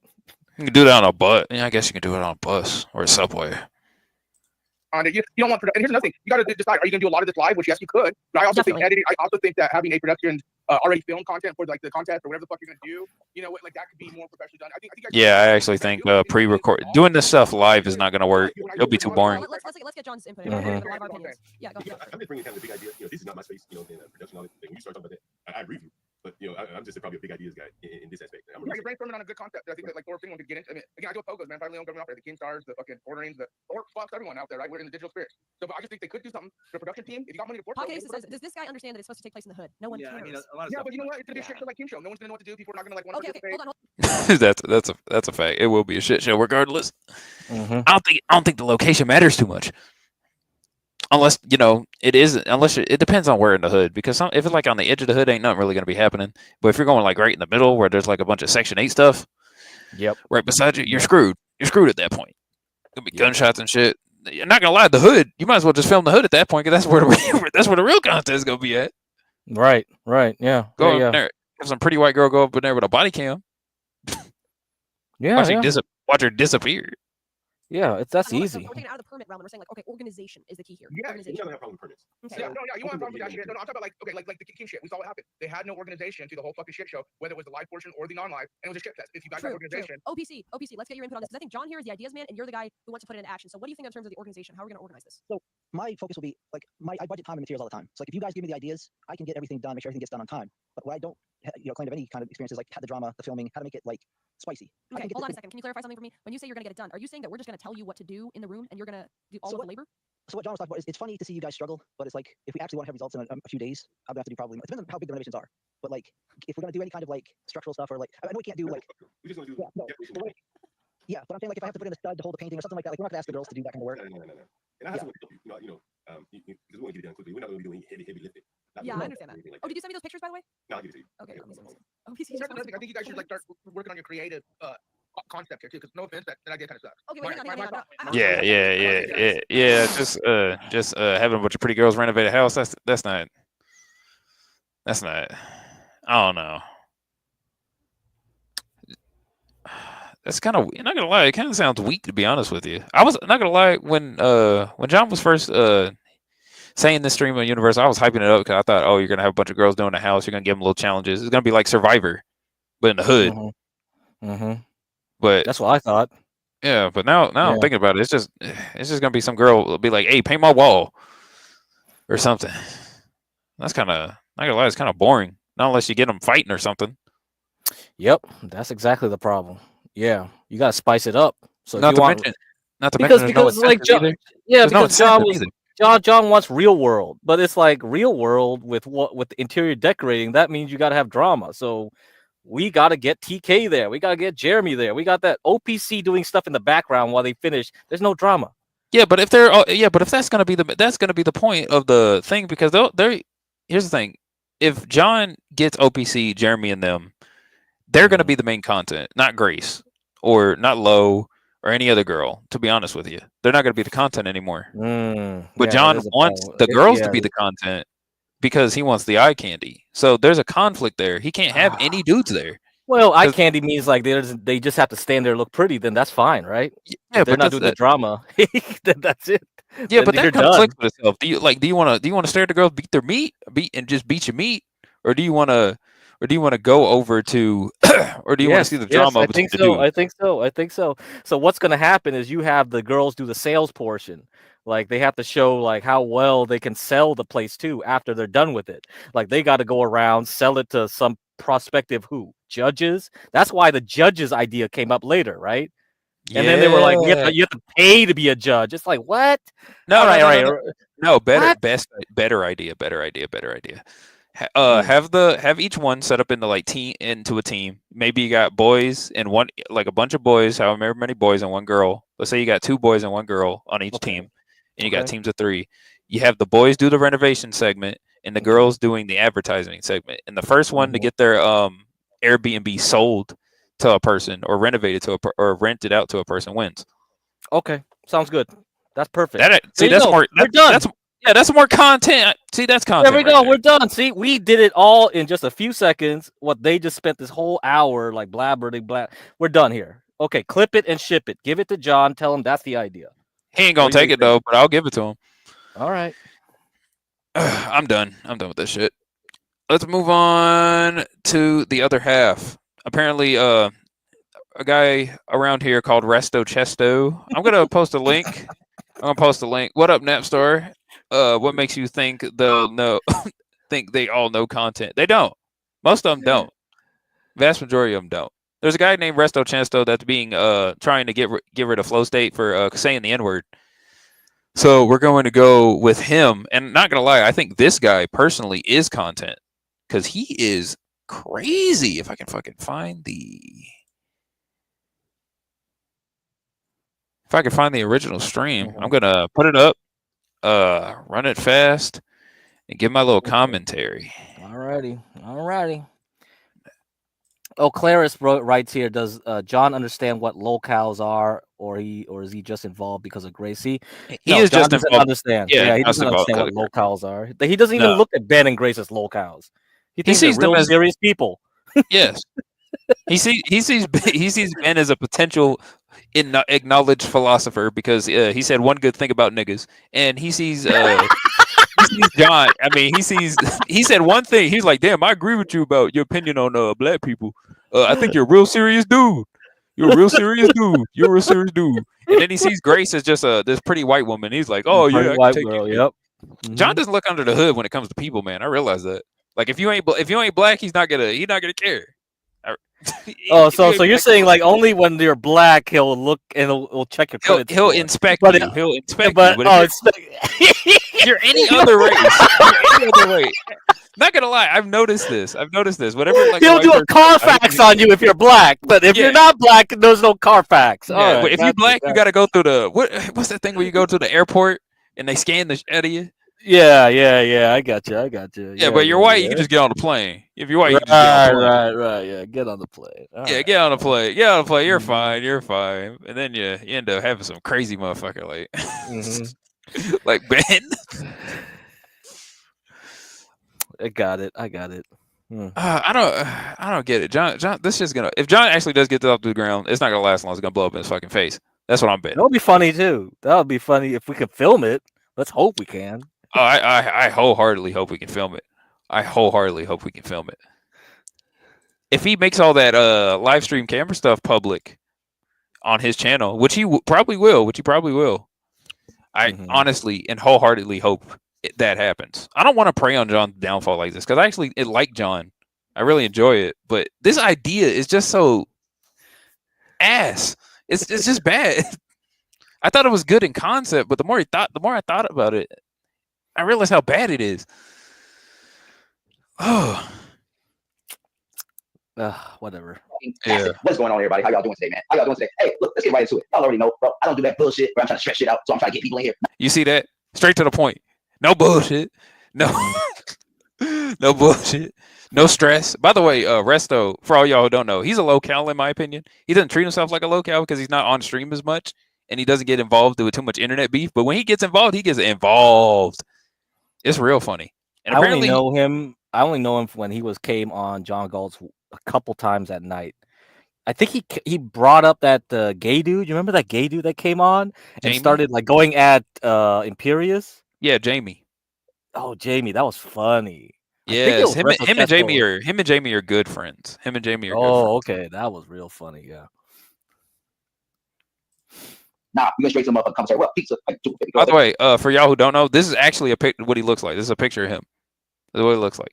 You can do that on a bus. Yeah, I guess you can do it on a bus or a subway. You don't want, and here's another thing: you got to decide: are you going to do a lot of this live? Which yes, you could. But I also think editing. I also think that having a production already filmed content for like the contest or whatever the fuck you're gonna do. You know, like that could be more professionally done. I think Yeah, I actually think pre-record doing this stuff live is not going to work. It'll be too boring. Let's get John's input. Mhm. A lot of our opinions. Yeah, go. I'm just bringing kind of the big idea. You know, this is not my space. You know, in production, all that thing. When you start talking about that, I agree with you. But you know, I'm just probably a big ideas guy in this aspect. I'm you're brainstorming on a good concept. I think that like for anyone could get into. I mean, again, I do pogos, man. Probably don't out there. The King Stars, the fucking orderings, the or fuck everyone out there, right? We're in the digital space. So, but I just think they could do something. The production team, if you got money to afford. Podcast says, does this guy understand that it's supposed to take place in the hood? No one cares. I mean, yeah, but you know what? It's gonna be a shit show like King Show. No one's gonna know what to do. People are not gonna like want to hold on. That's a fact. It will be a shit show regardless. Mhm. I don't think the location matters too much. Unless, you know, it depends on where in the hood, because if it's like on the edge of the hood, ain't nothing really going to be happening. But if you're going like right in the middle where there's like a bunch of Section 8 stuff, yep, right beside you, you're screwed. You're screwed at that point. There'll be gunshots and shit. You're not going to lie, the hood, you might as well just film the hood at that point, because that's where the real contest is going to be at. Right, yeah. Go up there. Have some pretty white girl go up in there with a body cam. Yeah, watch her disappear. Yeah, that's easy. We're taking out of the permit realm, and we're saying like, okay, organization is the key here. Yeah, organization. You don't have a problem with permits. Okay. Yeah, you want to talk about that shit. No, I'm talking about like, okay, like the King shit. We saw what happened. They had no organization to the whole fucking shit show, whether it was the live portion or the non-live, and it was a shit fest. If you guys have organization. OPC, let's get your input on this, because I think John here is the ideas man, and you're the guy who wants to put it into action. So what do you think in terms of the organization? How are we going to organize this? So my focus will be like I budget time and materials all the time. So like if you guys give me the ideas, I can get everything done, make sure everything gets done on time. But what I don't, claim to have any kind of experience is like the drama, the filming, how to make it like spicy. Okay, hold on a second. Can you clarify something for me? When you say you're going to get it done, are you saying that we're just going to tell you what to do in the room, and you're going to do all of the labor? So what John was talking about is it's funny to see you guys struggle, but it's like if we actually want to have results in a few days, I'm gonna have to do probably. It depends on how big the renovations are, but like if we're gonna do any kind of like structural stuff or like I know we can't do like we just gonna do yeah, but I'm saying like if I have to put in a stud to hold the painting or something like that, like we're not gonna ask the girls to do that kind of work. No. And I have someone help you. Because we want to get it done quickly. We're not gonna be doing heavy lifting. Yeah, I understand that. Oh, did you send me those pictures, by the way? No, I'll give it to you. Okay. I think you guys should like start working on your creative concept here too. Because no offense, that idea kind of sucks. Okay, wait, Yeah. Just having a bunch of pretty girls renovate a house. That's not. I don't know. That's kind of. I'm not gonna lie. It kind of sounds weak, to be honest with you. I was not gonna lie when John was first saying this stream on Universe, I was hyping it up because I thought, oh, you're gonna have a bunch of girls doing the house. You're gonna give them little challenges. It's gonna be like Survivor, but in the hood. Mm-hmm. But that's what I thought. Yeah, but now I'm thinking about it. It's just gonna be some girl will be like, "Hey, paint my wall," or something. That's kind of, not gonna lie, it's kind of boring. Not unless you get them fighting or something. Yep, that's exactly the problem. Yeah, you gotta spice it up. So not to mention, because like John, because John wants real world, but it's like real world with the interior decorating. That means you gotta have drama. So we got to get TK there. We got to get Jeremy there. We got that OPC doing stuff in the background while they finish. There's no drama. Yeah, but if that's gonna be the point of the thing, because here's the thing: if John gets OPC, Jeremy, and them, they're gonna be the main content, not Grace or not Lo or any other girl. To be honest with you, they're not gonna be the content anymore. But John wants the girls to be the content, because he wants the eye candy. So there's a conflict there. He can't have any dudes there. Well, eye candy means like they just have to stand there and look pretty. Then that's fine, right? Yeah, if they're not doing the drama. Then that's it. Yeah, but that conflicts with itself. Do you want to stare at the girls beat their meat, beat your meat, or do you want to go over to, or do you want to see the drama? I think so. So what's going to happen is you have the girls do the sales portion. Like they have to show like how well they can sell the place too after they're done with it. Like they got to go around, sell it to some prospective judges. That's why the judges idea came up later, right? And then they were like, you have to pay to be a judge. It's like, what? No, better idea. Have each one set up into a team. Maybe you got boys and one, like a bunch of boys, however many boys and one girl. Let's say you got 2 boys and 1 girl on each team, and you got teams of 3. You have the boys do the renovation segment and the girls doing the advertising segment. And the first one to get their Airbnb sold to a person or renovated or rented out to a person wins. Okay, sounds good. That's perfect. That's more content. See, that's content. There we go. We're done. See, we did it all in just a few seconds. What they just spent this whole hour like blabbering. We're done here. Okay, clip it and ship it. Give it to John. Tell him that's the idea. He ain't gonna take it though, but I'll give it to him. All right. I'm done. I'm done with this shit. let's move on to the other half. Apparently, a guy around here called Resto Chesto. I'm gonna post a link. What up, Napstar? What makes you think they'll know? Think they all know content? They don't. Most of them don't. Vast majority of them don't. There's a guy named Resto Chesto that's being trying to get rid of Flow State for saying the N-word. So we're going to go with him, and not gonna lie, I think this guy personally is content because he is crazy. If I can fucking find the original stream, I'm gonna put it up, run it fast, and give my little commentary. Alrighty. Oh, Claris writes here. Does John understand what locales are, or is he just involved because of Gracie? He is John just doesn't involved. understand. Yeah, he doesn't involved understand what locales are. He doesn't even look at Ben and Grace as locales. He thinks they're real serious people. Yes. He sees Ben as a potential acknowledged philosopher because he said one good thing about niggas, and he sees John. I mean, he said one thing. He's like, damn, I agree with you about your opinion on black people. I think you're a real serious dude. You're a real serious dude. You're a real serious dude. And then he sees Grace as just this pretty white woman. He's like, oh yeah, white girl. Yep. John doesn't look under the hood when it comes to people, man. I realize that. Like if you ain't black, he's not gonna care. So you're saying like only when you're black he'll look and he'll check your credit. He'll inspect you. He'll inspect you. But if you're any other race, not gonna lie, I've noticed this. Whatever, like he'll do a Carfax on you if you're black, but if you're not black, there's no Carfax. Yeah, but if you're black, you gotta go through the what's that thing where you go to the airport and they scan the shit out of you? Yeah. I got you. Yeah, but you're white, you can just get on the plane. If you're white, you can just get on the plane. Right. Yeah, get on the plane. Get on the plane. Get on the plane. You're fine. And then you end up having some crazy motherfucker like, like Ben. I got it. I don't get it, John. This is gonna. If John actually does get this off the ground, it's not gonna last long. It's gonna blow up in his fucking face. That's what I'm betting. That'll be funny too. That'll be funny if we can film it. Let's hope we can. Oh, I wholeheartedly hope we can film it. If he makes all that live stream camera stuff public on his channel, which he probably will, I honestly and wholeheartedly hope that happens. I don't want to prey on John's downfall like this because I actually like John. I really enjoy it, but this idea is just so ass. It's just bad. I thought it was good in concept, but the more I thought about it, I realized how bad it is. Oh, whatever. Yeah. What's going on, everybody? How y'all doing today, man? How y'all doing today? Hey, look, let's get right into it. Y'all already know, bro. I don't do that bullshit where I'm trying to stretch shit out, so I'm trying to get people in here. You see that? Straight to the point. No bullshit. No, no bullshit. No stress. By the way, Resto, for all y'all who don't know, he's a locale in my opinion. He doesn't treat himself like a locale because he's not on stream as much. And he doesn't get involved with too much internet beef. But when he gets involved, It's real funny. And I only know him when he came on John Galt's a couple times at night. I think he brought up that gay dude. You remember that gay dude that came on and started like going at Imperius? Yeah, Jamie. Oh, Jamie, that was funny. Yes, him and Jamie are good friends. Oh, okay, that was real funny. Yeah. Nah, you went straight to the motherfucking commissary. Well, pizza. By the way, for y'all who don't know, this is actually what he looks like. This is a picture of him. This is what he looks like.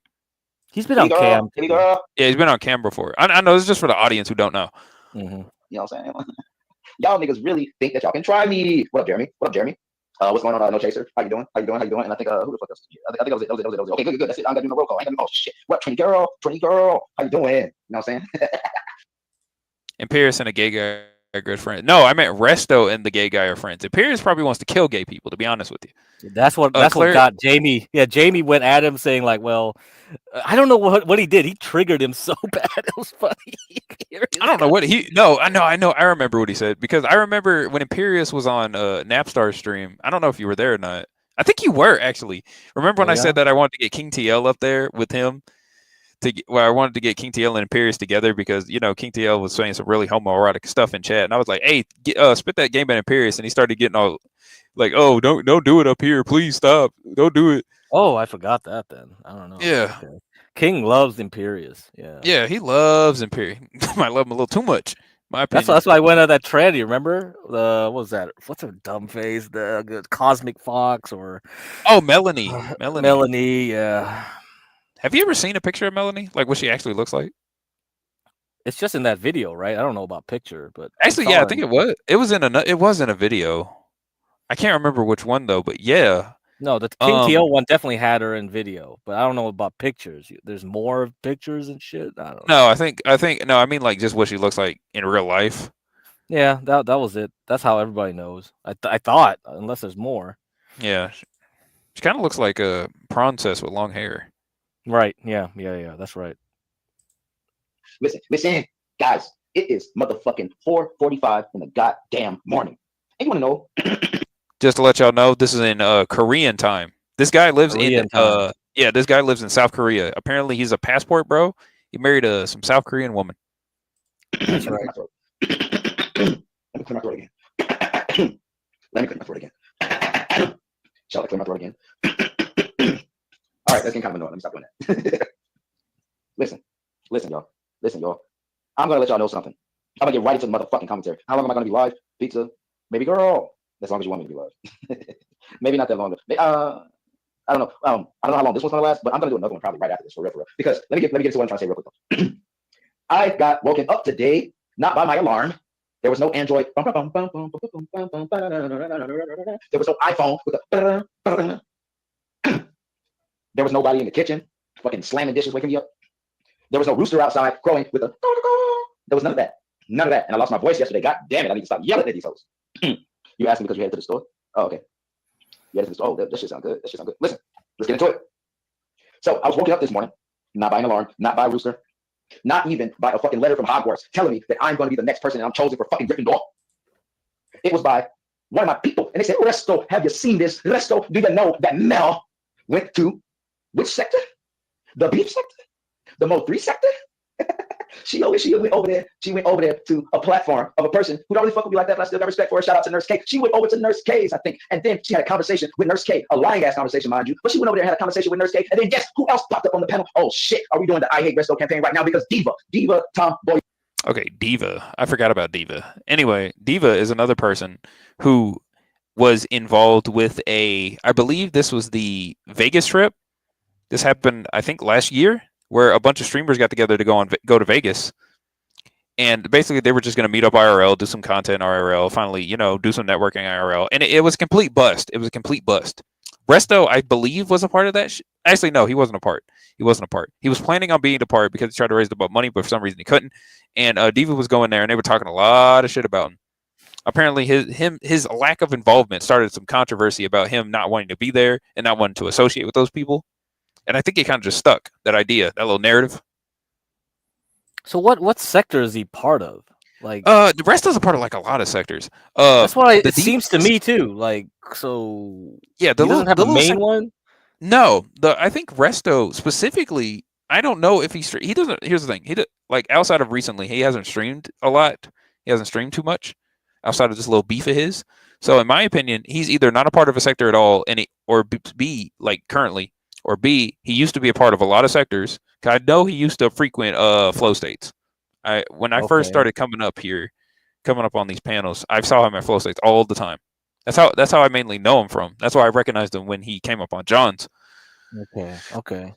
He's been on cam. Yeah, he's been on cam before. I know this is just for the audience who don't know. You know what I'm saying? Y'all niggas really think that y'all can try me. What up, Jeremy? What's going on? No Chaser. How you doing? And I think who the fuck else? I think that was it. Okay, good. That's it. I'm gonna do no roll call. Oh shit. What? 20 girl. How you doing? You know what I'm saying? And Pierce and a gay guy are good friends. No, I meant Resto and the gay guy are friends. And Pierce probably wants to kill gay people, to be honest with you. That's what got Jamie. Yeah, Jamie went at him saying like, well, I don't know what he did. He triggered him so bad. It was funny. I don't know what I know. I remember what he said because I remember when Imperius was on Napstar's stream. I don't know if you were there or not. I think you were actually. Remember when I said that I wanted to get King TL up there with him? I wanted to get King TL and Imperius together because King TL was saying some really homoerotic stuff in chat, and I was like, "Hey, spit that game at Imperius," and he started getting all like, "Oh, don't do it up here, please stop, don't do it." Oh, I forgot that then. I don't know. Yeah. Okay. King loves Imperious. Yeah. Yeah, he loves Imperious. Might love him a little too much, my opinion. That's why I went on that trend. You remember what was that? What's her dumb face? The Cosmic Fox or Melanie. Melanie. Yeah. Have you ever seen a picture of Melanie? Like what she actually looks like? It's just in that video, right? I don't know about picture, but actually, yeah, I think it was. It was in a video. I can't remember which one though, but yeah. No, the King TL one definitely had her in video, but I don't know about pictures. There's more pictures and shit. I don't know. No, I think no, I mean like just what she looks like in real life. Yeah, that was it. That's how everybody knows. I thought, unless there's more. Yeah, she kind of looks like a princess with long hair. Right. Yeah. That's right. Listen, guys. It is motherfucking 4:45 in the goddamn morning. And you want to know? Just to let y'all know, this is in Korean time. This guy lives this guy lives in South Korea. Apparently, he's a passport bro. He married some South Korean woman. That's right. Let me clear my throat again. Let me clear my throat again. Shall I clear my throat again? All right, that's getting kind of annoying. Let me stop doing that. Listen, y'all. I'm gonna let y'all know something. I'm gonna get right into the motherfucking commentary. How long am I gonna be live? Pizza, baby girl. As long as you want me to be live. Maybe not that long. I don't know. I don't know how long this one's gonna last, but I'm gonna do another one probably right after this for real. Because let me get into what I'm trying to say real quick though. I got woken up today, not by my alarm. There was no Android. There was no iPhone with a. There was nobody in the kitchen fucking slamming dishes waking me up. There was no rooster outside crowing with a. There was none of that. None of that. And I lost my voice yesterday. God damn it. I need to stop yelling at these hoes. You asked me because you headed to the store? Oh, okay. You headed to the store. Oh, that shit sound good. That shit sound good. Listen, let's get into it. So I was woken up this morning, not by an alarm, not by a rooster, not even by a fucking letter from Hogwarts telling me that I'm going to be the next person and I'm chosen for fucking Gryffindor. It was by one of my people. And they said, Resto, have you seen this? Resto, do you know that Mel went to which sector? The beef sector? The Mo 3 sector? She went over there. She went over there to a platform of a person who don't really fuck with me like that, but I still got respect for her. Shout out to Nurse K. She went over to Nurse K's, I think, and then she had a conversation with Nurse K, a lying ass conversation, mind you. But she went over there and had a conversation with Nurse K, and then guess who else popped up on the panel? Oh shit, are we doing the I Hate Resto campaign right now? Because Diva, Tom Boy. Okay, Diva. I forgot about Diva. Anyway, Diva is another person who was involved with I believe this was the Vegas trip. This happened, I think, last year, where a bunch of streamers got together to go to Vegas. And basically, they were just going to meet up IRL, do some content IRL, finally, do some networking IRL. And it was a complete bust. It was a complete bust. Resto, I believe, was a part of that. Actually, no, he wasn't a part. He wasn't a part. He was planning on being a part because he tried to raise the money, but for some reason he couldn't. And Diva was going there, and they were talking a lot of shit about him. Apparently, his lack of involvement started some controversy about him not wanting to be there and not wanting to associate with those people. And I think it kind of just stuck, that idea, that little narrative. So what sector is he part of? Like the rest is a part of like a lot of sectors. That's what it seems to me too. Like so, yeah, he doesn't have a main one. No, I think Resto specifically. I don't know if he doesn't. Here's the thing. Like outside of recently, he hasn't streamed a lot. He hasn't streamed too much outside of this little beef of his. So in my opinion, he's either not a part of a sector at all, or B, like currently. Or B, he used to be a part of a lot of sectors. I know he used to frequent flow states. When I first started coming up on these panels, I saw him at flow states all the time. That's how I mainly know him from. That's why I recognized him when he came up on John's. Okay.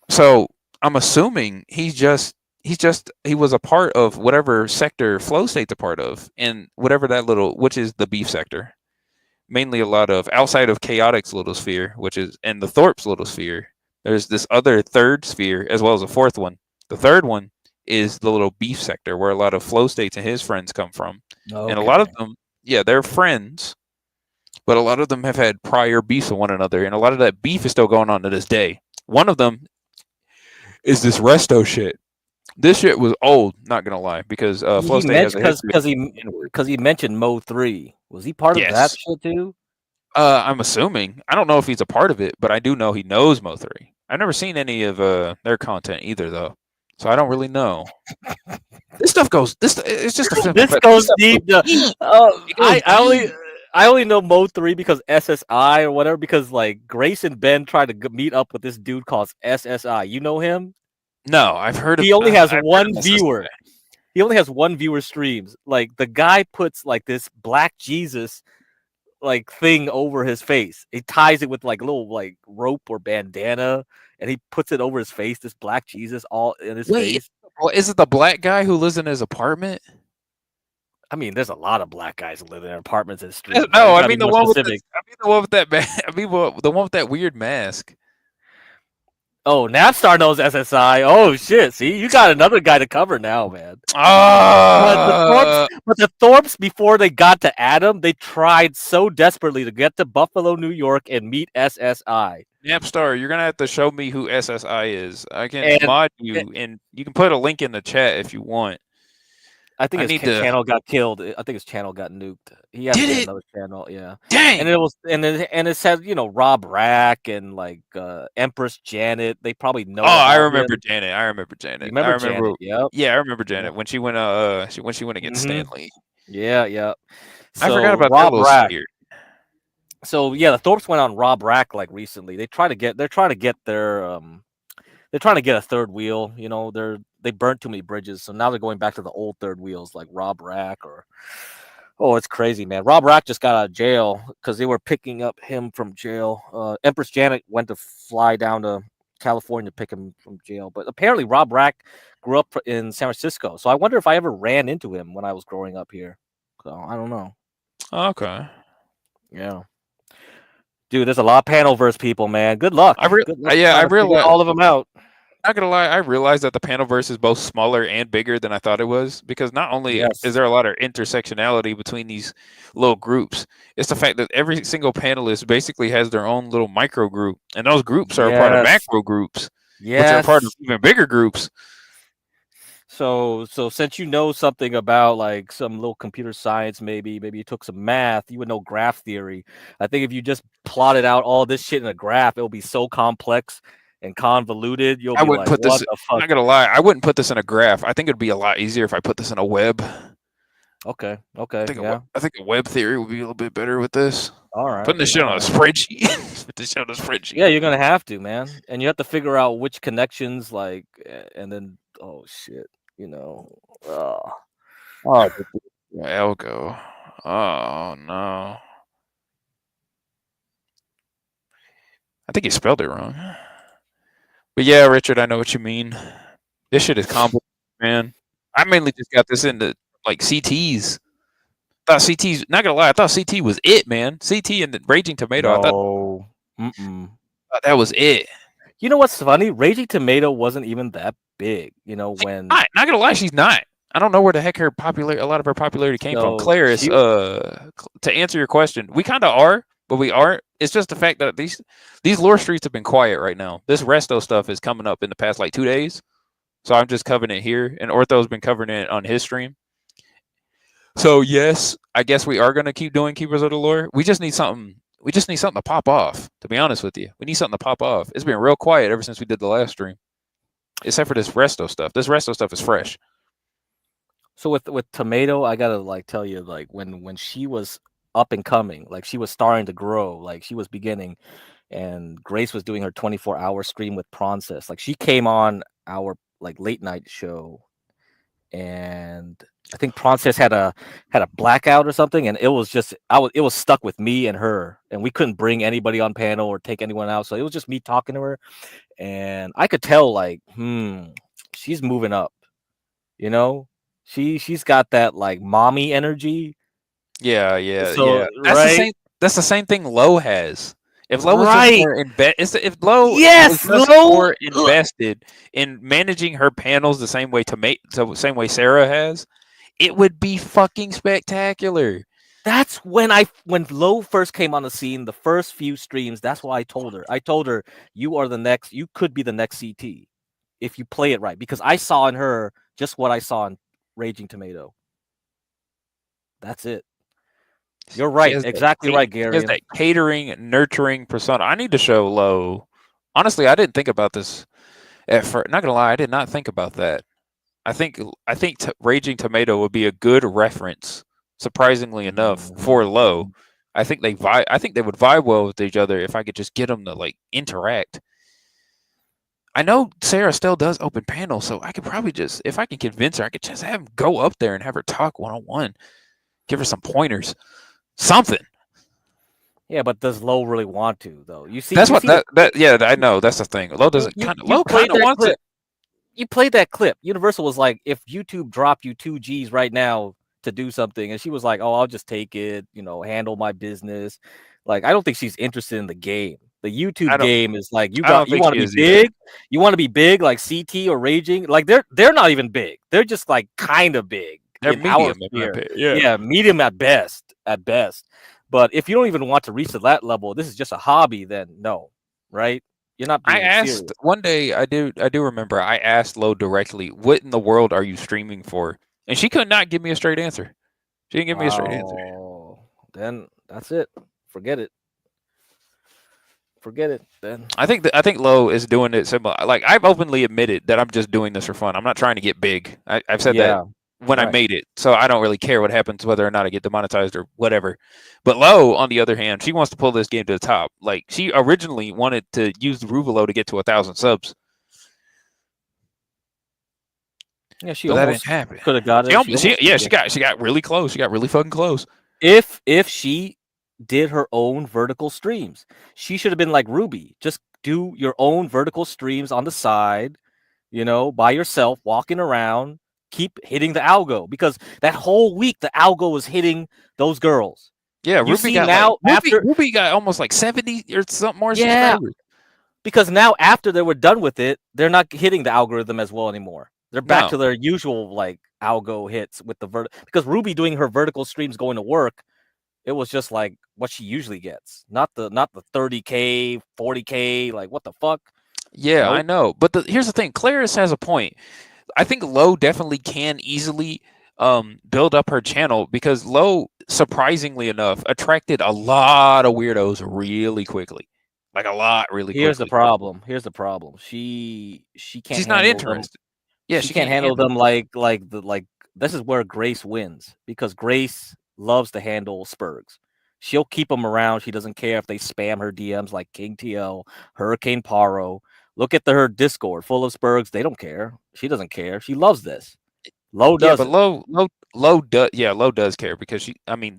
So I'm assuming he was a part of whatever sector flow state's a part of, and whatever which is the beef sector. Mainly a lot of outside of Chaotic's little sphere, and the Thorpe's little sphere. There's this other third sphere as well as a fourth one. The third one is the little beef sector where a lot of flow states and his friends come from. Okay. And a lot of them, they're friends, but a lot of them have had prior beefs with one another, and a lot of that beef is still going on to this day. One of them is this Resto shit. This shit was old, not gonna lie, because Flow State has a history. Because he mentioned Mo 3. Was he part of that shit too? I'm assuming. I don't know if he's a part of it, but I do know he knows Mo 3. I've never seen any of their content either, though, so I don't really know. This stuff goes. It's just a simple. This goes deep. I only know Mode 3 because SSI or whatever, because like Grace and Ben tried to meet up with this dude called SSI. You know him? No, I've heard of. He only has I've heard one of viewer. He only has one viewer streams. Like the guy puts like this black Jesus like thing over his face. He ties it with like a little like rope or bandana, and he puts it over his face. This black Jesus all in his face. Well, is it the black guy who lives in his apartment? I mean, there's a lot of black guys who live in their apartments and streets. No, I mean the one with the one with that the one with that weird mask. Oh, Napstar knows SSI. Oh shit! See, you got another guy to cover now, man. But the Thorpes, before they got to Adam, they tried so desperately to get to Buffalo, New York, and meet SSI. Napstar, you're gonna have to show me who SSI is. I can mod you, and you can put a link in the chat if you want. I think his channel got killed. I think his channel got nuked. He has another channel, yeah. Dang. And it said, you know, Rob Rack and like Empress Janet. They probably know. Oh, I remember Janet. I remember Janet. Janet? Yep. Yeah, I remember Janet when she went against Stanley. Yeah, yeah. I forgot about Rob Rack. So yeah, the Thorpes went on Rob Rack like recently. They're trying to get a third wheel. You know, they burnt too many bridges, so now they're going back to the old third wheels like Rob Rack it's crazy, man. Rob Rack just got out of jail because they were picking up him from jail. Empress Janet went to fly down to California to pick him from jail, but apparently Rob Rack grew up in San Francisco. So I wonder if I ever ran into him when I was growing up here. So I don't know. Okay. Yeah. Dude, there's a lot of Panelverse people, man. Good luck. I realized all of them out. Not gonna lie, I realized that the Panelverse is both smaller and bigger than I thought it was, because not only is there a lot of intersectionality between these little groups, it's the fact that every single panelist basically has their own little micro group, and those groups are a part of macro groups, which are part of even bigger groups. So since you know something about like some little computer science, maybe you took some math, you would know graph theory. I think if you just plotted out all this shit in a graph, it will be so complex and convoluted. I wouldn't put this. I'm not gonna lie. I wouldn't put this in a graph. I think it'd be a lot easier if I put this in a web. Okay. I think a web theory would be a little bit better with this. All right. Putting this shit on a spreadsheet. Put this shit on a spreadsheet. Yeah, you're gonna have to, man, and you have to figure out which connections, like, and then oh shit, you know. Algo. Oh no. I think you spelled it wrong. But yeah, Richard, I know what you mean. This shit is complicated, man. I mainly just got this into like CTs. Thought CT's not gonna lie. I thought CT was it, man. CT and the Raging Tomato. I thought that was it. You know what's funny? Raging Tomato wasn't even that big. You know when. Not gonna lie, she's not. I don't know where the heck a lot of her popularity came from. Claris, to answer your question, we kind of are, but we aren't. It's just the fact that these lore streets have been quiet right now. This resto stuff is coming up in the past like 2 days, so I'm just covering it here, and Ortho's been covering it on his stream. So yes, I guess we are gonna keep doing Keepers of the Lore. We just need something. We just need something to pop off. To be honest with you, we need something to pop off. It's been real quiet ever since we did the last stream, except for this resto stuff. This resto stuff is fresh. So with Tomato, I gotta like tell you, like when she was up and coming, like she was starting to grow, like she was beginning, and Grace was doing her 24-hour stream with Princess. Like she came on our like late night show, and I think Princess had a blackout or something, and it was just it was stuck with me and her, and we couldn't bring anybody on panel or take anyone out, so it was just me talking to her, and I could tell like she's moving up, you know. She's got that like mommy energy. Yeah. So, That's the same thing Lowe has. If Lowe was more more invested in managing her panels the same way Sarah has, it would be fucking spectacular. That's when Lowe first came on the scene, the first few streams. That's what I told her. I told her, you could be the next CT if you play it right, because I saw in her just what I saw in Raging Tomato. That's it. You're right. Exactly right, Gary. He has that catering, nurturing persona. I need to show Lowe. Honestly, I didn't think about this at first. Not gonna lie, I did not think about that. I think Raging Tomato would be a good reference, surprisingly enough, for Lowe, I think they would vibe well with each other if I could just get them to like interact. I know Sarah still does open panels, so I could probably just, if I can convince her, I could just have him go up there and have her talk one-on-one, give her some pointers, something. Yeah, but does Lo really want to though? You see, That's what that yeah, I know that's the thing. Lo doesn't kind of wants it. You played that clip. Universal was like, if YouTube dropped you 2 G's right now to do something, and she was like, "Oh, I'll just take it, handle my business." Like, I don't think she's interested in the game. The YouTube game is like you want to be big. You want to be big, like CT or Raging. Like they're not even big. They're just like kind of big. They're medium, yeah, medium at best. At best. But if you don't even want to reach to that level, this is just a hobby. Then no, right? You're not. I asked serious. one day. I do remember. I asked Lo directly, "What in the world are you streaming for?" And she could not give me a straight answer. She didn't give me a straight answer. Then that's it. Forget it. Forget it. Then I think Lo is doing it similar. Like I've openly admitted that I'm just doing this for fun. I'm not trying to get big. I've said that when I made it, so I don't really care what happens, whether or not I get demonetized or whatever. But Lo, on the other hand, she wants to pull this game to the top. Like she originally wanted to use the Ruvalo to get to 1,000 subs. Yeah, she almost could have got it. She got really close. She got really fucking close. If she did her own vertical streams, she should have been like Ruby. Just do your own vertical streams on the side, by yourself, walking around. Keep hitting the algo, because that whole week the algo was hitting those girls. Yeah, Ruby got almost like 70 or something more subscribers. Because now after they were done with it, they're not hitting the algorithm as well anymore. They're back to their usual like algo hits with the because Ruby doing her vertical streams going to work, it was just like what she usually gets. Not the 30K, 40K, like what the fuck? Yeah, I know. But here's the thing, Claris has a point. I think Lo definitely can easily build up her channel, because Lo, surprisingly enough, attracted a lot of weirdos really quickly. Like a lot really quickly. Here's the problem. She can't. She's not interested. Yeah, she can't handle them like this is where Grace wins, because Grace loves to handle Spurgs. She'll keep them around. She doesn't care if they spam her DMs like King TL, Hurricane Paro. Look at her Discord full of Spurgs. They don't care. She doesn't care. She loves this. Lo does. Yeah, but Lo does. Yeah, Lo does care, because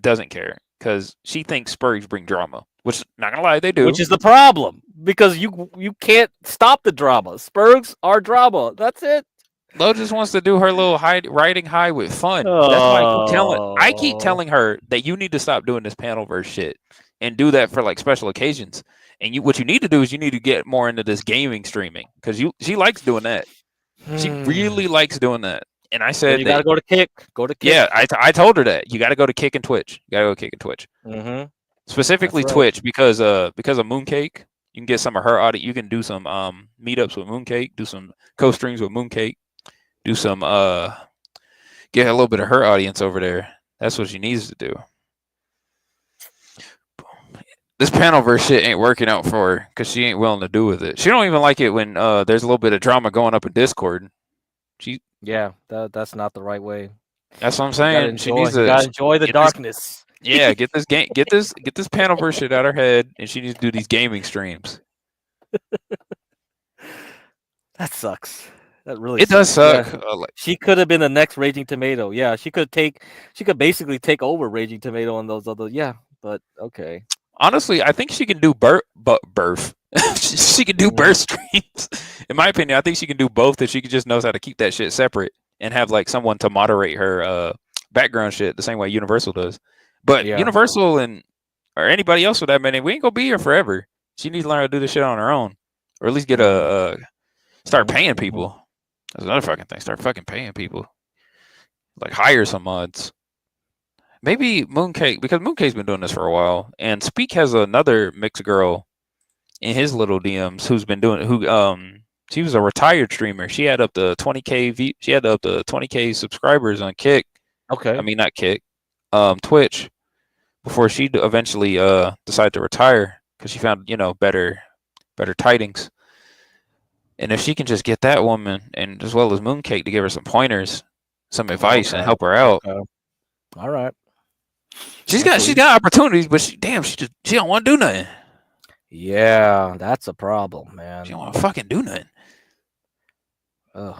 doesn't care because she thinks Spurgs bring drama. Which, not gonna lie, they do. Which is the problem, because you can't stop the drama. Spurgs are drama. That's it. Lo just wants to do her little riding high with fun. That's why I keep telling her that you need to stop doing this panel verse shit and do that for like special occasions. And what you need to do is you need to get more into this gaming streaming, because she likes doing that. She really likes doing that. And I said, you gotta go to Kick. Go to Kick. Yeah, I told her that you got to go to Kick and Twitch. You got to go to Kick and Twitch. Mm-hmm. Specifically Twitch, because of Mooncake. You can get some of her audience. You can do some meetups with Mooncake. Do some co-streams with Mooncake. Do some get a little bit of her audience over there. That's what she needs to do. This panel verse shit ain't working out for her, because she ain't willing to do with it. She don't even like it when there's a little bit of drama going up in Discord. That's not the right way. That's what I'm saying. She needs to enjoy the darkness. Get this panel verse shit out of her head, and she needs to do these gaming streams. That sucks. That really does suck. Yeah. She could have been the next Raging Tomato. Yeah, she could basically take over Raging Tomato on those other. Yeah, but okay. Honestly, I think she can do birth. She can do birth streams. In my opinion, I think she can do both if she just knows how to keep that shit separate and have like someone to moderate her background shit the same way Universal does. But Universal or anybody else with that many, we ain't gonna be here forever. She needs to learn how to do this shit on her own, or at least get start paying people. That's another fucking thing. Start fucking paying people. Like hire some mods. Maybe Mooncake, because Mooncake's been doing this for a while, and Speak has another mixed girl in his little DMs who's been doing she was a retired streamer. She had up to 20K subscribers on Kick. Okay. I mean, not Kick, Twitch, before she eventually decided to retire because she found better tidings. And if she can just get that woman, and as well as Mooncake, to give her some pointers, some advice, and help her out. All right. She's got opportunities, but she don't want to do nothing. Yeah, that's a problem, man. She don't want to fucking do nothing. Ugh.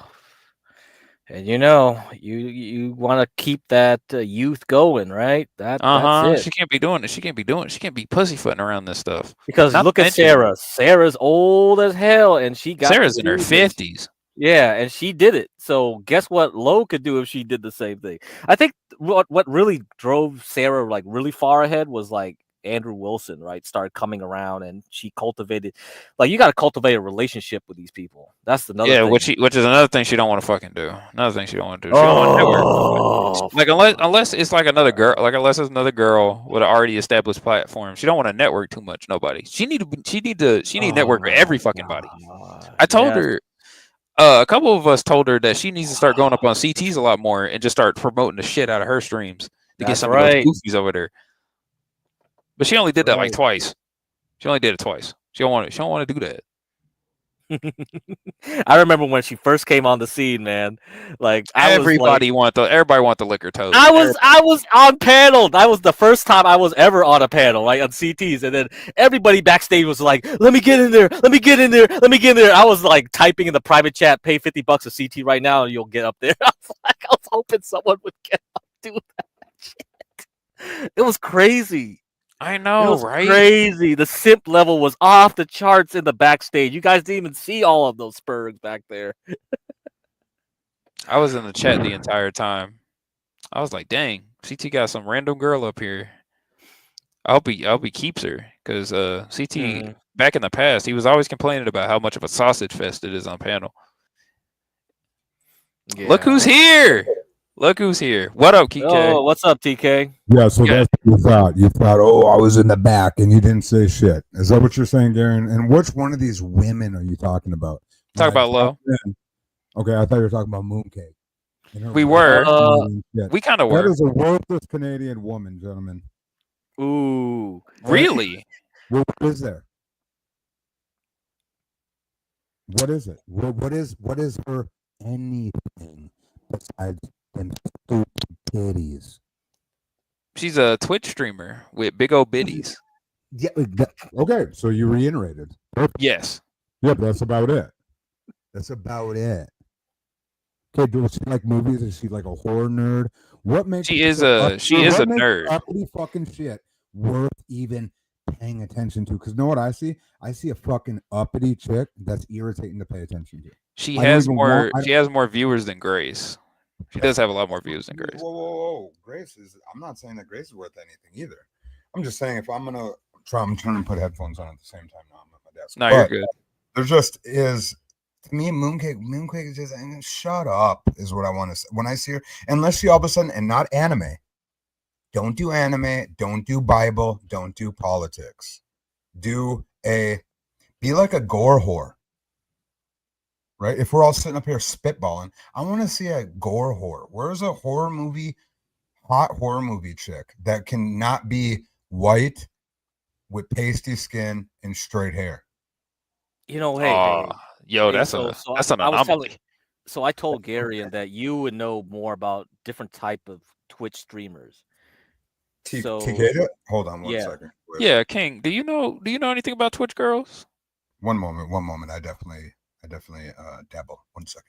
And you want to keep that youth going, right? That's it. She can't be doing it. She can't be pussyfooting around this stuff. Because look at Sarah. Sarah's old as hell, and she got Sarah's in her 50s. Yeah, and she did it. So guess what Lo could do if she did the same thing? I think what really drove Sarah like really far ahead was like Andrew Wilson, right? Started coming around, and she cultivated, like, you got to cultivate a relationship with these people. That's another thing. which is another thing she don't want to fucking do. Another thing she don't want to do. She don't want to network. Like unless it's like another girl, unless it's another girl with an already established platform, she don't want to network too much. Nobody. She need network with every fucking body. I told her. A couple of us told her that she needs to start going up on CTs a lot more and just start promoting the shit out of her streams to get some of those goofies over there. But she only did that like twice. She only did it twice. She don't want to do that. I remember when she first came on the scene, man. Like everybody want the liquor toast. I was on panel. That was the first time I was ever on a panel, like on CTs, and then everybody backstage was like, "Let me get in there, let me get in there, let me get in there." I was like typing in the private chat, "Pay $50 a CT right now, and you'll get up there." I was hoping someone would get up do that shit. It was crazy. I know, right? Crazy. The simp level was off the charts in the backstage. You guys didn't even see all of those spurgs back there. I was in the chat the entire time. I was like, "Dang, CT got some random girl up here." I hope he keeps her, because CT back in the past, he was always complaining about how much of a sausage fest it is on panel. Yeah. Look who's here! Look who's here. What up, TK? Oh, what's up, TK? Yeah, so that's what you thought. You thought, oh, I was in the back, and you didn't say shit. Is that what you're saying, Garen? And which one of these women are you talking about? Talk about Lo. Okay, I thought you were talking about Mooncake. We were. We kind of were. That is a worthless Canadian woman, gentlemen. Ooh. Really? What is there? What is it? What is her anything besides them stupid titties? She's a Twitch streamer with big old bitties. Yeah. Okay, so you reiterated. Perfect. Yes. Yep, that's about it. That's about it. Okay, does she like movies? Is she like a horror nerd? What makes she is a nerd? Uppity fucking shit worth even paying attention to? Because you know what I see? I see a fucking uppity chick that's irritating to pay attention to. She has more viewers than Grace. She does have a lot more views than Grace. Whoa. Grace is. I'm not saying that Grace is worth anything either. I'm just saying if I'm gonna try, I'm trying to put headphones on at the same time. Now I'm at my desk. No, you're good. There just is. To me, Mooncake is just shut up. Is what I want to say when I see her. Unless she all of a sudden, and not anime. Don't do anime. Don't do Bible. Don't do politics. Be like a gore whore. Right? If we're all sitting up here spitballing, I want to see a gore whore. Where's a hot horror movie chick that can not be white with pasty skin and straight hair? Hey. Yo, that's an anomaly. So I told Gary that you would know more about different type of Twitch streamers. Hold on one second. Wait. Yeah, King. Do you know anything about Twitch girls? One moment. I definitely dabble. 1 second.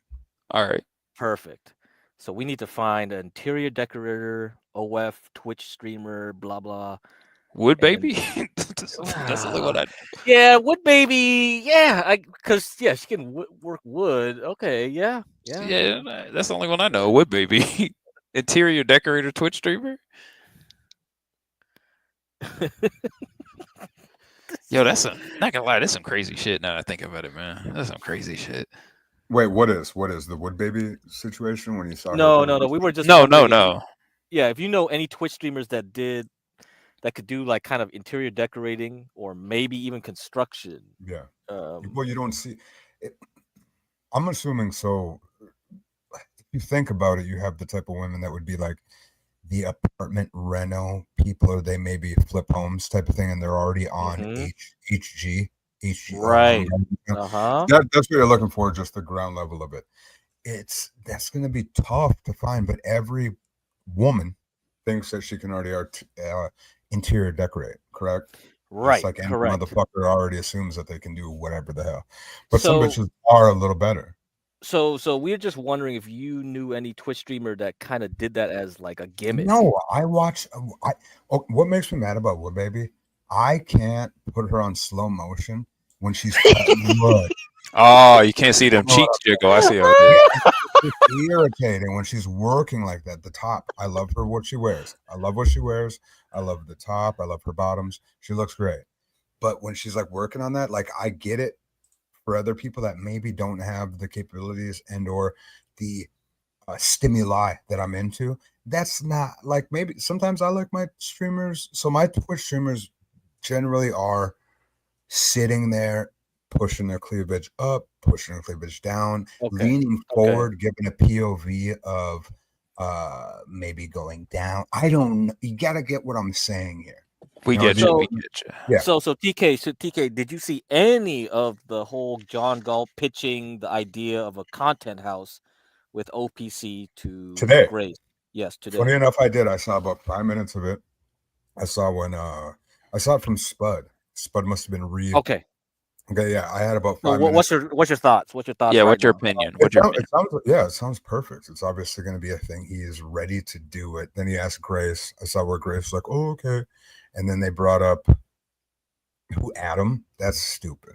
All right. Perfect. So we need to find an interior decorator, OF, Twitch streamer, blah blah. Wood baby? That's the only one I know. Yeah, wood baby. Yeah, because she can work wood. Okay, yeah. That's the only one I know. Wood baby. Interior decorator, Twitch streamer. Yo, not gonna lie, that's some crazy shit. Now that I think about it, man, that's some crazy shit. Wait, what is the wood baby situation when you saw? No. We were just no. Yeah, if you know any Twitch streamers that could do like kind of interior decorating or maybe even construction. Yeah. Well, you don't see it. I'm assuming so. If you think about it, you have the type of women that would be like the apartment reno people, or they maybe flip homes type of thing, and they're already on HG. Right. That's what you're looking for, just the ground level of it. That's going to be tough to find, but every woman thinks that she can already interior decorate, correct? Right, It's like any correct. motherfucker already assumes that they can do whatever the hell. But some So bitches are a little better. so we're just wondering if you knew any Twitch streamer that kind of did that as like a gimmick. No, I watch. What makes me mad about Wood Baby? I can't put her on slow motion when she's cutting wood. Oh, you can't see them cheeks jiggle. I see how it is. It's irritating when she's working like that. The top, I love her what she wears. I love what she wears. I love the top. I love her bottoms. She looks great. But when she's like working on that, like I get it for other people that maybe don't have the capabilities and or the stimuli that I'm into. That's not like maybe sometimes I like my streamers. So my Twitch streamers generally are sitting there, pushing their cleavage up, pushing their cleavage down, leaning forward, giving a POV of maybe going down. I don't know. You gotta get what I'm saying here. We get you. We get you. Yeah. So TK, did you see any of the whole John Galt pitching the idea of a content house with OPC to Today? Grace? Yes, today. Funny enough, I did. I saw about 5 minutes of it. I saw when I saw it from Spud. Spud must have been Okay. Okay, yeah. I had about So 5 minutes. what's your thoughts? What's your thoughts? Yeah, right what's your now? opinion? It sounds perfect. It's obviously going to be a thing. He is ready to do it. Then he asked Grace. I saw where Grace was like, "Oh, okay," and then they brought up who Adam. That's stupid.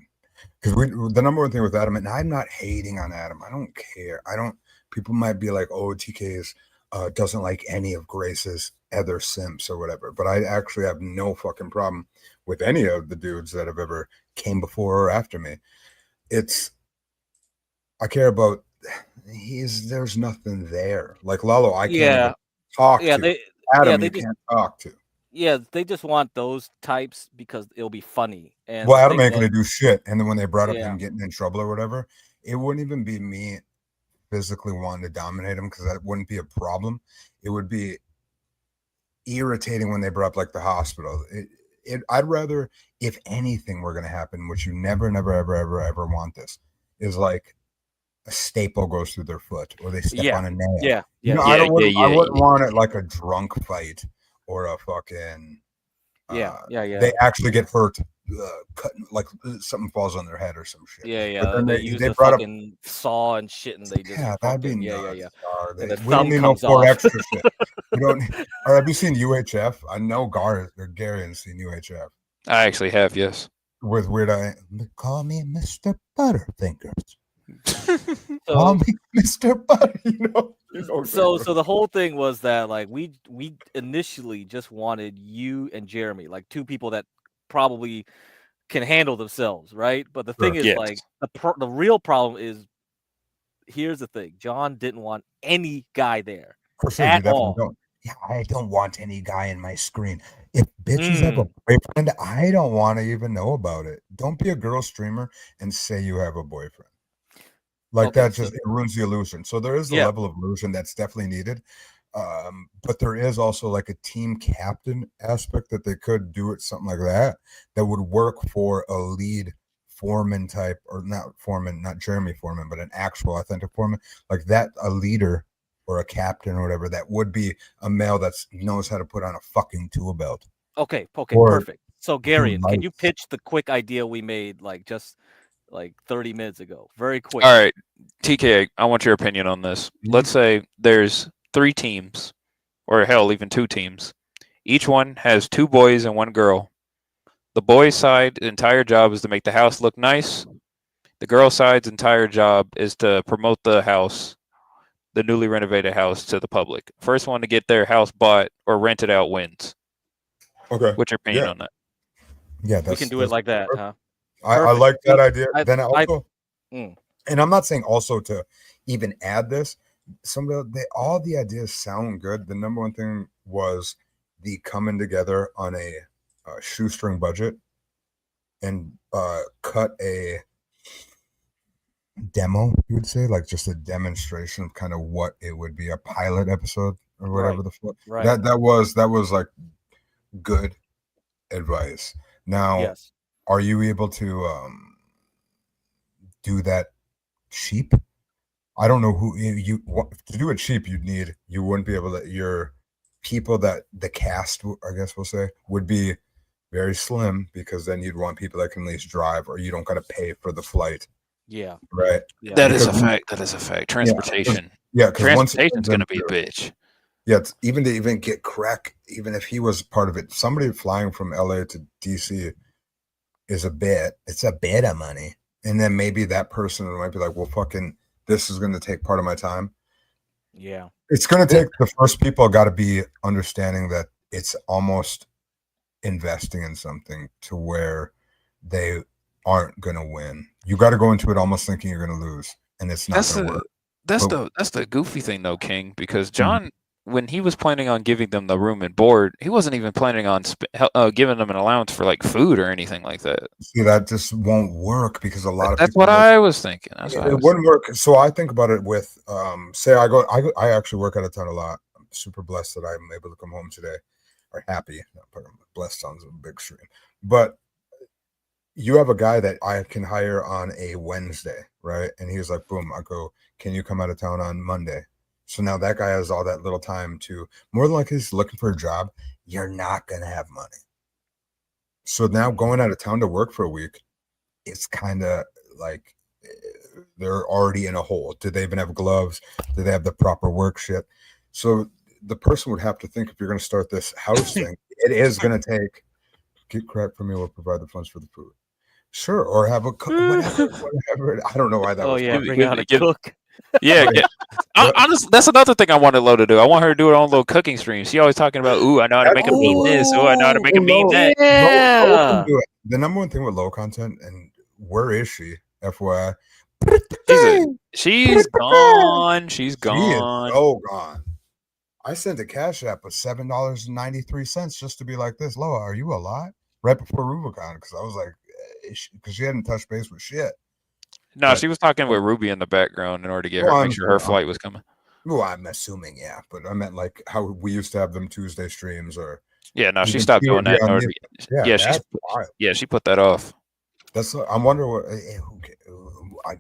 Because the number one thing with Adam, and I'm not hating on Adam. I don't care. People might be like, "Oh, TK doesn't like any of Grace's other simps or whatever," but I actually have no fucking problem with any of the dudes that have ever came before or after me. I care about there's nothing there. Like Lalo, I can't even talk to. Adam, you can't talk to. Yeah, they just want those types because it'll be funny. And well, Adam ain't gonna do shit. And then when they brought up Yeah. him getting in trouble or whatever, it wouldn't even be me physically wanting to dominate him because that wouldn't be a problem. It would be irritating when they brought up like the hospital. I'd rather, if anything were going to happen, which you never, ever want this, is like a staple goes through their foot or they step on a nail. I wouldn't want it like a drunk fight or a fucking they actually get hurt cutting, like something falls on their head or some shit. They use a fucking saw and shit and they just that'd be and the we don't thumb need comes no more off. extra shit. You don't or have you seen UHF? I know Gary has seen UHF. I actually have, yes. With weird call me Mr. Butterfingers. Call me Mr. Butter, So the whole thing was that like we initially just wanted you and Jeremy, like two people that probably can handle themselves, right? But the thing is, like the real problem is, here's the thing: John didn't want any guy there at all. I don't want any guy in my screen. If bitches have a boyfriend, I don't want to even know about it. Don't be a girl streamer and say you have a boyfriend. Like that just it ruins the illusion. So there is a level of illusion that's definitely needed. But there is also like a team captain aspect that they could do it, something like that would work for a lead foreman type, or not foreman, not Jeremy Foreman, but an actual authentic foreman, like that, a leader or a captain or whatever, that would be a male that knows how to put on a fucking tool belt. Okay, perfect. So Gary, can you pitch the quick idea we made like 30 minutes ago? Very quick. All right, TK, I want your opinion on this. Let's say there's 3 teams, or hell, even 2 teams. Each one has 2 boys and 1 girl. The boys' side, the entire job is to make the house look nice. The girl side's entire job is to promote the house, the newly renovated house, to the public. First one to get their house bought or rented out wins. Okay. What's your opinion on that? Yeah, we can do it like that, huh? I like that idea. Then also, and I'm not saying also to even add this. All the ideas sound good. The number one thing was the coming together on a shoestring budget and cut a demo, you would say, like just a demonstration of kind of what it would be, a pilot episode or whatever the fuck. That was like good advice. Now, are you able to do that cheap? I don't know who you to do it cheap. You wouldn't be able to. Your people that the cast, I guess we'll say, would be very slim, because then you'd want people that can at least drive, or you don't got to pay for the flight. Yeah. Right. Yeah. That is a fact. That is a fact. Transportation. Yeah, because once transportation's gonna be a bitch. Yeah, it's, even to even get Crack, even if he was part of it, somebody flying from LA to DC is a bit. It's a bit of money, and then maybe that person might be like, "Well, fucking, this is going to take part of my time." Yeah. It's going to take the first people got to be understanding that it's almost investing in something to where they aren't going to win. You got to go into it almost thinking you're going to lose, and it's not going to work. That's the goofy thing though, King, because John, when he was planning on giving them the room and board, he wasn't even planning on giving them an allowance for like food or anything like that. See, that just won't work, because a lot of That's people. what I was thinking. That's what It wouldn't work. So I think about it with, say I actually work out of town a lot. I'm super blessed that I'm able to come home today, or happy. Blessed sounds a big extreme, but you have a guy that I can hire on a Wednesday, right? And he's like, boom, I go, can you come out of town on Monday? So now that guy has all that little time to, more than likely he's looking for a job. You're not going to have money. So now going out of town to work for a week, it's kind of like they're already in a hole. Do they even have gloves? Do they have the proper work shit? So the person would have to think, if you're going to start this house thing, it is going to take, get Crack for me, will provide the funds for the food. Sure, or have a cook, whatever. I don't know why that was. Yeah, bring out a cook. Yeah, honestly, that's another thing I wanted Lo to do. I want her to do her own little cooking stream. She always talking about, "Ooh, I know how to make a mean this. Oh, I know how to make a mean that." Yeah. The number one thing with low content, and where is she? FYI, she's gone. She's gone. She is so gone. I sent a Cash App of $7.93 just to be like this. Loa, are you alive? Right before Rubicon, because I was like, because she hadn't touched base with shit. No, she was talking with Ruby in the background in order to get her, make sure her flight was coming. Well, I'm assuming, yeah, but I meant like how we used to have them Tuesday streams, or yeah, no, she stopped doing that. She put that off. That's I'm wondering what.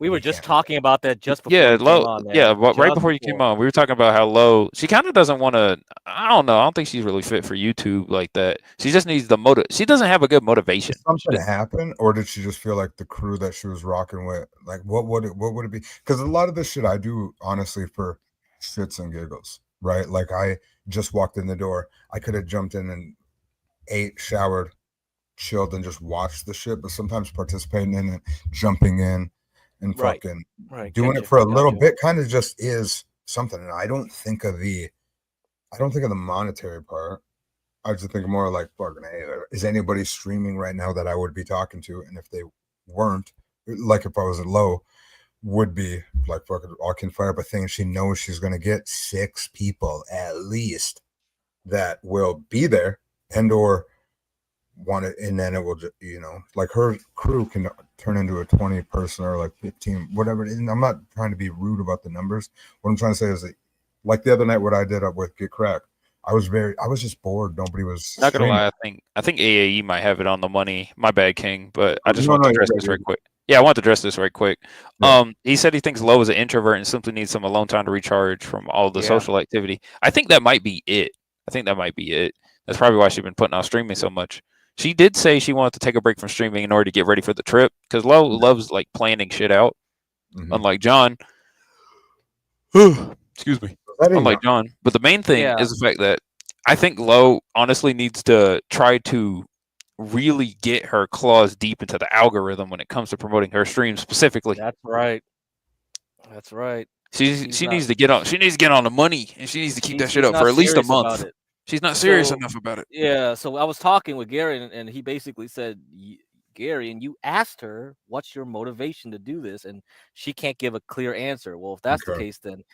We were just talking about that just before. Yeah, Low. right before you came on, we were talking about how Low. She kind of doesn't want to. I don't know. I don't think she's really fit for YouTube like that. She just needs the motive. She doesn't have a good motivation. Did something happen, or did she just feel like the crew that she was rocking with? Like, what would it be? Because a lot of this shit I do honestly for shits and giggles, right? Like I just walked in the door. I could have jumped in and ate, showered, chilled, and just watched the shit. But sometimes participating in it, jumping in, and fucking doing it for a little bit kind of just is something. And I don't think of the monetary part. I just think more like, fucking, hey, is anybody streaming right now that I would be talking to? And if they weren't, like if I was at Low, would be like, fucking, I can fire up a thing, and she knows she's going to get 6 people at least that will be there and or want it, and then it will just, like her crew can turn into a 20 person or like 15, whatever. And I'm not trying to be rude about the numbers. What I'm trying to say is that, like the other night, what I did up with Get Crack, I was just bored. Nobody was not gonna lie. I think AAE might have it on the money. My bad, King. But I just want to address this right quick. Yeah, I want to address this right quick. Yeah. He said he thinks Low is an introvert and simply needs some alone time to recharge from all the social activity. I think that might be it. That's probably why she's been putting out streaming so much. She did say she wanted to take a break from streaming in order to get ready for the trip, because Lo loves like planning shit out, unlike John. Excuse me. Unlike John. But the main thing is the fact that I think Lo honestly needs to try to really get her claws deep into the algorithm when it comes to promoting her streams specifically. That's right. She needs to get on. She needs to get on the money, and she needs to keep that shit up for at least a month. She's not serious enough about it. Yeah. So I was talking with Gary, and he basically said, Gary, and you asked her, what's your motivation to do this? And she can't give a clear answer. Well, if that's the case, then.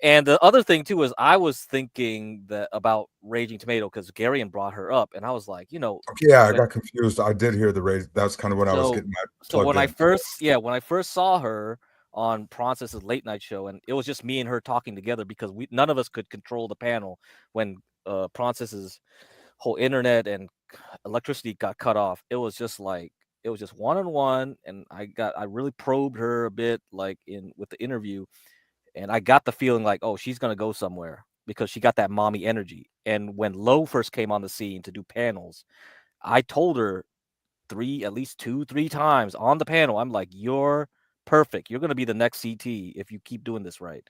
And the other thing too is I was thinking that about Raging Tomato, because Gary brought her up, and I was like, I got confused. I did hear the rage. That's kind of what I was getting at. So when I first saw her on Process's late night show, and it was just me and her talking together, because none of us could control the panel when Process's whole internet and electricity got cut off. It was just one-on-one, and I really probed her a bit, like with the interview. And I got the feeling like, oh, she's gonna go somewhere. because she got that mommy energy. And when Lo first came on the scene to do panels, I told her at least 2-3 times on the panel, I'm like, you're perfect. You're gonna be the next CT if you keep doing this right.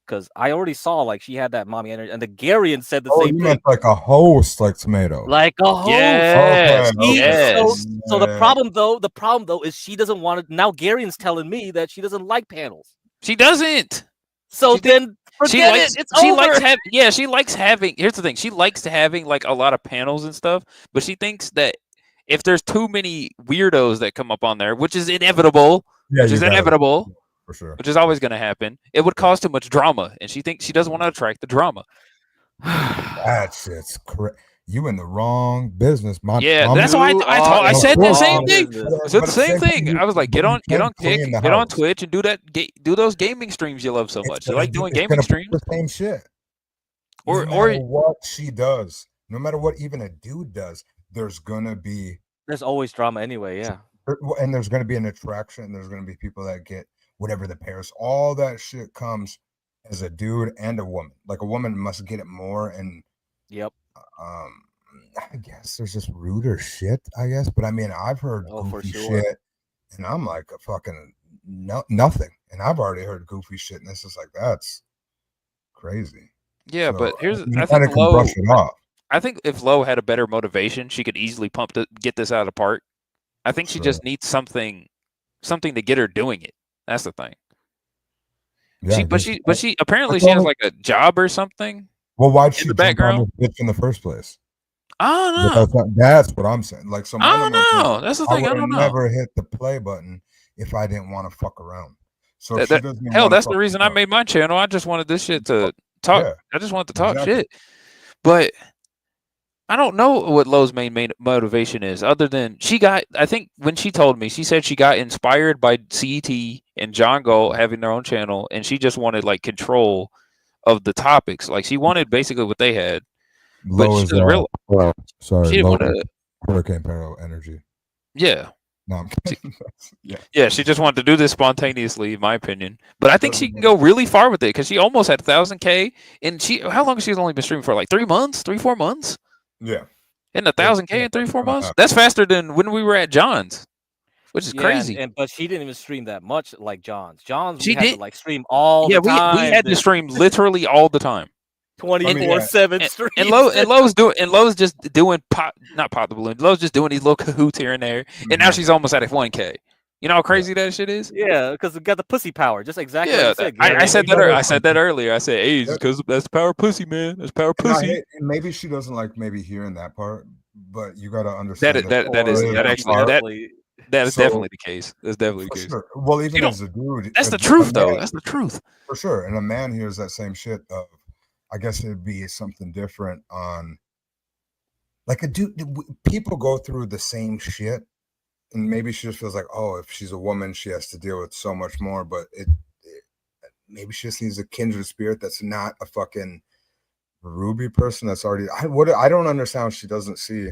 Because I already saw like she had that mommy energy, and the Garian said the Oh, same you thing. meant like a host, like Tomato. Like a host. Yes. Okay, Yes. So the problem though is she doesn't want to. Now Garian's telling me that she doesn't like panels. She doesn't. So She then forget it. It's she over. likes having she likes having here's the thing. She likes having like a lot of panels and stuff, but she thinks that if there's too many weirdos that come up on there, which is inevitable, Yeah, which is inevitable, for sure, which is always going to happen, it would cause too much drama, and she thinks she doesn't want to attract the drama. That shit's correct. You in the wrong business, Yeah, that's why I said the same thing. I said the same thing. I was like, get on Kick, get on Twitch, and do those gaming streams you love so much. You like doing gaming streams? The same shit. Or no matter what she does, no matter what even a dude does, there's always drama anyway. Yeah, and there's gonna be an attraction. There's gonna be people that get whatever the pairs. All that shit comes as a dude and a woman. Like a woman must get it more, and yep. I guess there's just ruder shit. I guess, but I mean, I've heard goofy shit, and I'm like a fucking nothing. And I've already heard goofy shit, and this is like that's crazy. Yeah, so, but here's I think Lo, brush it off. I think if Lo had a better motivation, she could easily get this out of the park. I think she just needs something to get her doing it. That's the thing. Yeah, but she apparently she has like a job or something. Well, why'd she jump on this bitch in the first place? I don't know. That's what I'm saying. Like, I don't know. That's the thing. I don't know. Never hit the play button if I didn't want to fuck around. So that's the reason I made my channel. I just wanted this shit to talk. Yeah, I just wanted to talk shit. But I don't know what Lo's main motivation is, other than I think when she told me, she said she got inspired by CET and John Gold having their own channel, and she just wanted like control of the topics. Like she wanted basically what they had. Lo is sorry, she didn't want to Hurricane Peril energy. Yeah. No, I'm kidding. Yeah, she just wanted to do this spontaneously, in my opinion. But I think she can go really far with it because she almost had 1,000K. And how long has she only been streaming for? Like 3 months, 4 months? Yeah. And 1,000K in 3-4 months? That's faster than when we were at John's, which is crazy. But she didn't even stream that much like John's. She had to like stream all the time. We had to stream literally all the time. 24/7 streams. And Lo's just doing not pop the balloon. Lo's just doing these little cahoots here and there. And now she's almost at 1K. You know how crazy that shit is? Yeah, because we got the pussy power, just exactly. Yeah, what you said, I said that earlier. I said, "Hey, because that's power pussy, man. That's power pussy." And maybe she doesn't like hearing that part, but you got to understand that is definitely the case. That's definitely the case. Sure. Well, even as a dude, that's the truth, though. That's the truth for sure. And a man hears that same shit. I guess it'd be something different on, like a dude. People go through the same shit. And maybe she just feels like, oh, if she's a woman, she has to deal with so much more. But maybe she just needs a kindred spirit that's not a fucking Ruby person that's already. I don't understand how she doesn't see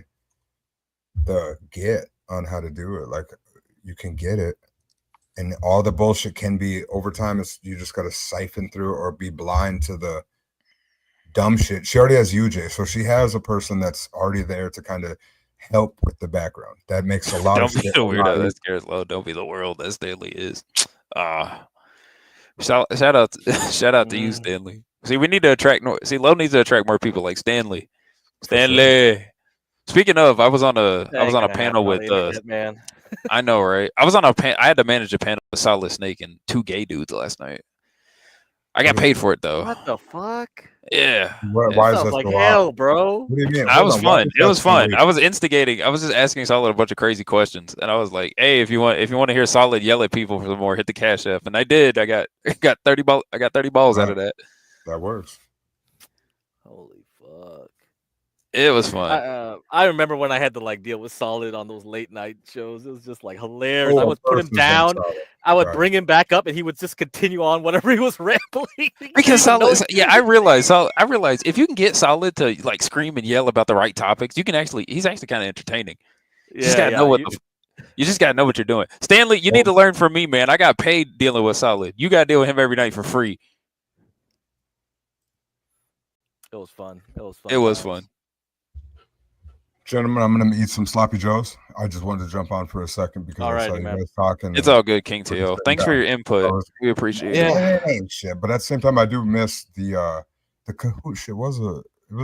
the get on how to do it. Like you can get it, and all the bullshit can be over time. You just got to siphon through or be blind to the dumb shit. She already has UJ, so she has a person that's already there to kind of help with the background. That makes a lot of shit. Don't be the weirdo that scares Lo. Don't be the world that Stanley is. Shout out to you, Stanley. See, we need to attract more. See, Lo needs to attract more people like Stanley. Stanley. Speaking of, I was on a panel with man. I know, right? I had to manage a panel with Solid Snake and 2 gay dudes last night. I got paid for it though. What the fuck? Yeah. Why is that like hell, bro? What do you mean? That was fun. It was fun. I was instigating. I was just asking Solid a bunch of crazy questions, and I was like, "Hey, if you want to hear Solid yell at people for some more, hit the Cash App." And I did. I got 30 balls. I got 30 balls out of that. That works. Holy fuck! It was fun. I remember when I had to like deal with Solid on those late night shows. It was just like hilarious. I would put him down. I would bring him back up, and he would just continue on whatever he was rambling. Because Solid, I realized if you can get Solid to like scream and yell about the right topics, you can he's actually kind of entertaining. You just gotta know you just gotta know what you're doing. Stanley, you need to learn from me, man. I got paid dealing with Solid. You gotta deal with him every night for free. was fun. It was fun. It was times. fun. Gentlemen, I'm gonna eat some sloppy joes. I just wanted to jump on for a second because I saw Alrighty, you man. guys talking. It's and all good, King we're just TL. sitting Thanks for down. your input. I was- We appreciate it. Yeah, it ain't shit. But at the same time, I do miss the Kahoot shit. It was The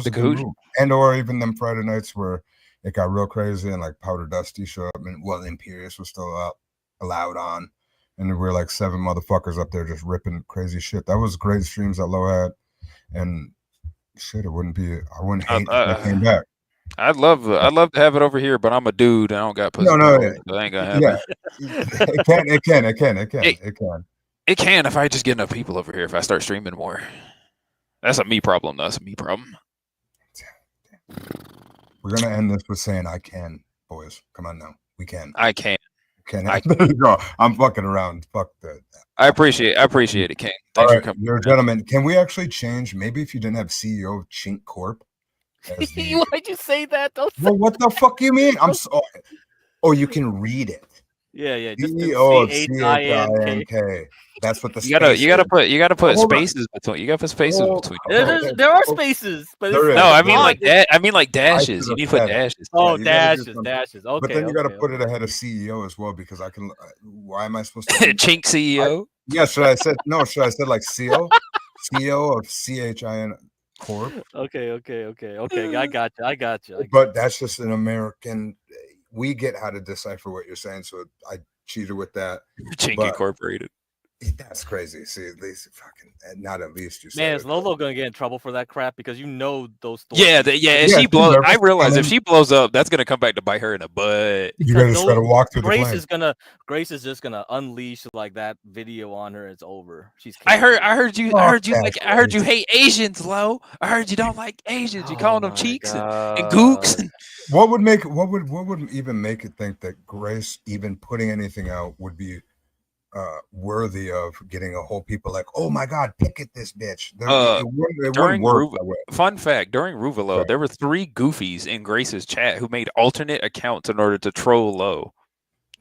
a good Kahoot? move. And or even them Friday nights where it got real crazy and like Powder Dusty showed up and Imperious was still allowed on. And we were like 7 motherfuckers up there just ripping crazy shit. That was great streams that Low had. And shit, I wouldn't hate if they came back. I'd love to have it over here, but I'm a dude. I don't got pussy. No, power, so that ain't gonna happen. It can. It can if I just get enough people over here. If I start streaming more, that's a me problem. That's a me problem. We're gonna end this with saying I can, boys. Come on now, we can. I can. Can I? There you go. I'm fucking around. Fuck that. I appreciate it, King. Thanks All right, for coming. you're a gentleman. Can we actually change? Maybe if you didn't have CEO of Chink Corp. Why'd you say that? Don't Well, what the fuck you mean? I'm so. Oh, you can read it. Yeah. Just CEO of CHINK. CHINK. That's what the You gotta put Hold on. spaces between. You gotta put spaces between. There are spaces, but There it's is. No, I mean odd. like that. I mean like dashes. should've You need to put said it. dashes. Oh, you gotta do dashes. something. Okay. But then you got to okay, put it ahead of CEO as well because I can. Why am I supposed to? Chink CEO. Yeah, should I say no? Should I say like CEO of CHIN Corp? Okay. I got you. But that's just an American. We get how to decipher what you're saying, so I cheated with that. Chink But Incorporated. that's crazy. See, at least fucking not at least you said Man, it. is Lolo gonna get in trouble for that crap? Because you know those stores. Yeah, if she blows, I realize if she blows up, that's gonna come back to bite her in the butt. You guys just gotta walk through the Grace flame. Grace is just gonna unleash like that video on her. It's over. She's. I heard you Grace. hate Asians, Lo. I heard you don't like Asians. You calling them cheeks and God. gooks. What would even make it think that Grace even putting anything out would be worthy of getting a whole people like, oh my god, pick at this bitch. It wouldn't work that way. Fun fact: during Ruvalo, Right. there were 3 goofies in Grace's chat who made alternate accounts in order to troll Lo.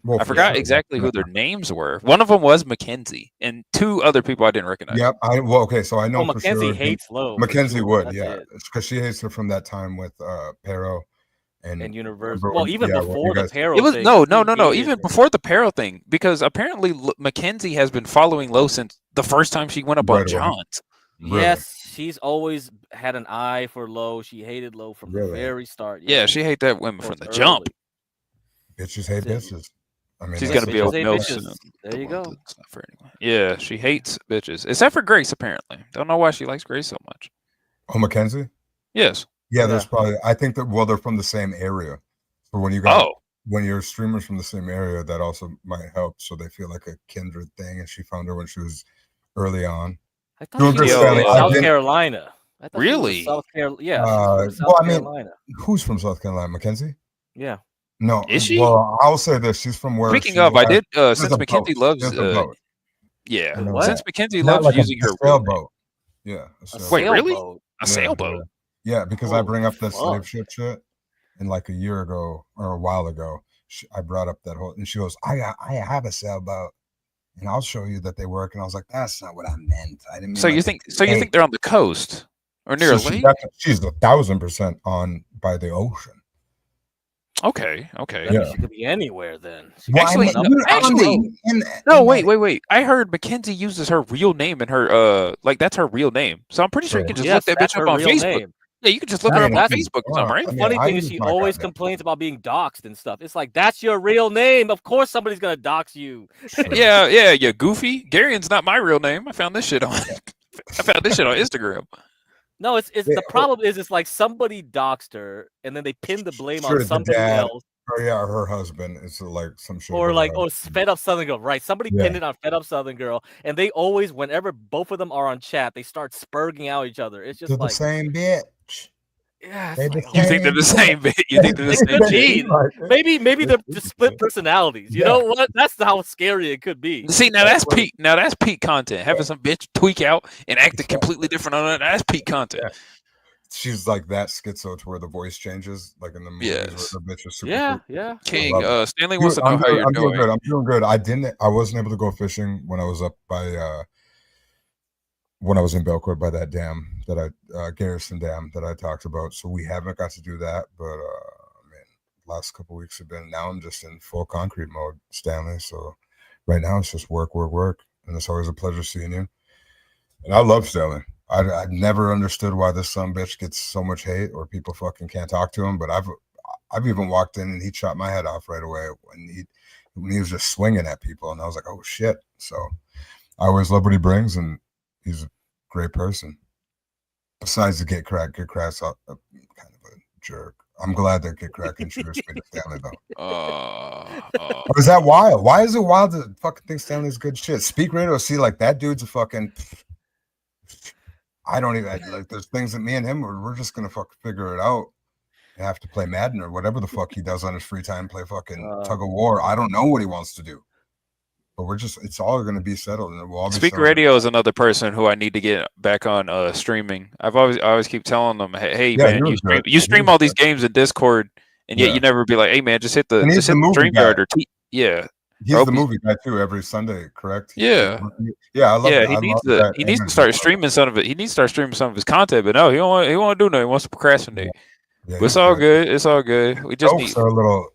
Well, I for forgot sure. exactly who their names were. One of them was Mackenzie, and 2 other people I didn't recognize. Yep. Okay, so I know for Mackenzie sure. hates Lo. for Mackenzie sure. would, That's yeah, it. because she hates her from that time with Pero And Universal. remember Well, when- even yeah, when before you the guys- Pero It was thing, no. he Even hated before the Pero thing, because apparently Mackenzie has been following Lo since the first time she went up on Right away. John's. it. Yes, she's always had an eye for Lo. She hated Lo from the Really? very start. Yeah, she hate that women from the Early. jump. Bitches hate That's it. bitches. I mean, She's that's gonna be a Bitches hate mill bitches. soon. There you go. It's not for anyone. Yeah, she hates bitches, except for Grace. Apparently, don't know why she likes Grace so much. Oh, Mackenzie? Yes. Yeah, there's Yeah. probably. I think that they're from the same area. So when you're streamers from the same area, that also might help. So they feel like a kindred thing. And she found her when she was early on. I thought Doing she good was selling. from I've South been- Carolina. I thought she was Really? South Carolina. Yeah, she was from South well, I mean, Carolina. who's from South Carolina? Mackenzie? Yeah. No. Is she? Well, I'll say this: she's from where. Speaking she of, I has- did there's since a Mackenzie boat. loves. There's a boat. Yeah, I know What? since that. Mackenzie Not loves like using a her real name. sailboat. Yeah. Wait, really? Sailboat. A sailboat? Yeah, because I Holy bring up that slave fuck. ship, and like a year ago or a while ago, I brought up that whole, and she goes, "I have a sailboat, and I'll show you that they work." And I was like, "That's not what I meant. I didn't mean." So you like think? a So you think lake." they're on the coast or near a So lake? she's 1,000% on by the ocean. Okay. That means Yeah. she could be anywhere then. She Well, could Actually, be I up mean, there. actually, in no. that- Wait. I heard Mackenzie uses her real name in her like that's her real name. So I'm pretty sure you can just Yes, look that that's bitch up her on real Facebook. name. Yeah, you can just look I her up mean, on that's- Facebook or something, right? I mean, Funny I thing is, use she my always goddamn- complains about being doxxed and stuff. It's like that's your real name. Of course, somebody's gonna dox you. Yeah. Goofy. Garyon's not my real name. I found this shit on. I found this shit on Instagram. No, it's Yeah, the problem is it's like somebody doxed her and then they pin the blame Sure, on the somebody dad. else. Or yeah, her husband. It's like some shit. Or about like, her oh, husband. Fed Up Southern Girl, right? Somebody Yeah. pinned it on Fed Up Southern Girl, and they always, whenever both of them are on chat, they start spurging out each other. It's just They're like, the same bitch. yeah, They're it's the like, You think they're the same bit? You think they're the It same could bit? be. Maybe they're just split personalities. You Yeah. know what? That's how scary it could be. See, now that's peak. Now that's peak content. Having some bitch tweak out and acting completely different on it. That's peak content. She's like that schizo to where the voice changes, like in the movies Yes. where the bitch is super Yeah, creepy. yeah. King, love it. Stanley wants Dude, to know how you're I'm doing doing. good. I'm doing good. I wasn't able to go fishing when I was up by when I was in Belcourt by that dam that Garrison Dam that I talked about. So we haven't got to do that, but man, last couple weeks have been. Now I'm just in full concrete mode, Stanley. So right now it's just work, and it's always a pleasure seeing you. And I love Stanley. I never understood why this son bitch gets so much hate or people fucking can't talk to him. But I've even walked in and he chopped my head off right away when he was just swinging at people, and I was like, oh shit. So I always love what he brings, and he's a great person. Besides the Get Crack's kind of a jerk. I'm glad that Get Crack introduced me to Stanley though. Or is that wild? Why is it wild to fucking think Stanley's good shit? Speak Radio, see, like that dude's a fucking. I don't even like. There's things that me and him we're just gonna fucking figure it out. And have to play Madden or whatever the fuck he does on his free time. Play fucking tug of war. I don't know what he wants to do. But it's all going to be settled, and we'll all be Speak Radio is another person who I need to get back on streaming. I always keep telling them, hey Yeah, man, you stream all these games in Discord, and yet you never be like, hey man, just hit the StreamYard or yeah. He's the movie guy too every Sunday, correct? Yeah, I love it. He needs to start streaming some of it. He needs to start streaming some of his content, but no, he won't do nothing. He wants to procrastinate. Yeah, but it's all good. It's all good. We just need.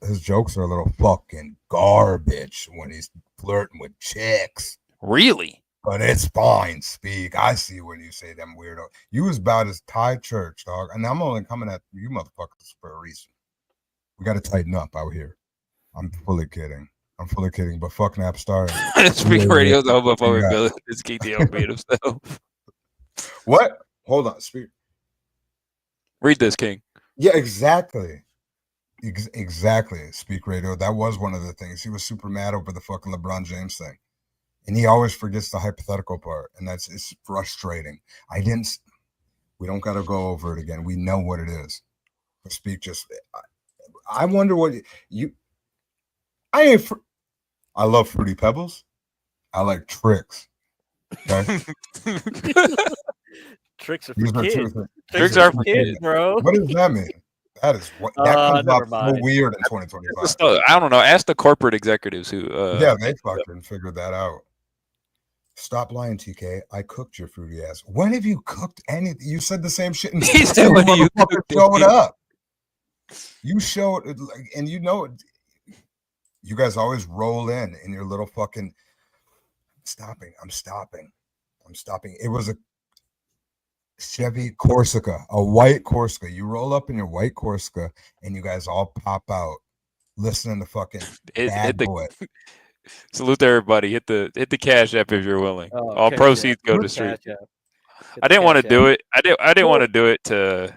His jokes are a little fucking garbage when he's flirting with chicks. Really? But it's fine. Speak. I see when you say them weirdo. You was about as Thai church, dog. And I'm only coming at you motherfuckers for a reason. We got to tighten up out here. I'm fully kidding. But fuck Napstar. Speak Radio's the homophobic villain. It's Keith the made himself. What? Hold on. Speak. Read this, King. Yeah, exactly. Exactly. Speak Radio. That was one of the things. He was super mad over the fucking LeBron James thing. And he always forgets the hypothetical part. And it's frustrating. We don't got to go over it again. We know what it is. But Speak I wonder what I love Fruity Pebbles. I like Tricks. Okay? Tricks are for kids. Tricks are for kids, bro. What does that mean? That comes off so weird in 2025. I don't know. Ask the corporate executives who. They fucking figured that out. Stop lying, TK. I cooked your fruity ass. When have you cooked anything? You said the same shit. He said when you showed up. You showed, and you know, you guys always roll in your little fucking. I'm stopping. It was a Chevy Corsica, a white Corsica. You roll up in your white Corsica, and you guys all pop out, listening to fucking Bad Boy. Salute to everybody. Hit the Cash App if you're willing. All proceeds go to street. I didn't want to do it. I didn't want to do it to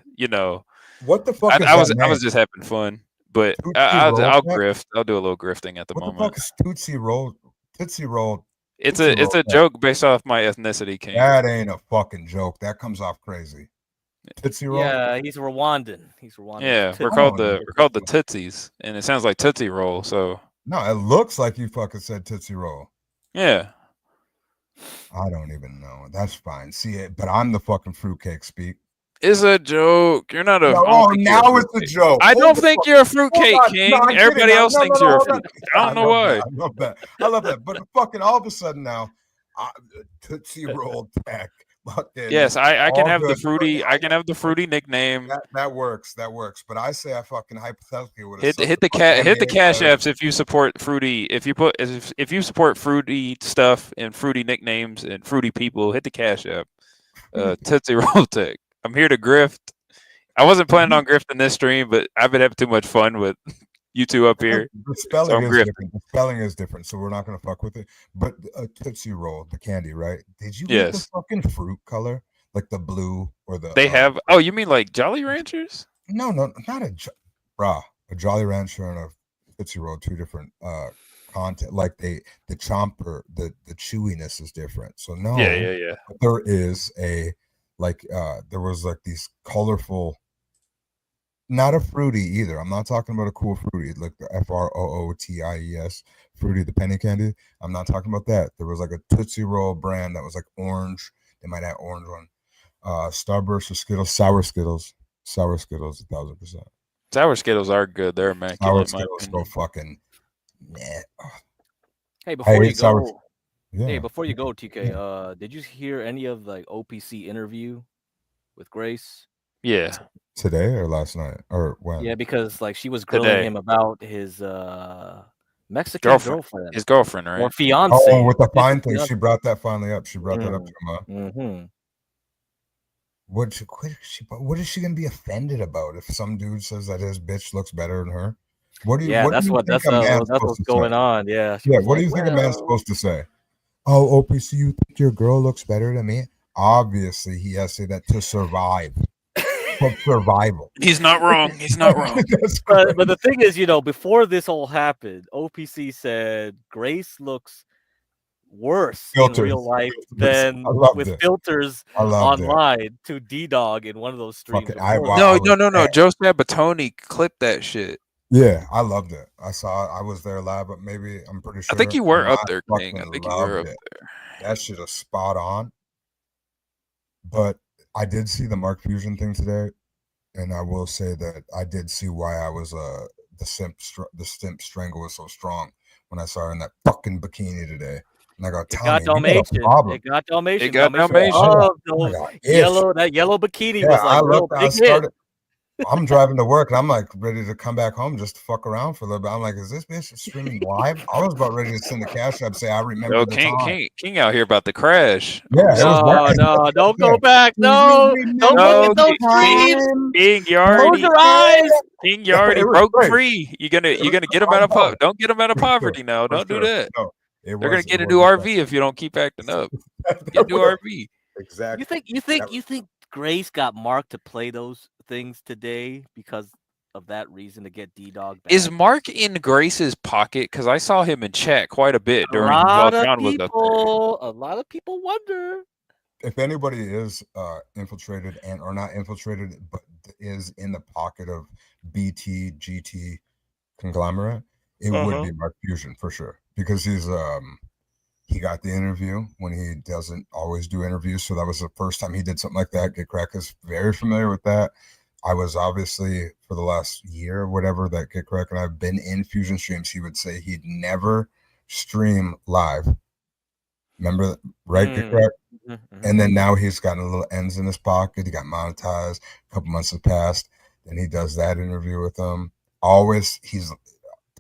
What the fuck? I was just having fun, but I'll grift. I'll do a little grifting at the moment. What the fuck is Tootsie Roll? Tootsie Roll. It's a joke based off my ethnicity, King. That ain't a fucking joke. That comes off crazy. Tootsie Roll. Yeah, he's Rwandan. Yeah, we're called the Tootsies, and it sounds like Tootsie Roll. So no, it looks like you fucking said Tootsie Roll. Yeah. I don't even know. That's fine. See it, but I'm the fucking fruitcake. Speak. It's a joke. You're not a. Now it's a joke. I don't think you're a fruitcake, King. Everybody else thinks you're a fruitcake. I don't know why. I love that. But fucking all of a sudden now, Tootsie Roll tech. Yes, I can have the fruity. I can have the fruity nickname. That works. But I say I fucking hypothetically would hit the cash apps if you support fruity. If you support fruity stuff and fruity nicknames and fruity people, hit the cash app. Tootsie Roll tech. I'm here to grift. I wasn't planning on grifting this stream, but I've been having too much fun with you two up here. The spelling is different. The spelling is different, so we're not going to fuck with it. But Tootsie Roll, the candy, right? Did you get the fucking fruit color, like the blue or the? They have. Oh, you mean like Jolly Ranchers? No, not a Jolly Rancher and a Tootsie Roll, two different content. Like the chomper, the chewiness is different. So no, yeah. There is a. There was like these colorful, not a fruity either. I'm not talking about a cool fruity, like the FROOTIES fruity, the penny candy. I'm not talking about that. There was like a Tootsie Roll brand that was like orange. They might have orange one. Starburst or Skittles, sour Skittles, 1,000%. Sour Skittles are good. They're immaculate. Sour Skittles go fucking. Hey, before you go. Yeah. Hey, before you go, TK, did you hear any of like OPC interview with Grace. Yeah. Today or last night or when? Yeah, because like she was grilling him about his Mexican girlfriend, his girlfriend, right? or fiance. Oh, with the fine thing, she brought that finally up. She brought that up to him. Mm-hmm. What is she gonna be offended about if some dude says that his bitch looks better than her? What do you? Yeah, what that's do you what think that's a man's that's supposed what's to going say? on. Yeah, she Yeah, was what do like, you think a man's well, supposed to say? Oh, OPC, you think your girl looks better than me? Obviously, he has to say that to survive. For survival. He's not wrong. He's not wrong. but the thing is, before this all happened, OPC said Grace looks worse in real life than with filters online to D-Dog in one of those streams. No. Joe Sabatoni clipped that shit. Yeah, I loved it. I was there live, but maybe I'm pretty sure. I think you were up I there, King. I fucking think you were loved up it. there. That shit is spot on. But I did see the Mark Fusion thing today, and I will say that I did see why I was the simp strangle was so strong when I saw her in that fucking bikini today. And I go, Tommy, you got a problem. It got Dalmatian. It got Dalmatian. That yellow bikini was like real big hit. I'm driving to work and I'm like ready to come back home just to fuck around for a little bit. I'm like, is this bitch streaming live? I was about ready to send the cash up, say I remember the time. King out here about to crash. Yeah, no, don't go back. No, don't look at those streams. King, you Close already, your eyes. King, you already broke free. You're gonna get him out of don't get him out of poverty now. Don't do that. They're gonna get a new RV if you don't keep acting up. Get a new RV. Exactly. You think Grace got Mark to play those things today because of that reason to get D-Dog back? Is Mark in Grace's pocket? Because I saw him in chat quite a bit during while John was up there. A lot of people wonder if anybody is infiltrated or not infiltrated, but is in the pocket of BT GT conglomerate, it would be Mark Fusion for sure, because he got the interview when he doesn't always do interviews. So that was the first time he did something like that. Get Crack is very familiar with that. I was obviously for the last year or whatever that Get Crack and I've been in Fusion streams. He would say he'd never stream live. Remember, right, Get Crack? And then now he's gotten a little ends in his pocket. He got monetized. A couple months have passed. Then he does that interview with them. Always he's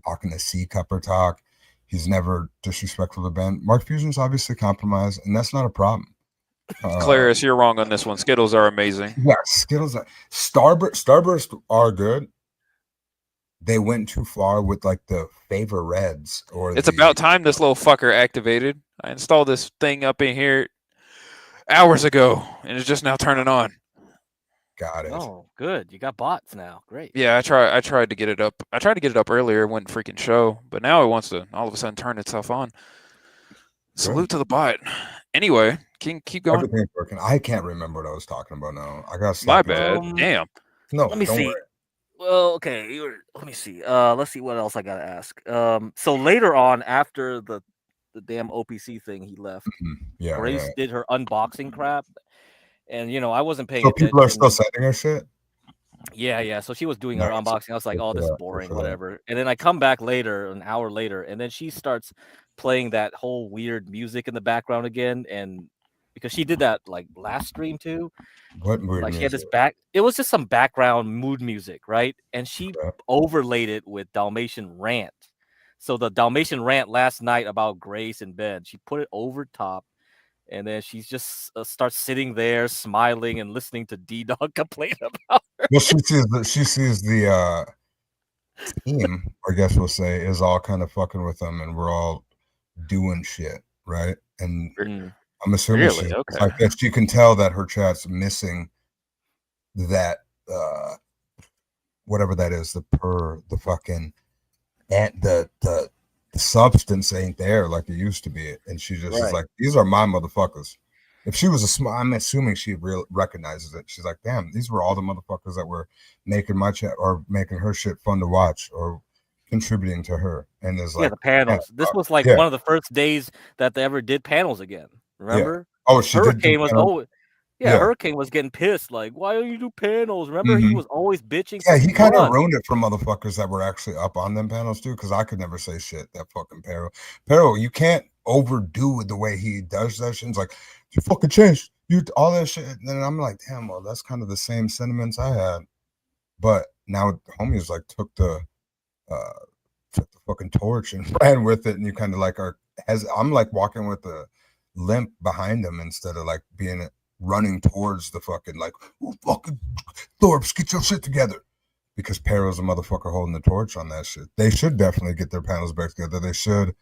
talking to C Cupper talk. He's never disrespectful to Ben. Mark Fusion's obviously compromised, and that's not a problem. Claris, you're wrong on this one. Skittles are amazing. Yeah, Skittles are Starburst are good. They went too far with like the favor reds or it's about time this little fucker activated. I installed this thing up in here hours ago, and it's just now turning on. Got it. Oh, good. You got bots now. Great. Yeah, I tried to get it up. I tried to get it up earlier. It wouldn't freaking show. But now it wants to all of a sudden turn itself on. Salute to the bot. Anyway, keep going. Everything's working. I can't remember what I was talking about now. I got my bad. Damn. No, let me don't see. worry. Well, okay. Let me see. Let's see what else I gotta ask. So later on, after the damn OPC thing, he left. Yeah, Grace did her unboxing crap. And I wasn't paying So attention. people are still sending her shit? Yeah. So she was doing her unboxing. I was like, oh, this is boring, whatever. And then I come back later, an hour later, and then she starts playing that whole weird music in the background again. And because she did that like last stream too. What weird like she music? had this it was just some background mood music, right? And she overlaid it with Dalmatian Rant. So the Dalmatian Rant last night about Grace and Ben, she put it over top. And then she just starts sitting there, smiling and listening to D-Dog complain about her. Well, she sees the team, I guess we'll say, is all kind of fucking with them, and we're all doing shit, right? And I'm assuming she's like that. You can tell that her chat's missing that whatever that is, the fucking and the substance ain't there like it used to be, and she just is like, these are my motherfuckers. If she was I'm assuming she recognizes it. She's like, damn, these were all the motherfuckers that were making my chat or making her shit fun to watch or contributing to her. And there's like the panels. This was like one of the first days that they ever did panels again. Remember? Yeah. Oh, she Hurricane did. Hurricane was getting pissed. Like, why don't you do panels? Remember, he was always bitching. Yeah, he kind of ruined it for motherfuckers that were actually up on them panels too, because I could never say shit. That fucking Pero, you can't overdo it the way he does that shit. It's like, you fucking changed. you all that shit. And I'm like, damn, well, that's kind of the same sentiments I had. But now homies like took the fucking torch and ran with it, and you kind of like I'm like walking with a limp behind him instead of like being running towards the fucking like, oh, fucking Thorpes, get your shit together. Because Perro's a motherfucker holding the torch on that shit. They should definitely get their panels back together. They should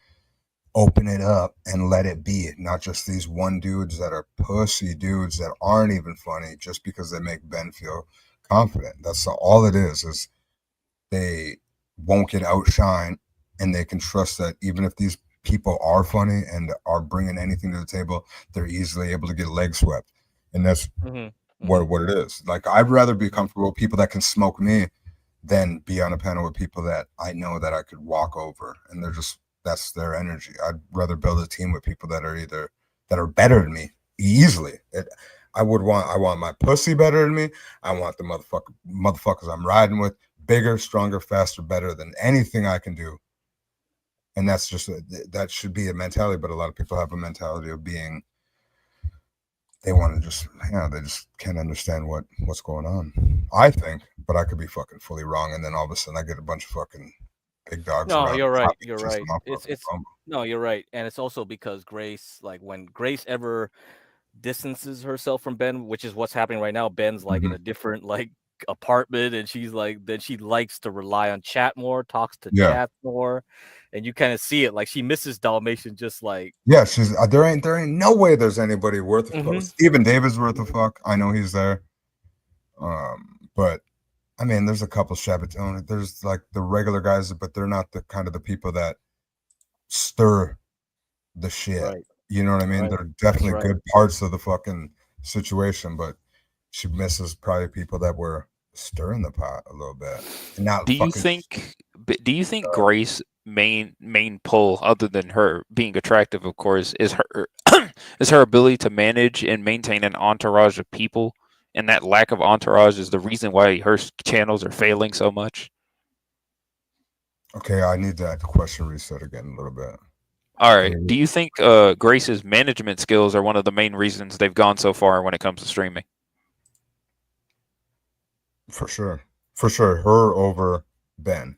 open it up and let it be, not just these one dudes that are pussy dudes that aren't even funny just because they make Ben feel confident. That's all it is they won't get outshined, and they can trust that even if these people are funny and are bringing anything to the table, they're easily able to get leg swept. And that's what it is. Like, I'd rather be comfortable with people that can smoke me than be on a panel with people that I know that I could walk over, and that's their energy. I'd rather build a team with people that are better than me easily. I want my pussy better than me. I want the motherfuckers I'm riding with bigger, stronger, faster, better than anything I can do. And that's just that should be a mentality. But a lot of people have a mentality of being, they want to they just can't understand what's going on. I think, but I could be fucking fully wrong. And then all of a sudden I get a bunch of fucking big dogs. No, around you're right. popping You're just right. off It's fucking bumble. no, you're right. And it's also because Grace, like when Grace ever distances herself from Ben, which is what's happening right now. Ben's like in a different like apartment, and she's like, then she likes to rely on chat more, talks to chat more, and you kind of see it. Like she misses Dalmatian, just like she's there ain't no way there's anybody worth a fuck. Stephen Davis worth a fuck. I know he's there. But I mean, there's a couple Shabatoni. There's like the regular guys, but they're not the kind of the people that stir the shit. Right. You know what I mean? Right. They're definitely good parts of the fucking situation, but she misses probably people that were stirring the pot a little bit. And not do you think Grace main pull, other than her being attractive, of course, is her is her ability to manage and maintain an entourage of people? And that lack of entourage is the reason why her channels are failing so much. Okay, I need that question reset again a little bit. All right. Do you think Grace's management skills are one of the main reasons they've gone so far when it comes to streaming? For sure. Her over Ben.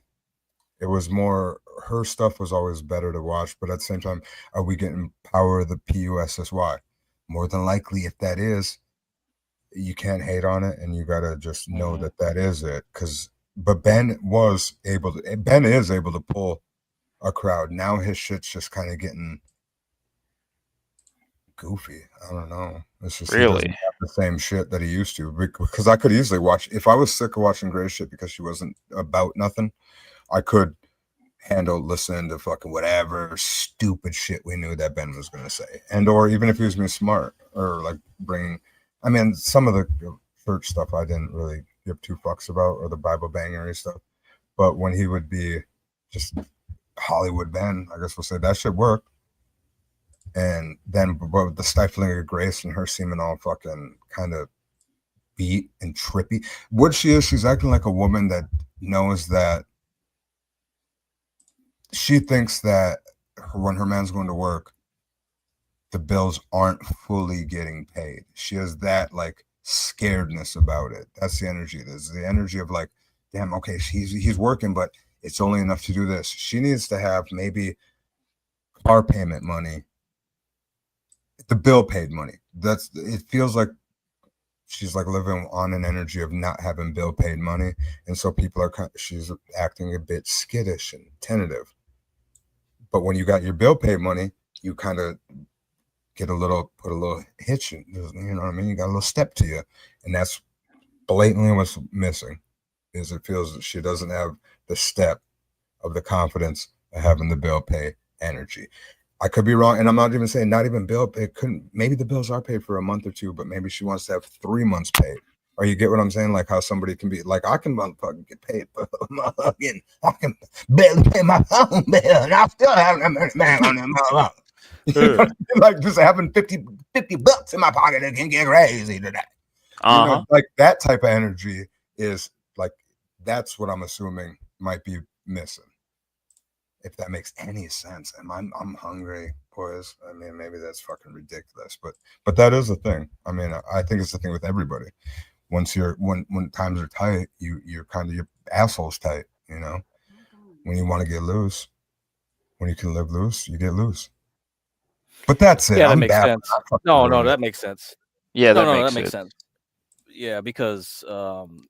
It was more, her stuff was always better to watch, but at the same time, are we getting power of the PUSSY? More than likely, if that is, you can't hate on it, and you gotta just know that is it. But Ben is able to pull a crowd. Now his shit's just kind of getting goofy. I don't know. It's just he doesn't have the same shit that he used to. Because I could easily watch, if I was sick of watching Gray's shit because she wasn't about nothing, I could handle listening to fucking whatever stupid shit we knew that Ben was gonna say, and or even if he was being smart or like bringing. I mean, some of the church stuff I didn't really give two fucks about, or the Bible bangery stuff. But when he would be just Hollywood Ben, I guess we'll say that shit worked. And then but the stifling of Grace and her seeming all fucking kind of beat and trippy. What she is, she's acting like a woman that knows that she thinks that when her man's going to work, the bills aren't fully getting paid. She has that like scaredness about it. That's the energy. There's the energy of like, damn, okay, he's working, but it's only enough to do this. She needs to have maybe car payment money, the bill paid money. It feels like she's like living on an energy of not having bill paid money, and so she's acting a bit skittish and tentative. But when you got your bill paid money, you kind of put a little hitch in, you know what I mean? You got a little step to you, and that's blatantly what's missing. Is it feels that she doesn't have the step of the confidence of having the bill pay energy. I could be wrong, and I'm not even saying not even bill pay. Maybe the bills are paid for a month or two, but maybe she wants to have 3 months paid. Or you get what I'm saying? Like how somebody can be like, I can motherfucking get paid, but I can barely pay my phone bill, and I still have that money back on them. Like just having 50 bucks in my pocket, it can get crazy today. You know, like that type of energy is like, that's what I'm assuming might be missing. If that makes any sense. And I'm hungry, boys. I mean, maybe that's fucking ridiculous, but that is the thing. I mean, I think it's the thing with everybody. Once when times are tight, you're kind of your asshole's tight, you know. When you want to get loose, when you can live loose, you get loose. But that's it. Yeah, that I'm makes bad. sense. No, that makes sense. Yeah, No, that that makes sense. Yeah, because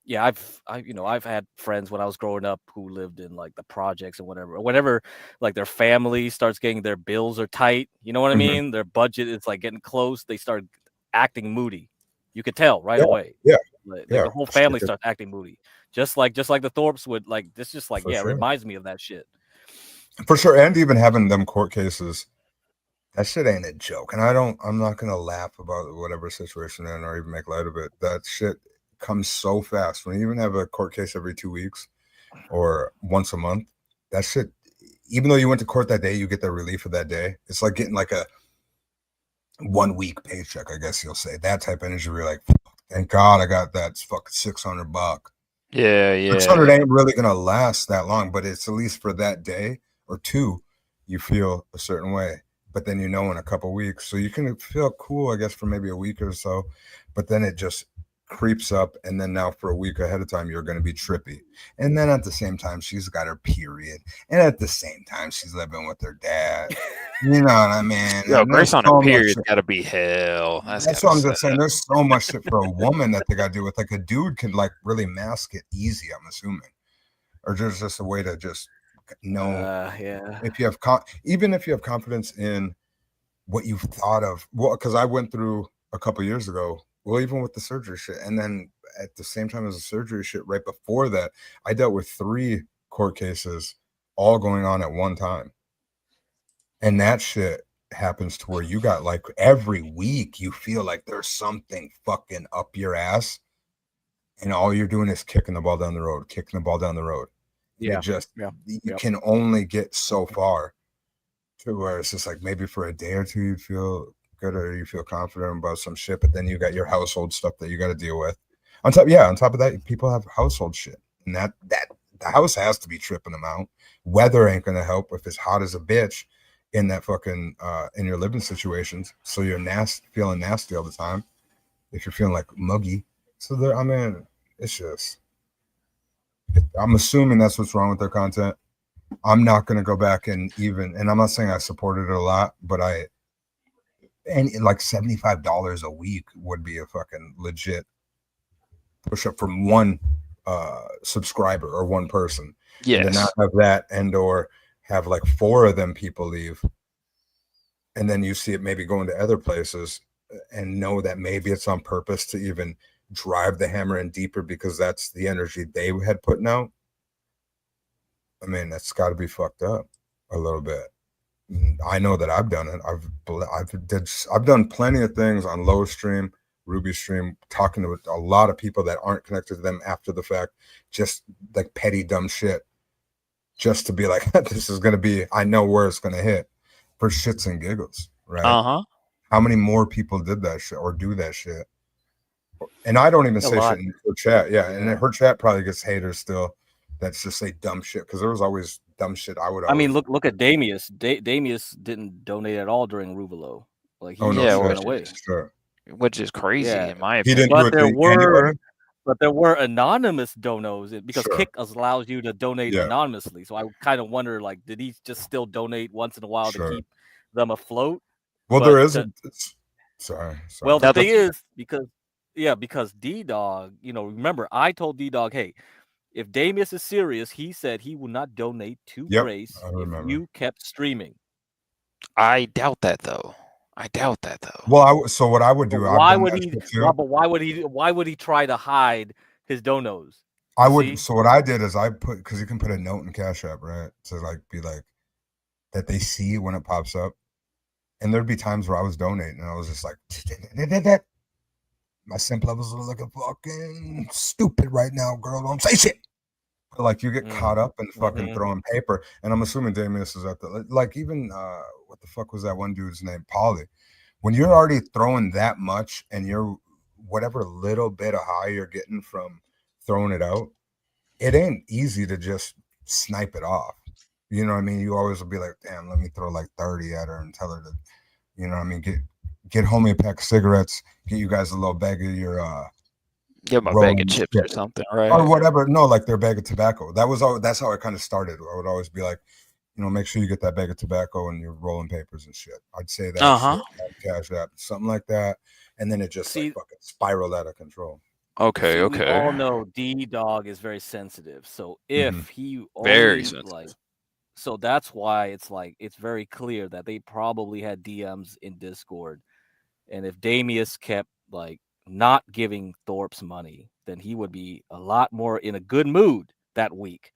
yeah, I've had friends when I was growing up who lived in like the projects and whatever. Whenever like their family starts getting their bills are tight, you know what I mean? Their budget is like getting close. They start acting moody. You could tell right away. Yeah. Like Yeah. the whole family starts acting moody. Just like the Thorpes would like this. Just like For it sure. reminds me of that shit. For sure, and even having them court cases, that shit ain't a joke. And I'm not gonna laugh about whatever situation in or even make light of it. That shit comes so fast. When you even have a court case every 2 weeks or once a month, that shit, even though you went to court that day, you get the relief of that day. It's like getting like a 1 week paycheck, I guess you'll say. That type of energy where you're like, thank God I got that fucking $600. Yeah. 600 ain't really gonna last that long, but it's at least for that day or two, you feel a certain way. But then in a couple weeks, so you can feel cool, I guess, for maybe a week or so. But then it just creeps up, and then now for a week ahead of time, you're going to be trippy. And then at the same time, she's got her period, and at the same time, she's living with her dad. You know what I mean? Yo, And Grace on so a much period shit. got to be hell. That's what I'm just saying. There's so much shit for a woman that they got to deal with. Like a dude can like really mask it easy, I'm assuming, or there's just a way to just know. Yeah. If you have even if you have confidence in what you've thought of, well, because I went through a couple years ago, well, even with the surgery shit, and then at the same time as the surgery shit, right before that, I dealt with 3 court cases all going on at one time, and that shit happens to where you got like every week you feel like there's something fucking up your ass, and all you're doing is kicking the ball down the road. Yeah. You can only get so far to where it's just like maybe for a day or two you feel good or you feel confident about some shit, but then you got your household stuff that you got to deal with. On top of that, people have household shit, and that the house has to be tripping them out. Weather ain't gonna help if it's hot as a bitch in that fucking in your living situations. So you're feeling nasty all the time. If you're feeling like muggy, so there. I mean, it's just. I'm assuming that's what's wrong with their content. I'm not going to go back and I'm not saying I supported it a lot, but and like $75 a week would be a fucking legit push up from one subscriber or one person. Yes. And to not have that and or have like 4 of them people leave. And then you see it maybe going to other places and know that maybe it's on purpose to even drive the hammer in deeper because that's the energy they had putting out. I mean, that's got to be fucked up a little bit. I know that I've done it. I've done plenty of things on Low Stream, Ruby Stream, talking to a lot of people that aren't connected to them after the fact, just like petty dumb shit, just to be like, this is gonna be. I know where it's gonna hit for shits and giggles, right? How many more people did that shit or do that shit? And I don't even say shit in her chat. Yeah, and her chat probably gets haters still. That's just say dumb shit because there was always dumb shit. I mean, look at Damius. Damius didn't donate at all during Ruvalo. Like he went away, which is crazy in my opinion. He but there were anonymous donos because Kick allows you to donate anonymously. So I kind of wonder, like, did he just still donate once in a while to keep them afloat? Well, there is. Sorry. Well, the thing is because D-Dog, remember I told D-Dog, hey, if Damius is serious, he said he will not donate to Grace if you kept streaming. I doubt that though. Well, so what I would do? Why would he? But why would he try to hide his donos? I would. So what I did is I put because you can put a note in Cash App, right? To like be like that they see when it pops up, and there'd be times where I was donating and I was just like, my simp levels are looking fucking stupid right now, girl. Don't say shit. But like you get caught up in fucking throwing paper, and I'm assuming Damius is at the like even what the fuck was that one dude's name? Polly. When you're already throwing that much, and you're whatever little bit of high you're getting from throwing it out, it ain't easy to just snipe it off. You know what I mean? You always will be like, damn, let me throw like 30 at her and tell her to, you know what I mean? Get homie a pack of cigarettes, get you guys a little bag of your Give them a bag of chips or something, right? Or whatever. No, like their bag of tobacco. That's how it kind of started. I would always be like, you know, make sure you get that bag of tobacco and your rolling papers and shit. I'd say that Cash App, something like that. And then it just like fucking spiraled out of control. Okay, We all know D-Dog is very sensitive. So if he Very only sensitive. so that's why it's like it's very clear that they probably had DMs in Discord. And if Damius kept like not giving Thorpe's money, then he would be a lot more in a good mood that week.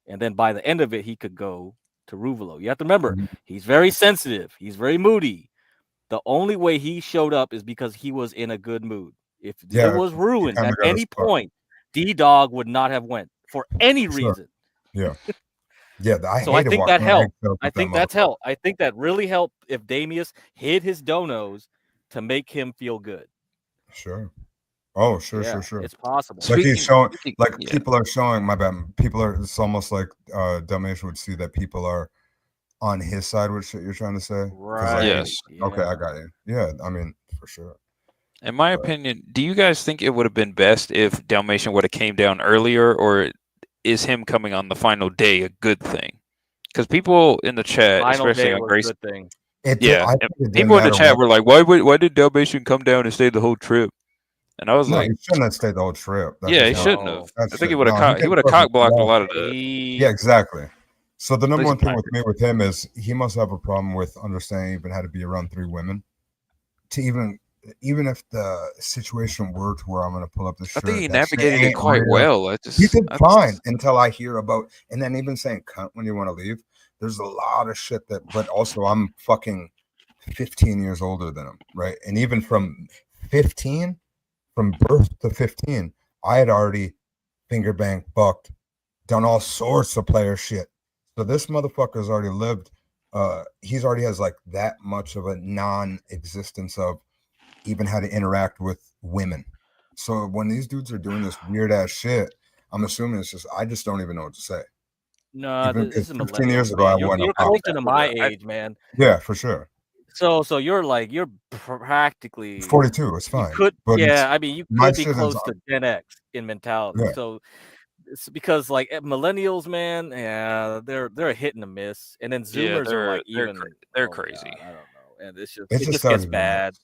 And then by the end of it, he could go to Ruvalo. You have to remember, he's very sensitive. He's very moody. The only way he showed up is because he was in a good mood. If it was ruined at any point, D-Dog would not have went for any reason. Yeah. Yeah, I think that helped. I think that's helped. I think that really helped if Damius hid his donos to make him feel good. Sure. Oh, sure. It's possible. Like he's showing, like people are showing. My bad. People are. It's almost like Dalmatian would see that people are on his side with shit you're trying to say. Right. Like, yes. Okay, I got you. Yeah, I mean, for sure. In my opinion, do you guys think it would have been best if Dalmatian would have came down earlier, or is him coming on the final day a good thing? Because people in the chat, especially on Grace, good thing. People in the chat were like, "Why did Dalmatian come down and stay the whole trip?" And I was like, "He shouldn't have stayed the whole trip." He shouldn't have. I think he would have cock blocked a lot of the. Yeah, exactly. So the number one thing with him is he must have a problem with understanding even how to be around 3 women. To even if the situation were to where I'm going to pull up the shirt, I think he navigated it quite well. He did fine until I hear about, and then even saying "cunt" when you want to leave. There's a lot of shit but also I'm fucking 15 years older than him, right? And even from 15, from birth to 15, I had already finger banged, bucked, done all sorts of player shit. So this motherfucker's already lived. He's already has like that much of a non-existence of even how to interact with women. So when these dudes are doing this weird ass shit, I'm assuming it's just I just don't even know what to say. No, this is 15 years ago, I wasn't. You're closer to my age, man. Yeah, for sure. So you're practically 42. It's fine. I mean, you could be close to Gen X in mentality. Yeah. So it's because like millennials, man, they're a hit and a miss, and then Zoomers are like they're crazy. God, I don't know, and it just gets bad.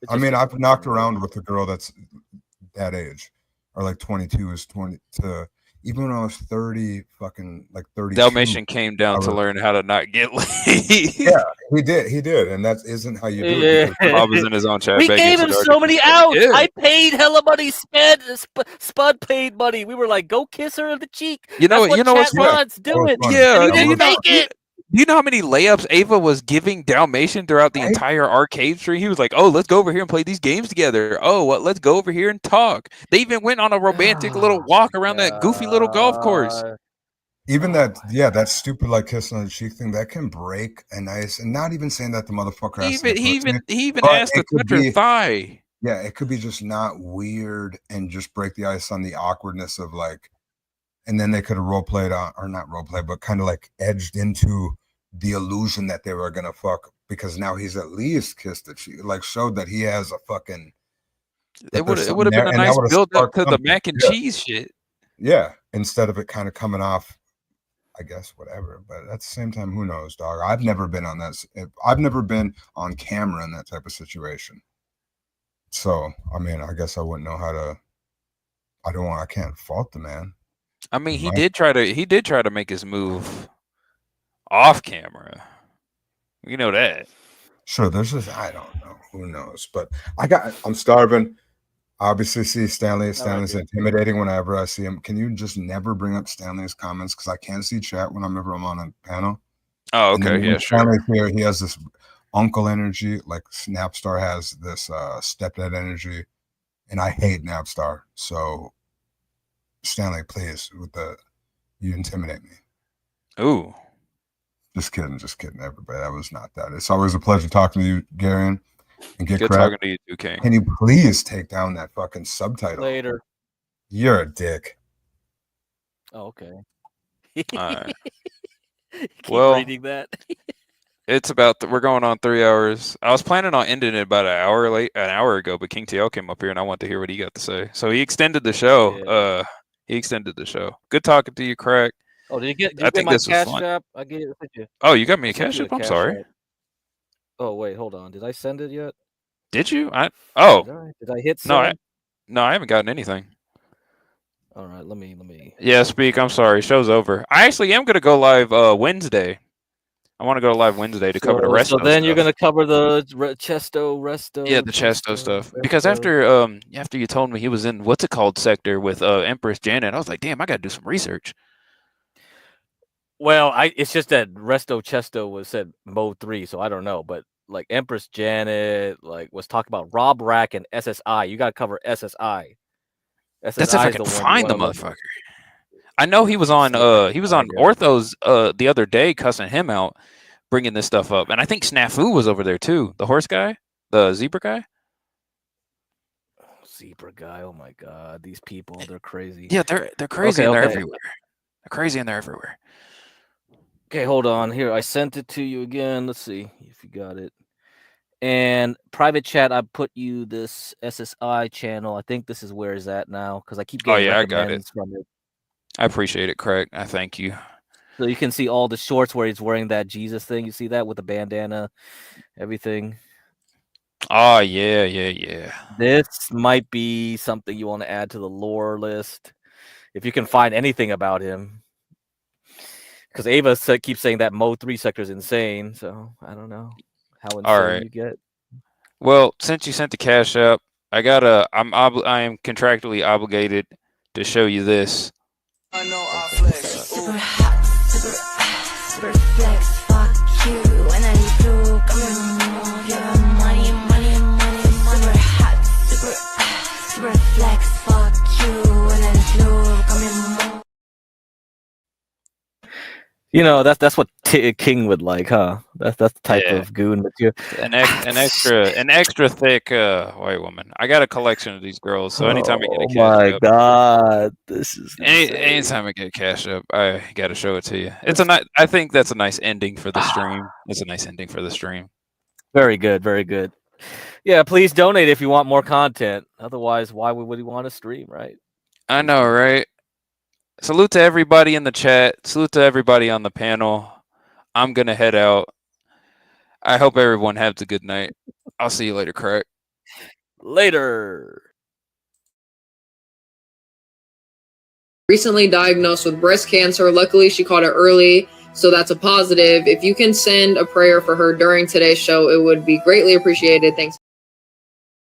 I mean, I've knocked around with a girl that's that age, or like 22 is 20 to. Even when I was 30, fucking like 32. Dalmatian came down to learn how to not get laid. Yeah, he did. And that isn't how you do it. Bob was in his own chat. We gave him so many outs. Yeah. I paid hella money. Spud paid money. We were like, go kiss her in the cheek. You know what's wants. Do it. Yeah. And he didn't make it. Do you know how many layups Ava was giving Dalmatian throughout the entire arcade stream? He was like, "Oh, let's go over here and play these games together. Oh, let's go over here and talk." They even went on a romantic little walk around that goofy little golf course. Even that stupid like kiss on the cheek thing that can break an ice, and not even saying that the motherfucker. He even asked to touch her thigh. Yeah, it could be just not weird and just break the ice on the awkwardness of like. And then they could have role played on, or not role play, but kind of like edged into the illusion that they were gonna fuck because now he's at least kissed it. She like showed that he has a fucking. It would have been a nice build up to the mac and cheese shit. Yeah, instead of it kind of coming off, I guess whatever. But at the same time, who knows, dog? I've never been on that. I've never been on camera in that type of situation. So I mean, I guess I wouldn't know how to. I can't fault the man. I mean, he did try to make his move off camera. You know that. Sure, there's just I don't know. Who knows? But I'm starving. Obviously see Stanley's intimidating whenever I see him. Can you just never bring up Stanley's comments? Because I can't see chat whenever I'm on a panel. Oh, okay, yeah, sure. Stanley's here, he has this uncle energy, like Snapstar has this stepdad energy, and I hate Napstar. So Stanley, please, you intimidate me. Ooh. Just kidding, everybody. That was not that. It's always a pleasure talking to you, Garion. And Good talking to you too, King. Can you please take down that fucking subtitle? Later. You're a dick. Oh, okay. All right. Keep Well, reading that. it's about we're going on 3 hours. I was planning on ending it about an hour ago, but King TL came up here and I want to hear what he got to say. So he extended the show. Yeah. He extended the show. Good talking to you, Crack. Oh, did I you get think my this was cash fun. app? I gave you. Oh, you got me I a sent cash you a app? I'm cash sorry. app. Oh wait, hold on. Did I send it yet? Did you? Did I hit No, send? I haven't gotten anything. All right, let me. Yeah, speak. I'm sorry. Show's over. I actually am gonna go live Wednesday. I want to go live Wednesday to cover the rest So of then you're stuff. gonna cover the Resto. Yeah, the Chesto stuff. Because after you told me he was in what's it called sector with Empress Janet, I was like, damn, I gotta do some research. Well, it's just that Resto Chesto was said mode 3, so I don't know, but like Empress Janet was talking about Rob Rack and SSI. You gotta cover SSI. That's if SSI I is can the one you find the wanna look. motherfucker. I know he was on Ortho's the other day cussing him out, bringing this stuff up, and I think Snafu was over there too. The horse guy, the zebra guy. Zebra guy. Oh my god, these people, they're crazy. Yeah, they're crazy Okay, and they're okay. everywhere. They're crazy and they're everywhere. Okay, hold on. Here, I sent it to you again. Let's see if you got it. And private chat, I put you this SSI channel. I think this is where it's at now because I keep getting I got it. from it. I appreciate it, Craig. I thank you. So you can see all the shorts where he's wearing that Jesus thing. You see that with the bandana, everything. Oh yeah. This might be something you want to add to the lore list if you can find anything about him. Because Ava keeps saying that Mode 3 sector is insane, so I don't know how insane you get. Well, since you sent the cash up, I am contractually obligated to show you this. I know I flex. Super hot, super flex. Fuck you, and then you through. Come on, yeah, money. Super hot, super flex. Fuck you, and then you through. Come on. You know, that's what King would like, huh? That's the type of goon material. An extra thick white woman. I got a collection of these girls, so anytime I get a cash up, god, this is anytime I get cash up, I got to show it to you. I think that's a nice ending for the stream. It's a nice ending for the stream. Very good, very good. Yeah, please donate if you want more content. Otherwise, why would you want to stream, right? I know, right? Salute to everybody in the chat. Salute to everybody on the panel. I'm going to head out. I hope everyone has a good night. I'll see you later, Craig. Later. Recently diagnosed with breast cancer. Luckily, she caught it early, so that's a positive. If you can send a prayer for her during today's show, it would be greatly appreciated. Thanks.